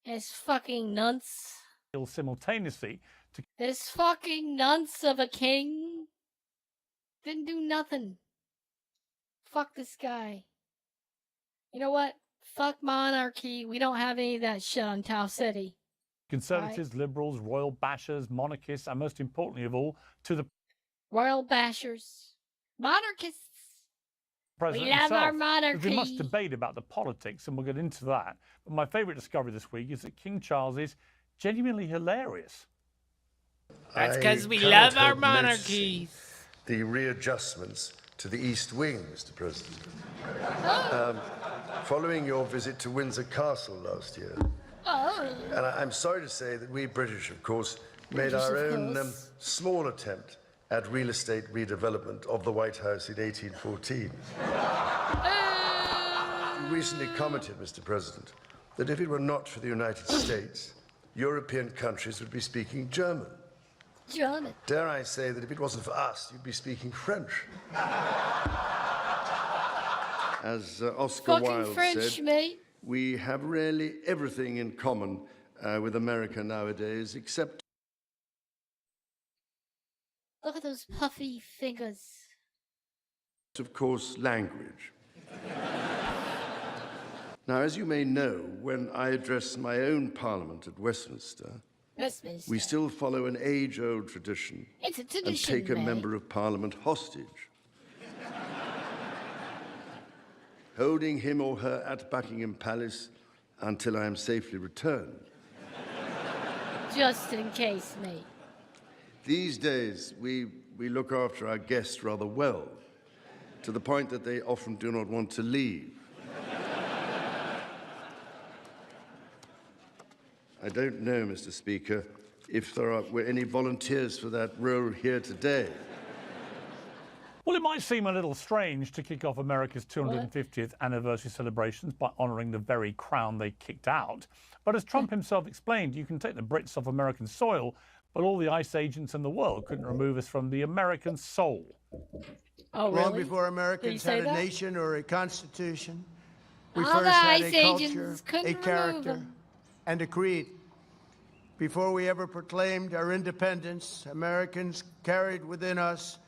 His fucking nunts. Simultaneously to This fucking nunts of a king. Didn't do nothing. Fuck this guy. You know what? Fuck monarchy. We don't have any of that shit on Tau City. Conservatives, liberals, royal bashers, monarchists, and most importantly of all, to the Royal bashers. Monarchists. president We love himself. our There's been much monarchy. debate about the politics, and we'll get into that. But my favourite discovery this week is that King Charles is genuinely hilarious. That's because we love our monarchies. The readjustments to the East Wing, Mr. President. Following your visit to Windsor Castle last year. And I'm sorry to say that we British, of course, made our own small attempt at real estate redevelopment of the White House in 1814. You recently commented, Mr. President, that if it were not for the United States, European countries would be speaking German. German. Dare I say that if it wasn't for us, you'd be speaking French. As Oscar Fucking Wilde French, said, mate. we have really everything in common with America nowadays, except... Look at those puffy fingers. of course, language. Now, as you may know, when I address my own parliament at Westminster, Westminster. we still follow an age-old tradition, It's a and tradition, take a mate. member of parliament hostage, holding him or her at Buckingham Palace until I am safely returned. Just in case, mate. These days, we look after our guests rather well, to the point that they often do not want to leave. I don't know, Mr. Speaker, if there were any volunteers for that role here today. Well, it might seem a little strange to kick off America's 250th anniversary celebrations by honouring the very crown they kicked out. But as Trump himself explained, you can take the Brits off American soil, but all the ICE agents in the world couldn't remove us from the American soul. Oh, Long really? before Did he Americans say had a that? nation or a constitution, we All first the had ICE a culture, agents couldn't a remove character, them. and a creed. Before we ever proclaimed our independence, Americans carried within us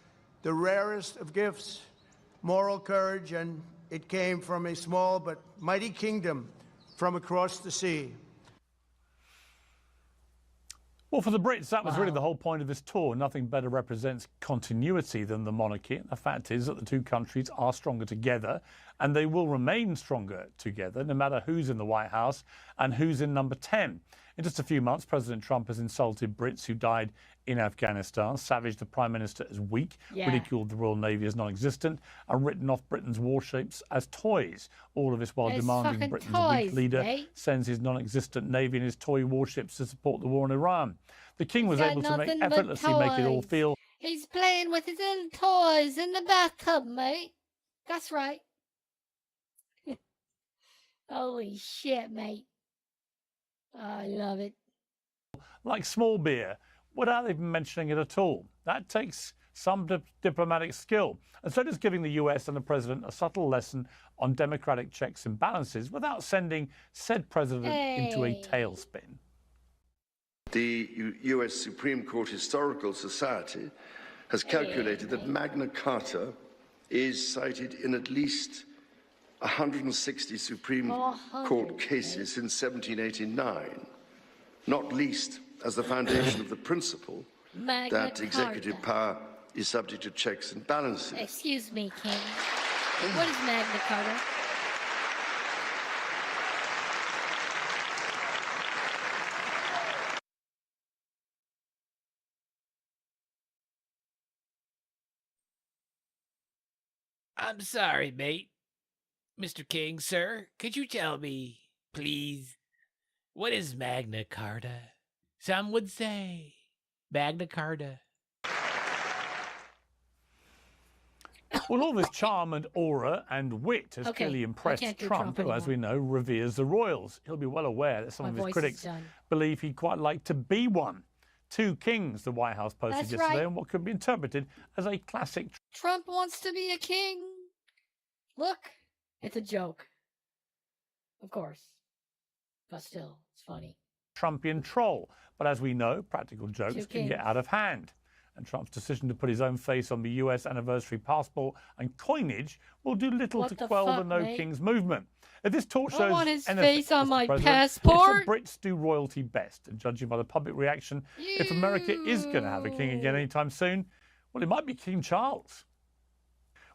the rarest of gifts, moral courage, and it came from a small but mighty kingdom from across the sea. Well, for the Brits, that was really the whole point of this tour. Nothing better represents continuity than the monarchy. And the fact is that the two countries are stronger together, and they will remain stronger together, no matter who's in the White House and who's in number 10. In just a few months, President Trump has insulted Brits who died in Afghanistan, savaged the Prime Minister as weak, ridiculed the Royal Navy as non-existent, and written off Britain's warships as toys. All of this while As demanding fucking Britain's toys, weak leader mate. sends his non-existent navy and his toy warships to support the war in Iran. The king was Got able to make nothing but effortlessly make it all toys. feel He's playing with his own toys in the bathtub, mate. That's right. Holy shit, mate. I love it. like small beer without even mentioning it at all. That takes some diplomatic skill. And so does giving the US and the president a subtle lesson on democratic checks and balances without sending said president into a tailspin. The US Supreme Court Historical Society has calculated that Magna Carta is cited in at least 160 Supreme Court cases since 1789, not least as the foundation of the principle that executive power is subject to checks and balances. Excuse me, King. What is Magna Carta? I'm sorry, mate. Mr. King, sir, could you tell me, please, what is Magna Carta? Some would say Magna Carta. Well, all this charm and aura and wit has clearly impressed Trump, who, as we know, reveres the royals. He'll be well aware that some of his critics believe he'd quite like to be one. Two kings, the White House posted yesterday, and what could be interpreted as a classic. Trump wants to be a king. Look, it's a joke. Of course. But still, it's funny. Trumpian troll. But as we know, practical jokes can get out of hand. And Trump's decision to put his own face on the US anniversary passport and coinage will do little to quell the No Kings movement. If this talk shows I want his anything, face on my President, passport. it's the Brits do royalty best. And judging by the public reaction, if America is going to have a king again anytime soon, well, it might be King Charles.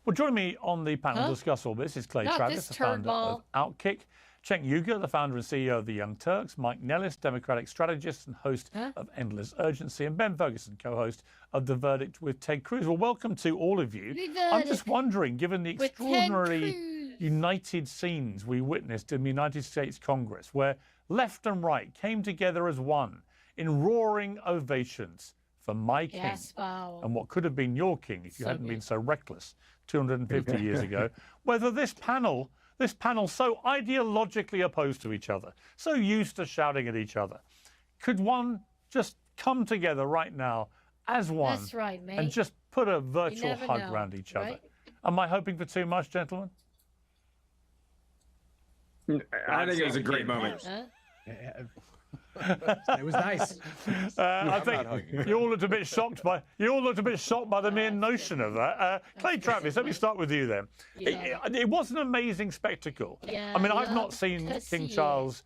Well, joining me on the panel to discuss all this is Clay Travis, the founder of Outkick, Cenk Uygur, the founder and CEO of the Young Turks, Mike Nellis, Democratic strategist and host of Endless Urgency, and Ben Ferguson, co-host of The Verdict with Ted Cruz. Well, welcome to all of you. I'm just wondering, given the extraordinary united scenes we witnessed in the United States Congress, where left and right came together as one in roaring ovations for my king, and what could have been your king if you hadn't been so reckless 250 years ago, whether this panel so ideologically opposed to each other, so used to shouting at each other, could one just come together right now as one and just put a virtual hug around each other? Am I hoping for too much, gentlemen? I think it was a great moment. It was nice. I think you all looked a bit shocked by the mere notion of that. Clay Travis, let me start with you then. It was an amazing spectacle. I mean, I've not seen King Charles,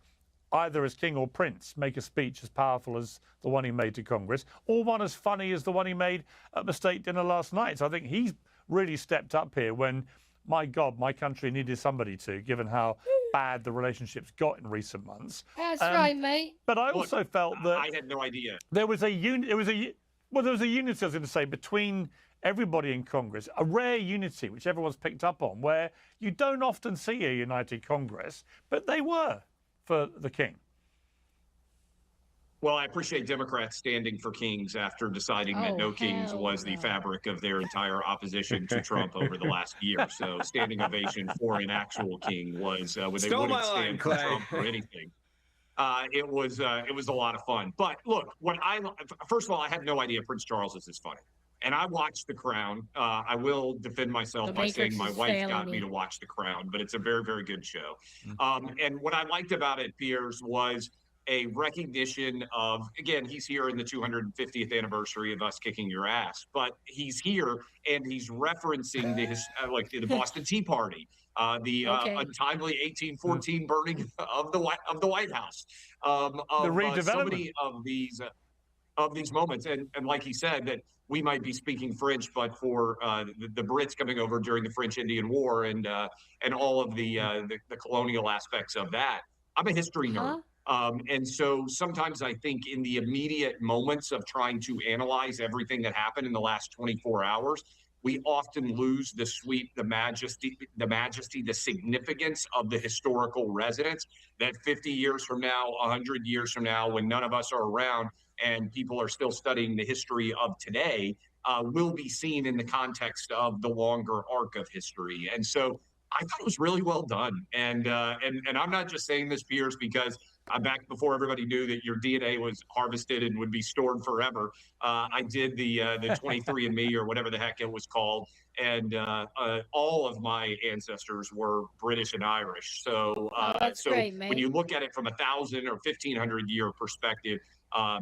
either as king or prince, make a speech as powerful as the one he made to Congress, or one as funny as the one he made at the state dinner last night. So I think he's really stepped up here when, my God, my country needed somebody to, given how bad the relationships got in recent months. That's right, mate. But I also felt that I had no idea. There was a unity, I was going to say, between everybody in Congress, a rare unity which everyone's picked up on, where you don't often see a united Congress, but they were for the king. Well, I appreciate Democrats standing for kings after deciding that no kings was the fabric of their entire opposition to Trump over the last year. So standing ovation for an actual king was when they wouldn't stand for Trump or anything. It was a lot of fun. But look, first of all, I had no idea Prince Charles is this funny. And I watched The Crown. I will defend myself by saying my wife got me to watch The Crown, but it's a very, very good show. And what I liked about it, Piers, was a recognition of, again, he's here in the 250th anniversary of us kicking your ass, but he's here and he's referencing the Boston Tea Party, the untimely 1814 burning of the White House, the redevelopment. So many of these moments, and like he said, that we might be speaking French, but for the Brits coming over during the French-Indian War and all of the colonial aspects of that. I'm a history nerd. And so sometimes I think in the immediate moments of trying to analyze everything that happened in the last 24 hours, we often lose the sweep, the majesty, the significance of the historical resonance that 50 years from now, 100 years from now, when none of us are around and people are still studying the history of today, will be seen in the context of the longer arc of history. And so I thought it was really well done. And I'm not just saying this, Piers, because back before everybody knew that your DNA was harvested and would be stored forever. I did the 23andMe or whatever the heck it was called, and all of my ancestors were British and Irish. So, great, when you look at it from 1,000 or 1,500 year perspective,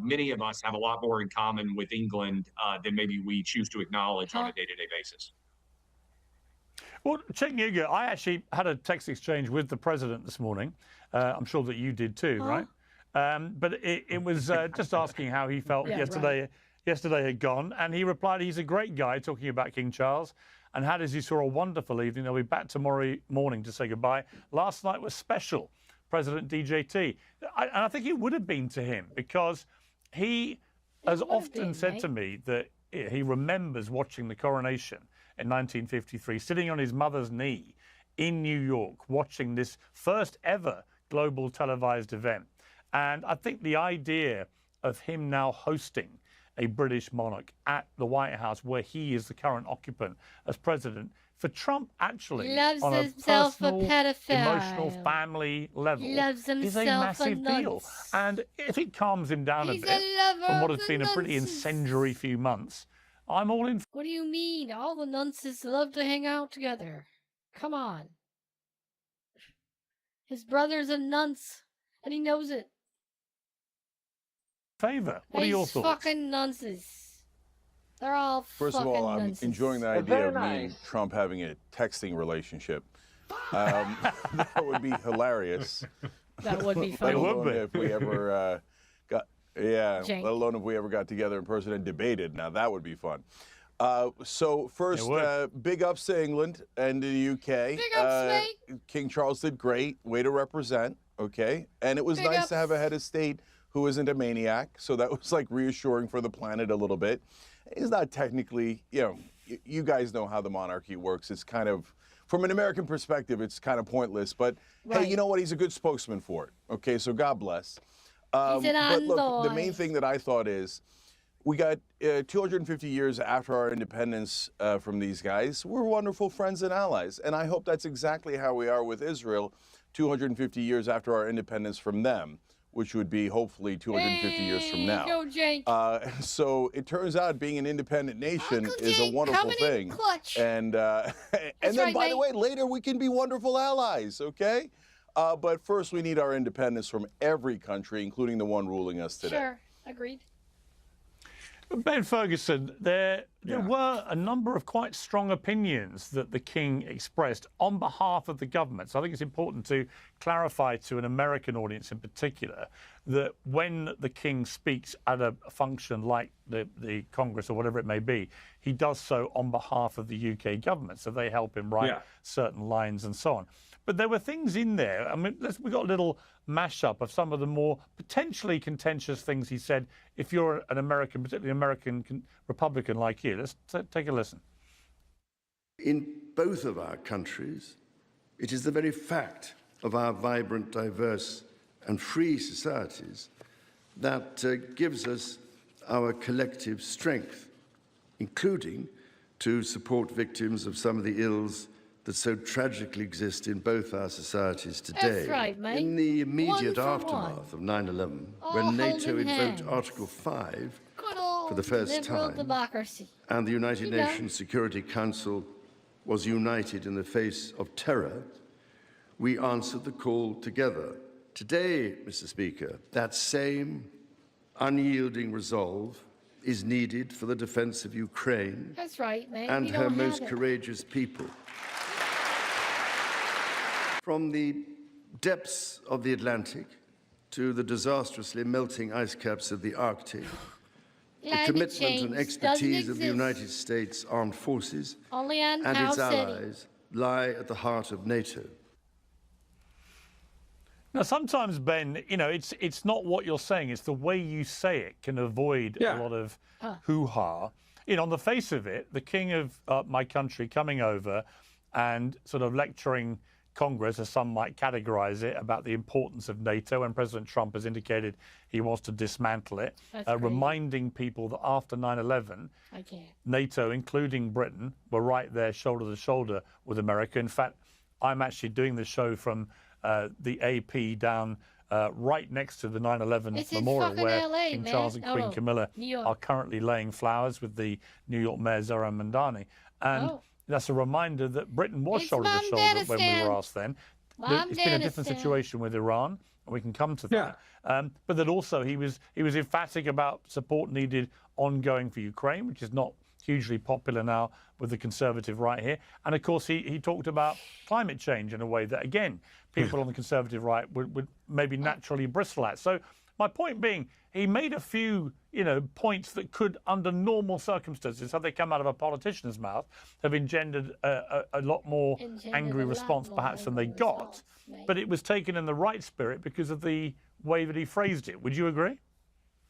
many of us have a lot more in common with England than maybe we choose to acknowledge on a day-to-day basis. Well, Cenk Uygur, I actually had a text exchange with the president this morning. I'm sure that you did too, right? But it was just asking how he felt yesterday yesterday had gone, and he replied he's a great guy, talking about King Charles, and had, as you saw, a wonderful evening. They'll be back tomorrow morning to say goodbye. Last night was special, President DJT. And I think it would have been to him, because he has often said to me that he remembers watching the coronation in 1953, sitting on his mother's knee in New York, watching this first ever global televised event. And I think the idea of him now hosting a British monarch at the White House, where he is the current occupant as president, for Trump actually, He loves on a himself a personal, pedophile. emotional, family level, He loves is a himself a massive deal. nonce. And if it calms him down He's a a bit lover from what of has the been a pretty nonces. incendiary few months, I'm all in. What do you mean? All the nonces love to hang out together. Come on. His brother's a nonce, and he knows it. Favor. What are your These thoughts? fucking nonces. They're all First of fucking all, I'm nonces. enjoying the idea of me and Trump having a texting relationship. That would be hilarious. That would be Let funny. alone if we ever Jank. let alone if we ever got together in person and debated. Now that would be fun. So first, big ups to England and to the UK. Big ups, mate. King Charles did great. Way to represent. Okay, and it was Big nice to ups. have a head of state who isn't a maniac. So that was like reassuring for the planet a little bit. He's not technically, you guys know how the monarchy works. It's kind of, from an American perspective, it's kind of pointless. But hey, you know what? He's a good spokesman for it. Okay, so God bless. He's an but look, the envoy. main thing that I thought is, we got 250 years after our independence from these guys. We're wonderful friends and allies. And I hope that's exactly how we are with Israel 250 years after our independence from them, which would be hopefully 250 years from now. Go, Jake. So it turns out being an independent nation is a Jake wonderful coming in thing. clutch. And then, right, by the mate. way, later we can be wonderful allies, okay? But first we need our independence from every country, including the one ruling us today. Sure, agreed. Ben Ferguson, there were a number of quite strong opinions that the King expressed on behalf of the government. So I think it's important to clarify to an American audience in particular that when the King speaks at a function like the Congress or whatever it may be, he does so on behalf of the UK government. So they help him write certain lines and so on. But there were things in there. I mean, we got a little mashup of some of the more potentially contentious things he said. If you're an American, particularly an American Republican like you, let's take a listen. In both of our countries, it is the very fact of our vibrant, diverse, and free societies that gives us our collective strength, including to support victims of some of the ills that so tragically exist in both our societies today. That's right, mate. In the immediate One for aftermath of 9/11, All when NATO holding invoked hands. Article 5 Good old for the first liberal time, democracy. and the United You know. Nations Security Council was united in the face of terror, we answered the call together. Today, Mr. Speaker, that same unyielding resolve is needed for the defense of Ukraine That's right, mate. and We her don't most have it. courageous people. From the depths of the Atlantic to the disastrously melting ice caps of the Arctic, the Climate commitment change and doesn't expertise of the exist. United States Armed Forces Only on and House its City. allies lie at the heart of NATO. Now, sometimes, Ben, it's not what you're saying, it's the way you say it can avoid a lot of hoo-ha. On the face of it, the king of my country coming over and sort of lecturing Congress, as some might categorize it, about the importance of NATO, and President Trump has indicated he wants to dismantle it, That's crazy. reminding people that after 9/11, I can't. NATO, including Britain, were right there shoulder to shoulder with America. In fact, I'm actually doing the show from the AP down right next to the 9/11 It's in memorial, fucking where LA, King man. Charles and Oh, Queen no. Camilla New York. are currently laying flowers with the New York Mayor Zohran Mamdani. And that's a reminder that Britain was It's shoulder to shoulder when we Mamdanistan. were asked then. It's been a different Mamdanistan. situation with Iran, and we can come to that. But that also he was emphatic about support needed ongoing for Ukraine, which is not hugely popular now with the conservative right here. And of course, he talked about climate change in a way that, again, people on the conservative right would maybe naturally bristle at. So My point being, he made a few, points that could, under normal circumstances, had they come out of a politician's mouth, have engendered a lot more angry response, perhaps, than they got. But it was taken in the right spirit because of the way that he phrased it. Would you agree?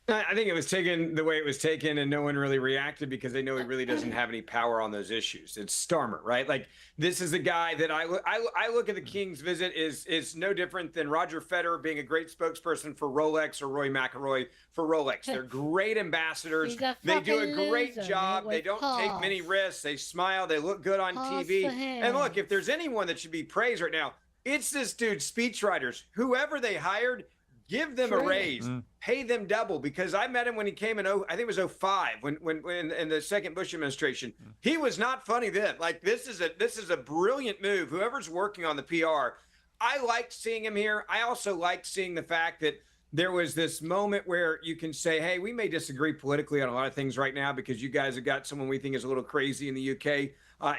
I think it was taken the way it was taken, and no one really reacted because they know he really doesn't have any power on those issues. It's Starmer, right? Like, this is a guy that I look at the King's visit is no different than Roger Federer being a great spokesperson for Rolex or Roy McIlroy for Rolex. They're great ambassadors. They do a great job. They don't take many risks. They smile. They look good on TV. And look, if there's anyone that should be praised right now, it's this dude's speechwriters. Whoever they hired, give them a raise, pay them double, because I met him when he came in, I think it was 2005, when in the second Bush administration. He was not funny then. Like, this is a brilliant move. Whoever's working on the PR, I liked seeing him here. I also liked seeing the fact that there was this moment where you can say, hey, we may disagree politically on a lot of things right now because you guys have got someone we think is a little crazy in the UK,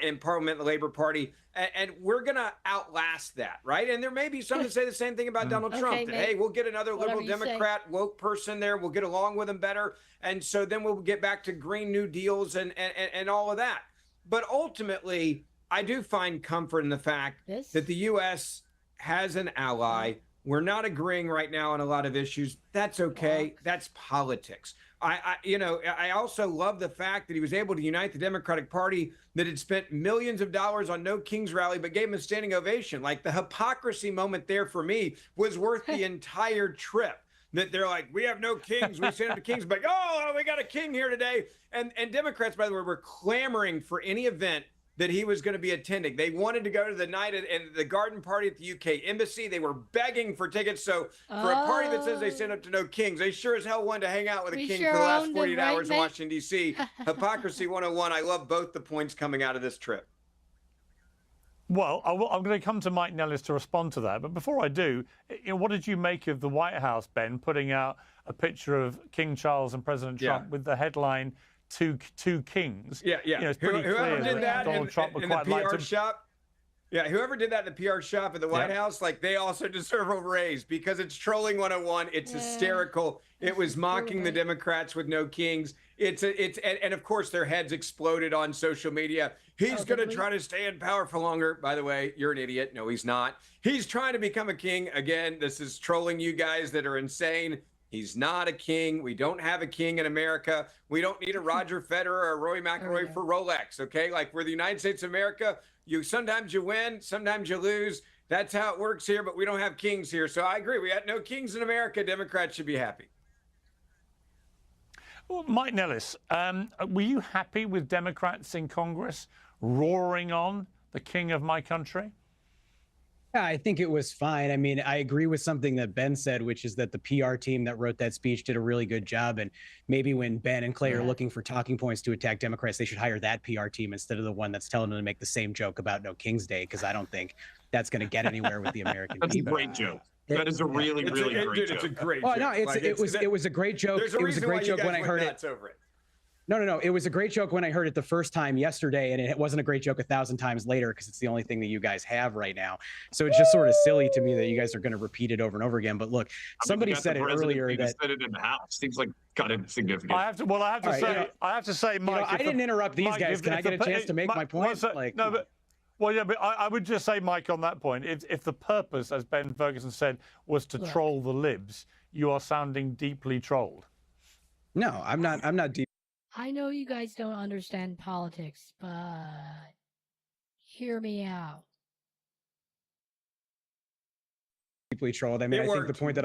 in Parliament, the Labour Party, and we're going to outlast that, right? And there may be some that say the same thing about Donald Trump, that, hey, we'll get another liberal Democrat, woke person there, we'll get along with him better, and so then we'll get back to Green New Deals and all of that. But ultimately, I do find comfort in the fact that the U.S. has an ally. We're not agreeing right now on a lot of issues. That's okay. That's politics. I also love the fact that he was able to unite the Democratic Party that had spent millions of dollars on no King's rally, but gave him a standing ovation. Like, the hypocrisy moment there for me was worth the entire trip. That they're like, we have no kings, we send them to kings, but oh, we got a king here today. And Democrats, by the way, were clamoring for any event that he was going to be attending. They wanted to go to the night and the garden party at the UK embassy. They were begging for tickets. So for a party that says they send up to no kings, they sure as hell wanted to hang out with a king for the last 48 hours in Washington, D.C. Hypocrisy 101. I love both the points coming out of this trip. Well, I'm going to come to Mike Nellis to respond to that. But before I do, what did you make of the White House, Ben, putting out a picture of King Charles and President Trump with the headline, Two kings? Yeah. It's pretty whoever clear did that Donald Trump would in the quite like PR to... shop. Yeah, whoever did that in the PR shop at the White House, like, they also deserve a raise because it's trolling 101. It's hysterical. It was mocking the Democrats with no kings. And of course their heads exploded on social media. He's going to try to stay in power for longer. By the way, you're an idiot. No, he's not. He's trying to become a king. Again, this is trolling you guys that are insane. He's not a king. We don't have a king in America. We don't need a Roger Federer or a Roy McIlroy for Rolex, okay? Like, we're the United States of America. Sometimes you win, sometimes you lose. That's how it works here, but we don't have kings here. So I agree. We got no kings in America. Democrats should be happy. Well, Mike Nellis, were you happy with Democrats in Congress roaring on the king of my country? Yeah, I think it was fine. I mean, I agree with something that Ben said, which is that the PR team that wrote that speech did a really good job. And maybe when Ben and Clay are looking for talking points to attack Democrats, they should hire that PR team instead of the one that's telling them to make the same joke about no King's Day, because I don't think that's going to get anywhere with the American people. That's a great joke. That is a really great joke. It's a great joke. No, it was a great joke. There's a reason why you guys when I heard went nuts over it. No. It was a great joke when I heard it the first time yesterday, and it wasn't a great joke 1,000 times later because it's the only thing that you guys have right now. So it's just sort of silly to me that you guys are going to repeat it over and over again. But look, somebody said it earlier that said it in the House. Seems like kind of insignificant. I have to say, Mike. I didn't interrupt these guys. Can I get a chance to make my point? But I would just say, Mike, on that point, if the purpose, as Ben Ferguson said, was to troll the libs, you are sounding deeply trolled. No, I'm not deep. I know you guys don't understand politics, but hear me out. Deeply trolled. I mean, I think the point that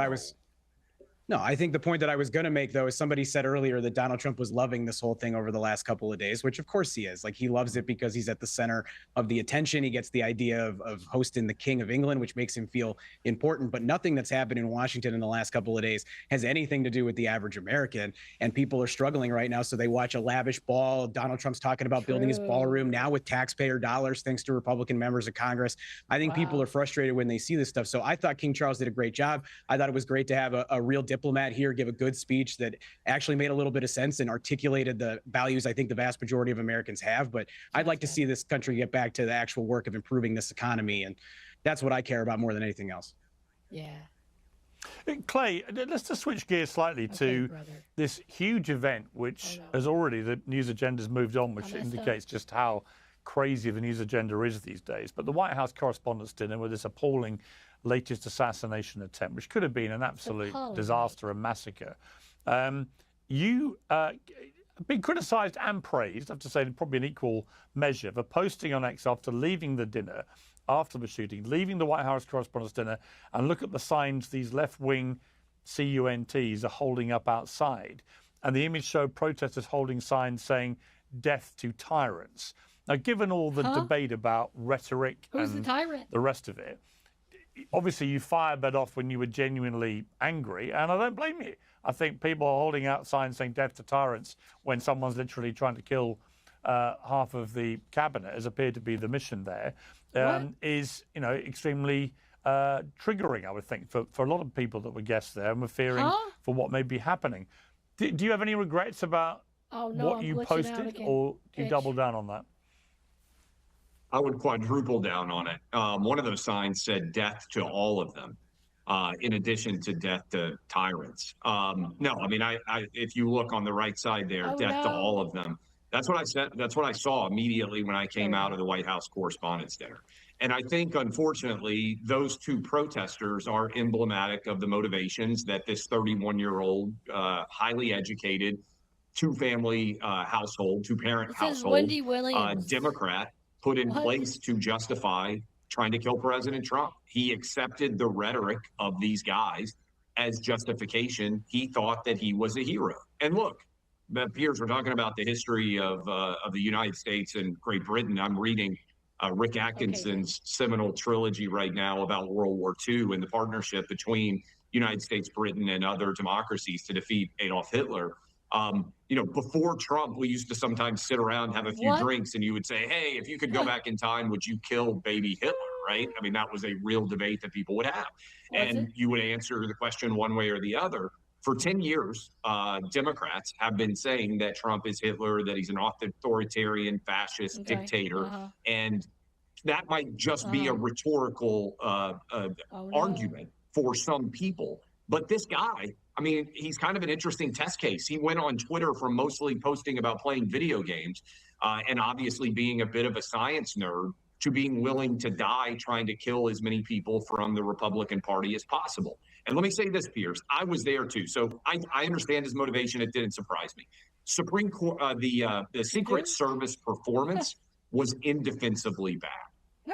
I was going to make, though, is somebody said earlier that Donald Trump was loving this whole thing over the last couple of days, which of course he is. Like, he loves it because he's at the center of the attention. He gets the idea of hosting the King of England, which makes him feel important. But nothing that's happened in Washington in the last couple of days has anything to do with the average American. And people are struggling right now. So they watch a lavish ball. Donald Trump's talking about building his ballroom now with taxpayer dollars, thanks to Republican members of Congress. I think people are frustrated when they see this stuff. So I thought King Charles did a great job. I thought it was great to have a real diplomat here give a good speech that actually made a little bit of sense and articulated the values I think the vast majority of Americans have. But I'd like to see this country get back to the actual work of improving this economy. And that's what I care about more than anything else. Yeah. Clay, let's just switch gears slightly to this huge event, which has already, the news agenda's moved on, which indicates just how crazy the news agenda is these days. But the White House Correspondents' Dinner with this appalling latest assassination attempt, which could have been an absolute disaster and massacre. You been criticised and praised, I have to say, in probably an equal measure, for posting on X after leaving the dinner, after the shooting, leaving the White House Correspondents' Dinner, and look at the signs these left-wing CUNTs are holding up outside. And the image showed protesters holding signs saying, "Death to tyrants." Now, given all the debate about rhetoric and the rest of it, obviously you fired that off when you were genuinely angry, and I don't blame you. I think people are holding out signs saying "Death to tyrants" when someone's literally trying to kill half of the cabinet, as appeared to be the mission there, is, you know, extremely triggering, I would think, for a lot of people that were guests there and were fearing for what may be happening. Do you have any regrets about what you posted, or do you double down on that? I would quadruple down on it. One of those signs said "Death to all of them," in addition to "Death to tyrants." No, I mean, if you look on the right side there, "Death to all of them." That's what I said. That's what I saw immediately when I came out of the White House Correspondents' Dinner. And I think, unfortunately, those two protesters are emblematic of the motivations that this 31-year-old, highly educated, two-family household, two-parent household, Democrat, put in place to justify trying to kill President Trump. He accepted the rhetoric of these guys as justification. He thought that he was a hero. And look, Piers, we're talking about the history of the United States and Great Britain. I'm reading Rick Atkinson's seminal trilogy right now about World War II and the partnership between United States, Britain, and other democracies to defeat Adolf Hitler. You know, before Trump, we used to sometimes sit around, have a few drinks, and you would say, "Hey, if you could go back in time, would you kill baby Hitler?" Right? I mean, that was a real debate that people would have. And you would answer the question one way or the other. For 10 years, Democrats have been saying that Trump is Hitler, that he's an authoritarian, fascist dictator. And that might just be a rhetorical argument for some people. But this guy, I mean, he's kind of an interesting test case. He went on Twitter from mostly posting about playing video games and obviously being a bit of a science nerd to being willing to die trying to kill as many people from the Republican Party as possible. And let me say this, Piers, I was there too. So I understand his motivation. It didn't surprise me. Supreme Court, the Secret Service performance was indefensibly bad.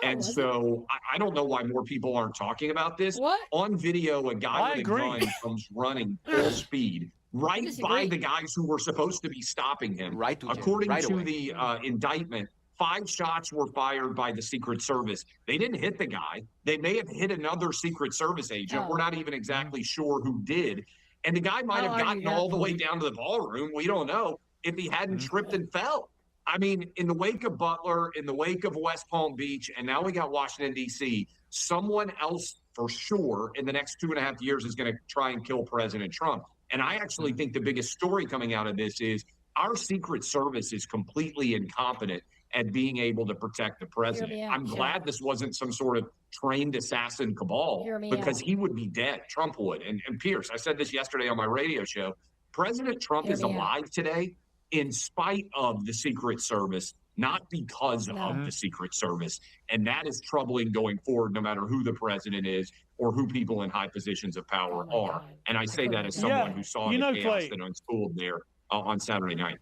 And so I don't know why more people aren't talking about this. On video, a guy with a gun comes running full speed right by the guys who were supposed to be stopping him. According to the indictment, 5 shots were fired by the Secret Service. They didn't hit the guy. They may have hit another Secret Service agent. We're not even exactly sure who did. And the guy might have gotten all the way down to the ballroom. We don't know if he hadn't tripped and fell. I mean, in the wake of Butler, in the wake of West Palm Beach, and now we got Washington, D.C., someone else for sure in the next 2.5 years is going to try and kill President Trump. And I actually think the biggest story coming out of this is our Secret Service is completely incompetent at being able to protect the president. I'm glad this wasn't some sort of trained assassin cabal, because he would be dead. Trump would. And Piers, I said this yesterday on my radio show, President Trump is alive today in spite of the Secret Service, not because of the Secret Service. And that is troubling going forward, no matter who the president is or who people in high positions of power are. And I say that as someone who saw the chaos that unspooled there on Saturday night.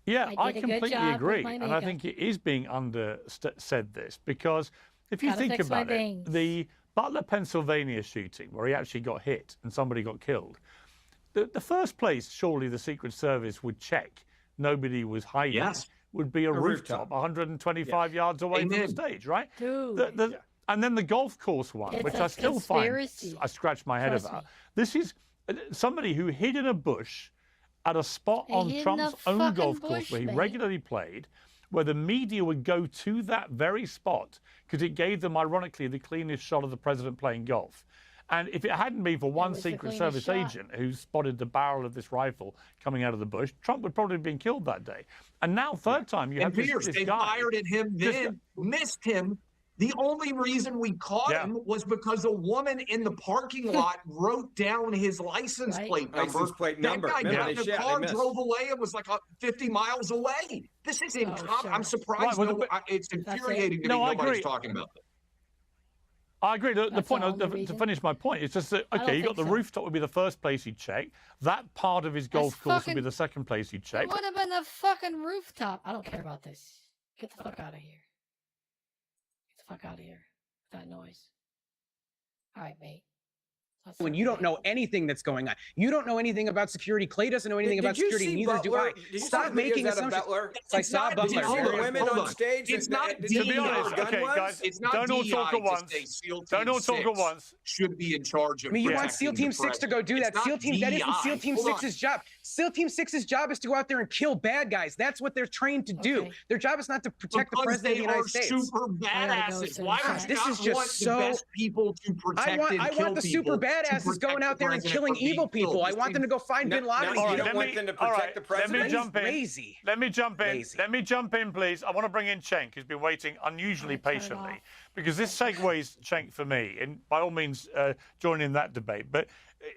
Yeah, I completely agree. And I think it is being said this, because if you think about it, the Butler, Pennsylvania shooting, where he actually got hit and somebody got killed, the first place surely the Secret Service would check nobody was hiding would be a rooftop 125 yards away from the stage, right? Dude. And then the golf course one, which I still find, I scratch my head about. This is somebody who hid in a bush at a spot on Trump's own golf course where he regularly played, where the media would go to that very spot because it gave them, ironically, the cleanest shot of the president playing golf. And if it hadn't been for one Secret Service agent who spotted the barrel of this rifle coming out of the bush, Trump would probably have been killed that day. And now, third time, you have this they guy. fired at him then, missed him, The only reason we caught him was because a woman in the parking lot wrote down his license plate number. License plate number. That guy Remember, got in they a car, missed. drove away, and was like 50 miles away. This is incompetent. I'm surprised. Right, well, it's infuriating to me No, I nobody's agree. talking about this. I agree. The point, to finish my point, it's just that, okay, you got the rooftop would be the first place he'd check. That part of his golf course would be the second place he'd check. It would have been the fucking rooftop. I don't care about this. Get the fuck out of here. Get the fuck out of here. That noise. All right, mate. When you don't know anything that's going on, you don't know anything about security. Clay doesn't know anything about security. Neither do I. Stop making assumptions. I saw Butler. Women on stage. It's not To be honest, okay, guys, it's not don't all DEI talk at to once. say SEAL Don't all Team talk at 6 once. should be in charge of. I mean, you want protecting SEAL Team the 6 to go do that. It's SEAL not Team, that isn't SEAL DEI. Team Hold on. 6's job. SEAL Team 6's job is to go out there and kill bad guys. That's what they're trained to do. Their job is not to protect the Because president of the they United are States. super badasses. Why would you This not is just want so. the best people to protect and I kill want the super people to badasses going protect out there and the killing president from being evil people. killed? I want them to go find Bin Laden. You don't want them to protect the president? Let me jump in. Lazy. Let me jump in. Let me jump in, please. I want to bring in Cenk, who's been waiting unusually patiently, because this segues, Cenk, for me, and by all means, join in that debate. But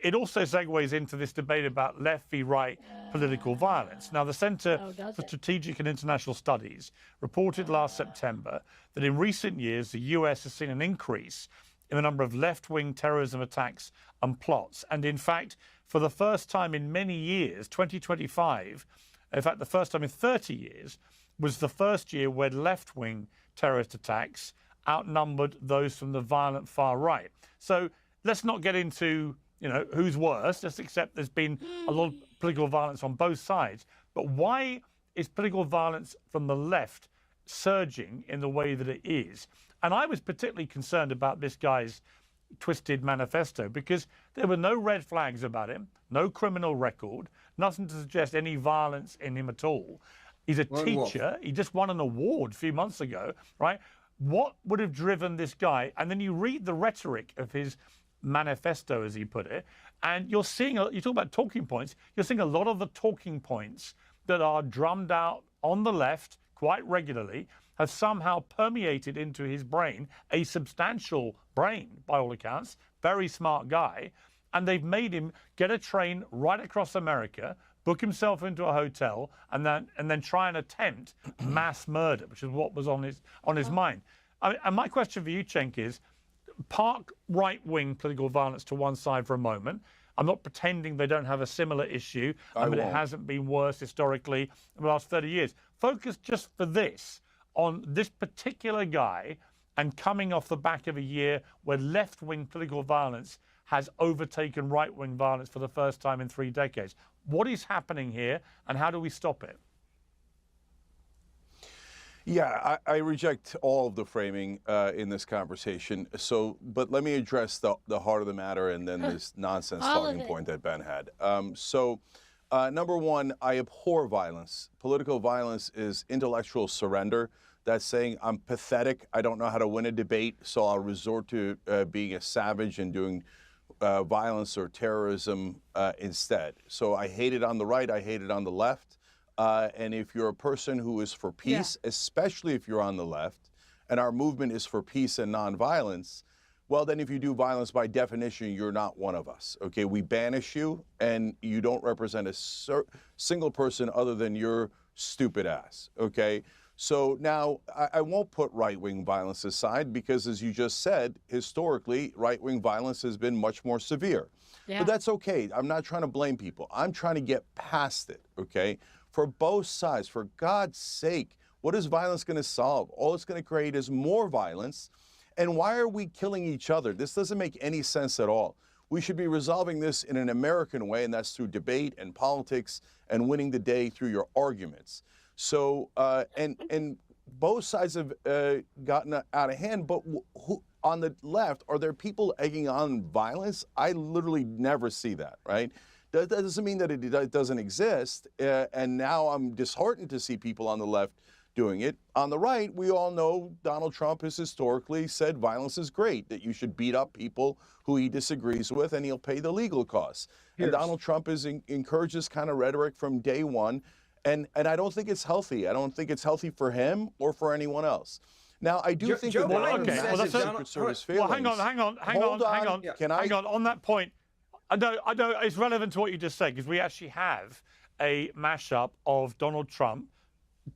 it also segues into this debate about left v right political violence. Now, the Center for Strategic and International Studies reported last September that in recent years, the US has seen an increase in the number of left-wing terrorism attacks and plots. And in fact, for the first time in many years, 2025, in fact, the first time in 30 years, was the first year where left-wing terrorist attacks outnumbered those from the violent far right. So let's not get into, who's worse. Just accept there's been a lot of political violence on both sides. But why is political violence from the left surging in the way that it is? And I was particularly concerned about this guy's twisted manifesto because there were no red flags about him, no criminal record, nothing to suggest any violence in him at all. He's a teacher. He just won an award a few months ago, right? What would have driven this guy? And then you read the rhetoric of his manifesto, as he put it, and you're seeing, you talk about talking points, you're seeing a lot of the talking points that are drummed out on the left quite regularly have somehow permeated into his brain, a substantial brain, by all accounts, very smart guy, and they've made him get a train right across America, book himself into a hotel, and then try and attempt mass murder, which is what was on his mind. And my question for you, Cenk, is park right-wing political violence to one side for a moment. I'm not pretending they don't have a similar issue. I mean, it hasn't been worse historically in the last 30 years. Focus just for this on this particular guy and coming off the back of a year where left-wing political violence has overtaken right-wing violence for the first time in 3 decades. What is happening here and how do we stop it? Yeah, I reject all of the framing in this conversation. But let me address the heart of the matter and then this nonsense talking point that Ben had. Number one, I abhor violence. Political violence is intellectual surrender. That's saying I'm pathetic. I don't know how to win a debate, so I'll resort to being a savage and doing violence or terrorism instead. So I hate it on the right. I hate it on the left. And if you're a person who is for peace, especially if you're on the left, and our movement is for peace and nonviolence, well, then if you do violence, by definition, you're not one of us. Okay, we banish you, and you don't represent a single person other than your stupid ass. Okay, so now I won't put right-wing violence aside because, as you just said, historically, right-wing violence has been much more severe. But that's okay. I'm not trying to blame people. I'm trying to get past it. Okay. For both sides, for God's sake, what is violence going to solve? All it's going to create is more violence. And why are we killing each other? This doesn't make any sense at all. We should be resolving this in an American way, and that's through debate and politics and winning the day through your arguments. So, and both sides have gotten out of hand, but who, on the left, are there people egging on violence? I literally never see that, right? That doesn't mean that it doesn't exist, and now I'm disheartened to see people on the left doing it. On the right, we all know Donald Trump has historically said violence is great, that you should beat up people who he disagrees with, and he'll pay the legal costs. And Donald Trump has encouraged this kind of rhetoric from day one, and I don't think it's healthy. I don't think it's healthy for him or for anyone else. Now, I do think that there are massive Secret Service failings. Well, hang on. Hang on. On that point, I know it's relevant to what you just said, because we actually have a mashup of Donald Trump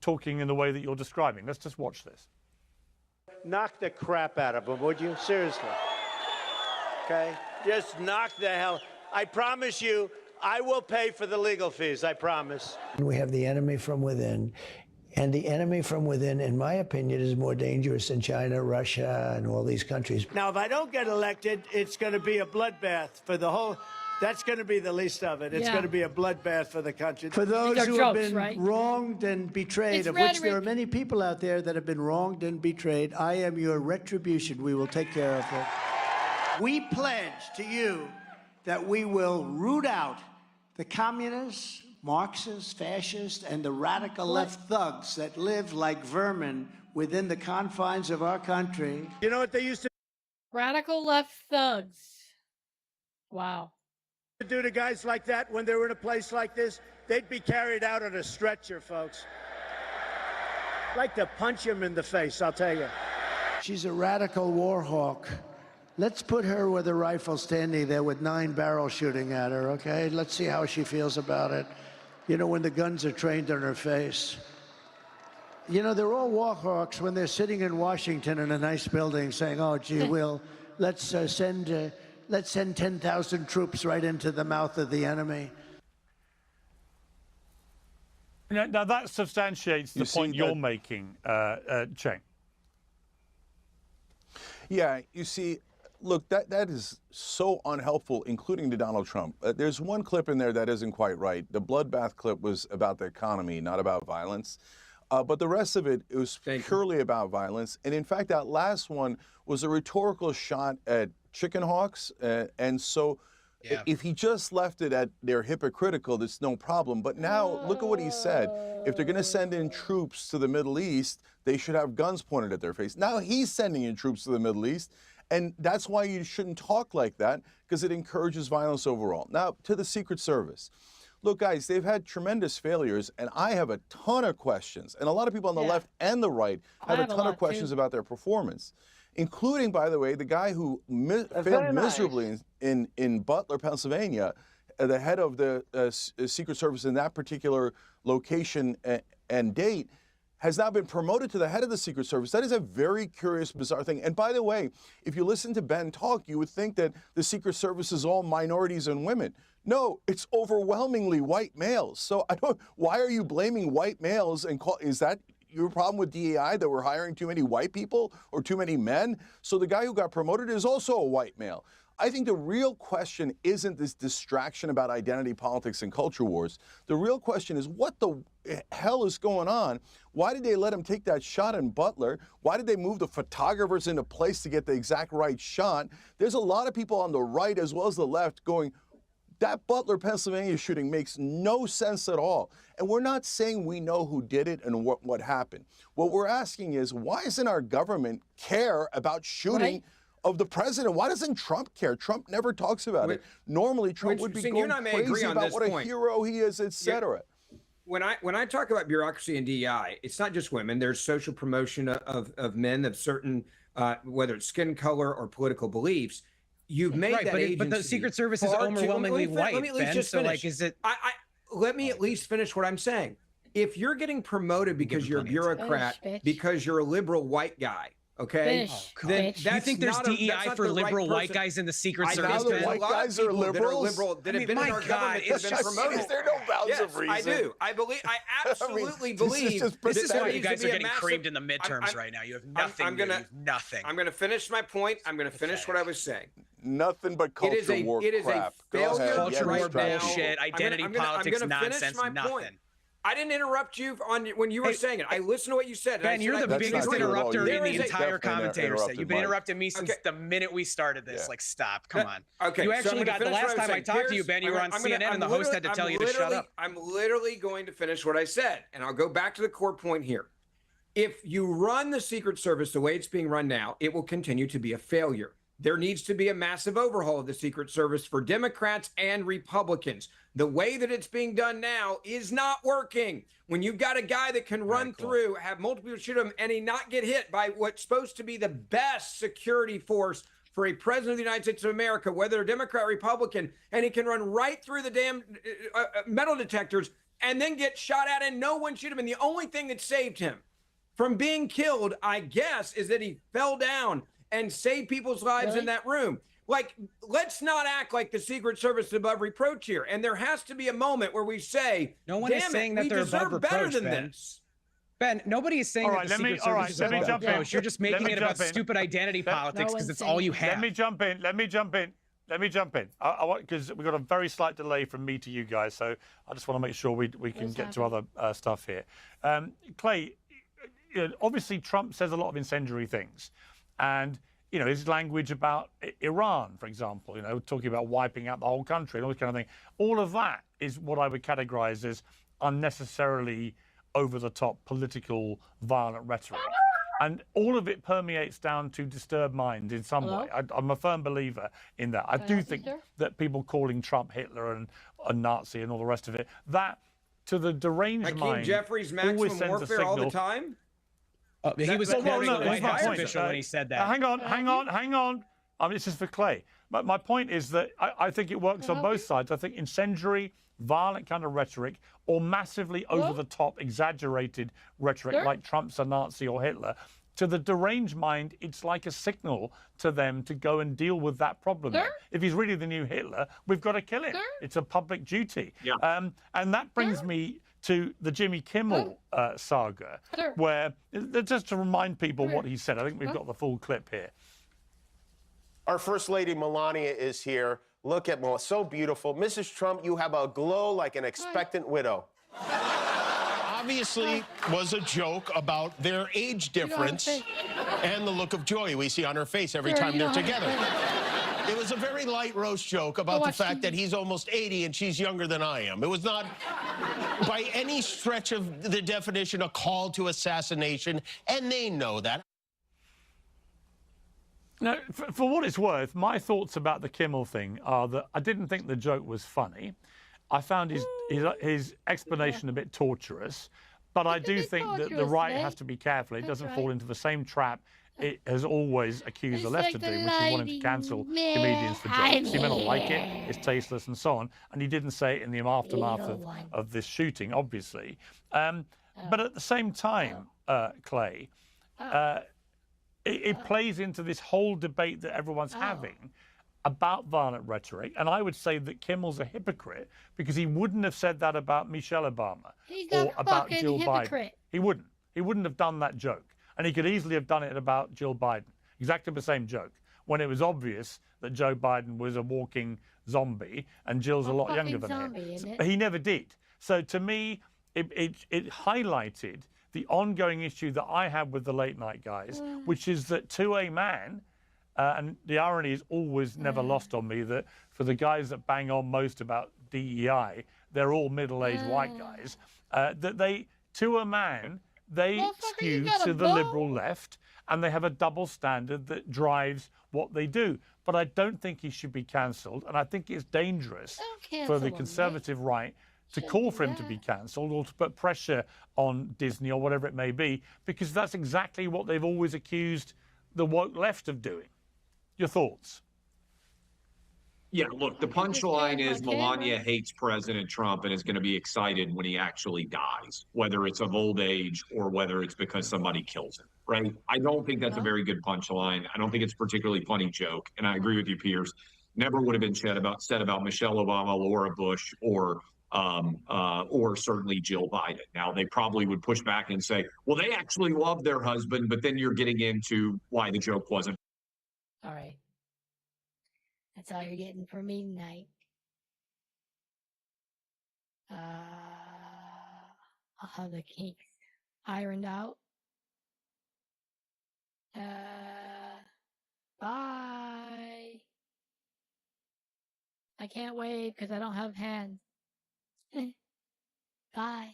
talking in the way that you're describing. Let's just watch this. Knock the crap out of him, would you? Seriously. Okay? Just knock the hell. I promise you, I will pay for the legal fees. I promise. We have the enemy from within. And the enemy from within, in my opinion, is more dangerous than China, Russia, and all these countries. Now, if I don't get elected, it's going to be a bloodbath for the whole. That's going to be the least of it. It's going to be a bloodbath for the country. For those who have been wronged and betrayed, of which there are many people out there that have been wronged and betrayed, I am your retribution. We will take care of it. We pledge to you that we will root out the communists, Marxists, fascists, and the radical left thugs that live like vermin within the confines of our country. You know what they used to Radical left thugs. Wow. do to guys like that when they were in a place like this? They'd be carried out on a stretcher, folks. I'd like to punch him in the face, I'll tell you. She's a radical war hawk. Let's put her with a rifle standing there with 9 barrels shooting at her, okay? Let's see how she feels about it. You know, when the guns are trained on her face. You know, they're all war hawks when they're sitting in Washington in a nice building saying, oh, gee, let's send 10,000 troops right into the mouth of the enemy. Now that substantiates the point you're making, Cheng. Yeah, you see, look, that is so unhelpful, including to Donald Trump. There's one clip in there that isn't quite right. The bloodbath clip was about the economy, not about violence. But the rest of it was purely about violence. And in fact, that last one was a rhetorical shot at chicken hawks. And so if he just left it at they're hypocritical, there's no problem. But now look at what he said. If they're going to send in troops to the Middle East, they should have guns pointed at their face. Now he's sending in troops to the Middle East. And that's why you shouldn't talk like that, because it encourages violence overall. Now, to the Secret Service. Look, guys, they've had tremendous failures, and I have a ton of questions. And a lot of people on the left and the right have a ton of questions about their performance, including, by the way, the guy who failed miserably in Butler, Pennsylvania, the head of the Secret Service in that particular location and date, has now been promoted to the head of the Secret Service. That is a very curious, bizarre thing. And by the way, if you listen to Ben talk, you would think that the Secret Service is all minorities and women. No, it's overwhelmingly white males. So why are you blaming white males? And is that your problem with DEI, that we're hiring too many white people or too many men? So the guy who got promoted is also a white male. I think the real question isn't this distraction about identity politics and culture wars. The real question is, what the hell is going on? Why did they let him take that shot in Butler? Why did they move the photographers into place to get the exact right shot? There's a lot of people on the right as well as the left going, that Butler, Pennsylvania shooting makes no sense at all. And we're not saying we know who did it and what happened. What we're asking is, why doesn't our government care about shooting of the president? Why doesn't Trump care? Trump never talks about it. Normally, Trump would be going crazy about what a hero he is, etc. When I talk about bureaucracy and DEI, it's not just women. There's social promotion of men of certain, whether it's skin color or political beliefs. You've made that agency. But the Secret Service is overwhelmingly white, Ben. So, like, is it? Let me at least finish what I'm saying. If you're getting promoted because you're a bureaucrat, because you're a liberal white guy, okay? Then you think there's DEI for liberal white guys in the Secret Service? White guys are liberals. That have been in our government, that have been promoted. Is there no bounds of reason? I do. I absolutely believe. This is why you guys are getting creamed in the midterms right now. You have nothing. You have nothing. I'm going to finish my point. I'm going to finish what I was saying. Nothing but culture war crap. It is a failure. Culture war bullshit. Identity politics nonsense. Nothing. I didn't interrupt you when you were saying it. I listened to what you said. Ben, you're the biggest interrupter in the entire commentator set. You've been interrupting me since the minute we started this. Like, stop. Come on. Okay. You actually got the last time I talked to you, Ben, you were on CNN and the host had to tell you to shut up. I'm literally going to finish what I said, and I'll go back to the core point here. If you run the Secret Service the way it's being run now, it will continue to be a failure. there needs to be a massive overhaul of the Secret Service for Democrats and Republicans. The way that it's being done now is not working. When you've got a guy that can run through, have multiple people shoot him, and he not get hit by what's supposed to be the best security force for a president of the United States of America, whether a Democrat or Republican, and he can run right through the damn metal detectors and then get shot at and no one shoot him. And the only thing that saved him from being killed, I guess, is that he fell down and saved people's lives in that room. Like, let's not act like the Secret Service is above reproach here. And there has to be a moment where we say, no one is saying that they're above reproach, better than Ben. this. Ben, nobody is saying that the Secret Service is above reproach. You're just making it about stupid identity politics because it's all you have. Let me jump in. I want, because we've got a very slight delay from me to you guys, so I just want to make sure we can get to other stuff here. Clay, obviously Trump says a lot of incendiary things, and his language about Iran, for example, talking about wiping out the whole country and all this kind of thing. All of that is what I would categorize as unnecessarily over-the-top political violent rhetoric. And all of it permeates down to disturbed minds in some way. I'm a firm believer in that. I do think that people calling Trump Hitler and a Nazi and all the rest of it, that to the deranged mind, Jeffries always maximum sends a warfare signal. all the time? He was quoting a White House official when he said that. Hang on. This is for Clay. But my point is that I think it works on both sides. I think incendiary, violent kind of rhetoric or massively over-the-top, exaggerated rhetoric like Trump's a Nazi or Hitler, to the deranged mind, it's like a signal to them to go and deal with that problem. If he's really the new Hitler, we've got to kill him. It's a public duty. And that brings me to the Jimmy Kimmel saga, where, just to remind people what he said, I think we've got the full clip here. Our First Lady Melania is here. Look at Melania, so beautiful. Mrs. Trump, you have a glow like an expectant widow. Obviously was a joke about their age difference and the look of joy we see on her face every time they're together. It was a very light roast joke about the fact that he's almost 80 and she's younger than I am. It was not, by any stretch of the definition, a call to assassination, and they know that. Now, for what it's worth, my thoughts about the Kimmel thing are that I didn't think the joke was funny. I found his explanation a bit torturous, but I do think that the right has to be careful. It doesn't fall into the same trap it has always accused the left of doing, which is wanting to cancel comedians for jokes. He may not like it, it's tasteless and so on, and he didn't say it in the aftermath of this shooting, obviously. But at the same time, Clay, it plays into this whole debate that everyone's having about violent rhetoric, and I would say that Kimmel's a hypocrite because he wouldn't have said that about Michelle Obama or about Jill Biden. He wouldn't. He wouldn't have done that joke, and he could easily have done it about Jill Biden. Exactly the same joke, when it was obvious that Joe Biden was a walking zombie and Jill's a lot younger than him. But he never did. So to me, it highlighted the ongoing issue that I have with the late night guys, which is that to a man, and the irony is always never lost on me, that for the guys that bang on most about DEI, they're all middle-aged white guys, that they, to a man, they skew to the liberal left, and they have a double standard that drives what they do. But I don't think he should be cancelled, and I think it's dangerous for the conservative right to call for him to be cancelled or to put pressure on Disney or whatever it may be, because that's exactly what they've always accused the woke left of doing. Your thoughts? Yeah, look, the punchline is Melania hates President Trump and is going to be excited when he actually dies, whether it's of old age or whether it's because somebody kills him, right? I don't think that's a very good punchline. I don't think it's a particularly funny joke. And I agree with you, Piers. Never would have been said about Michelle Obama, Laura Bush, or certainly Jill Biden. Now, they probably would push back and say, well, they actually love their husband, but then you're getting into why the joke wasn't. All right. That's all you're getting from me tonight. I'll have the kinks ironed out. Bye. I can't wave because I don't have hands. Bye.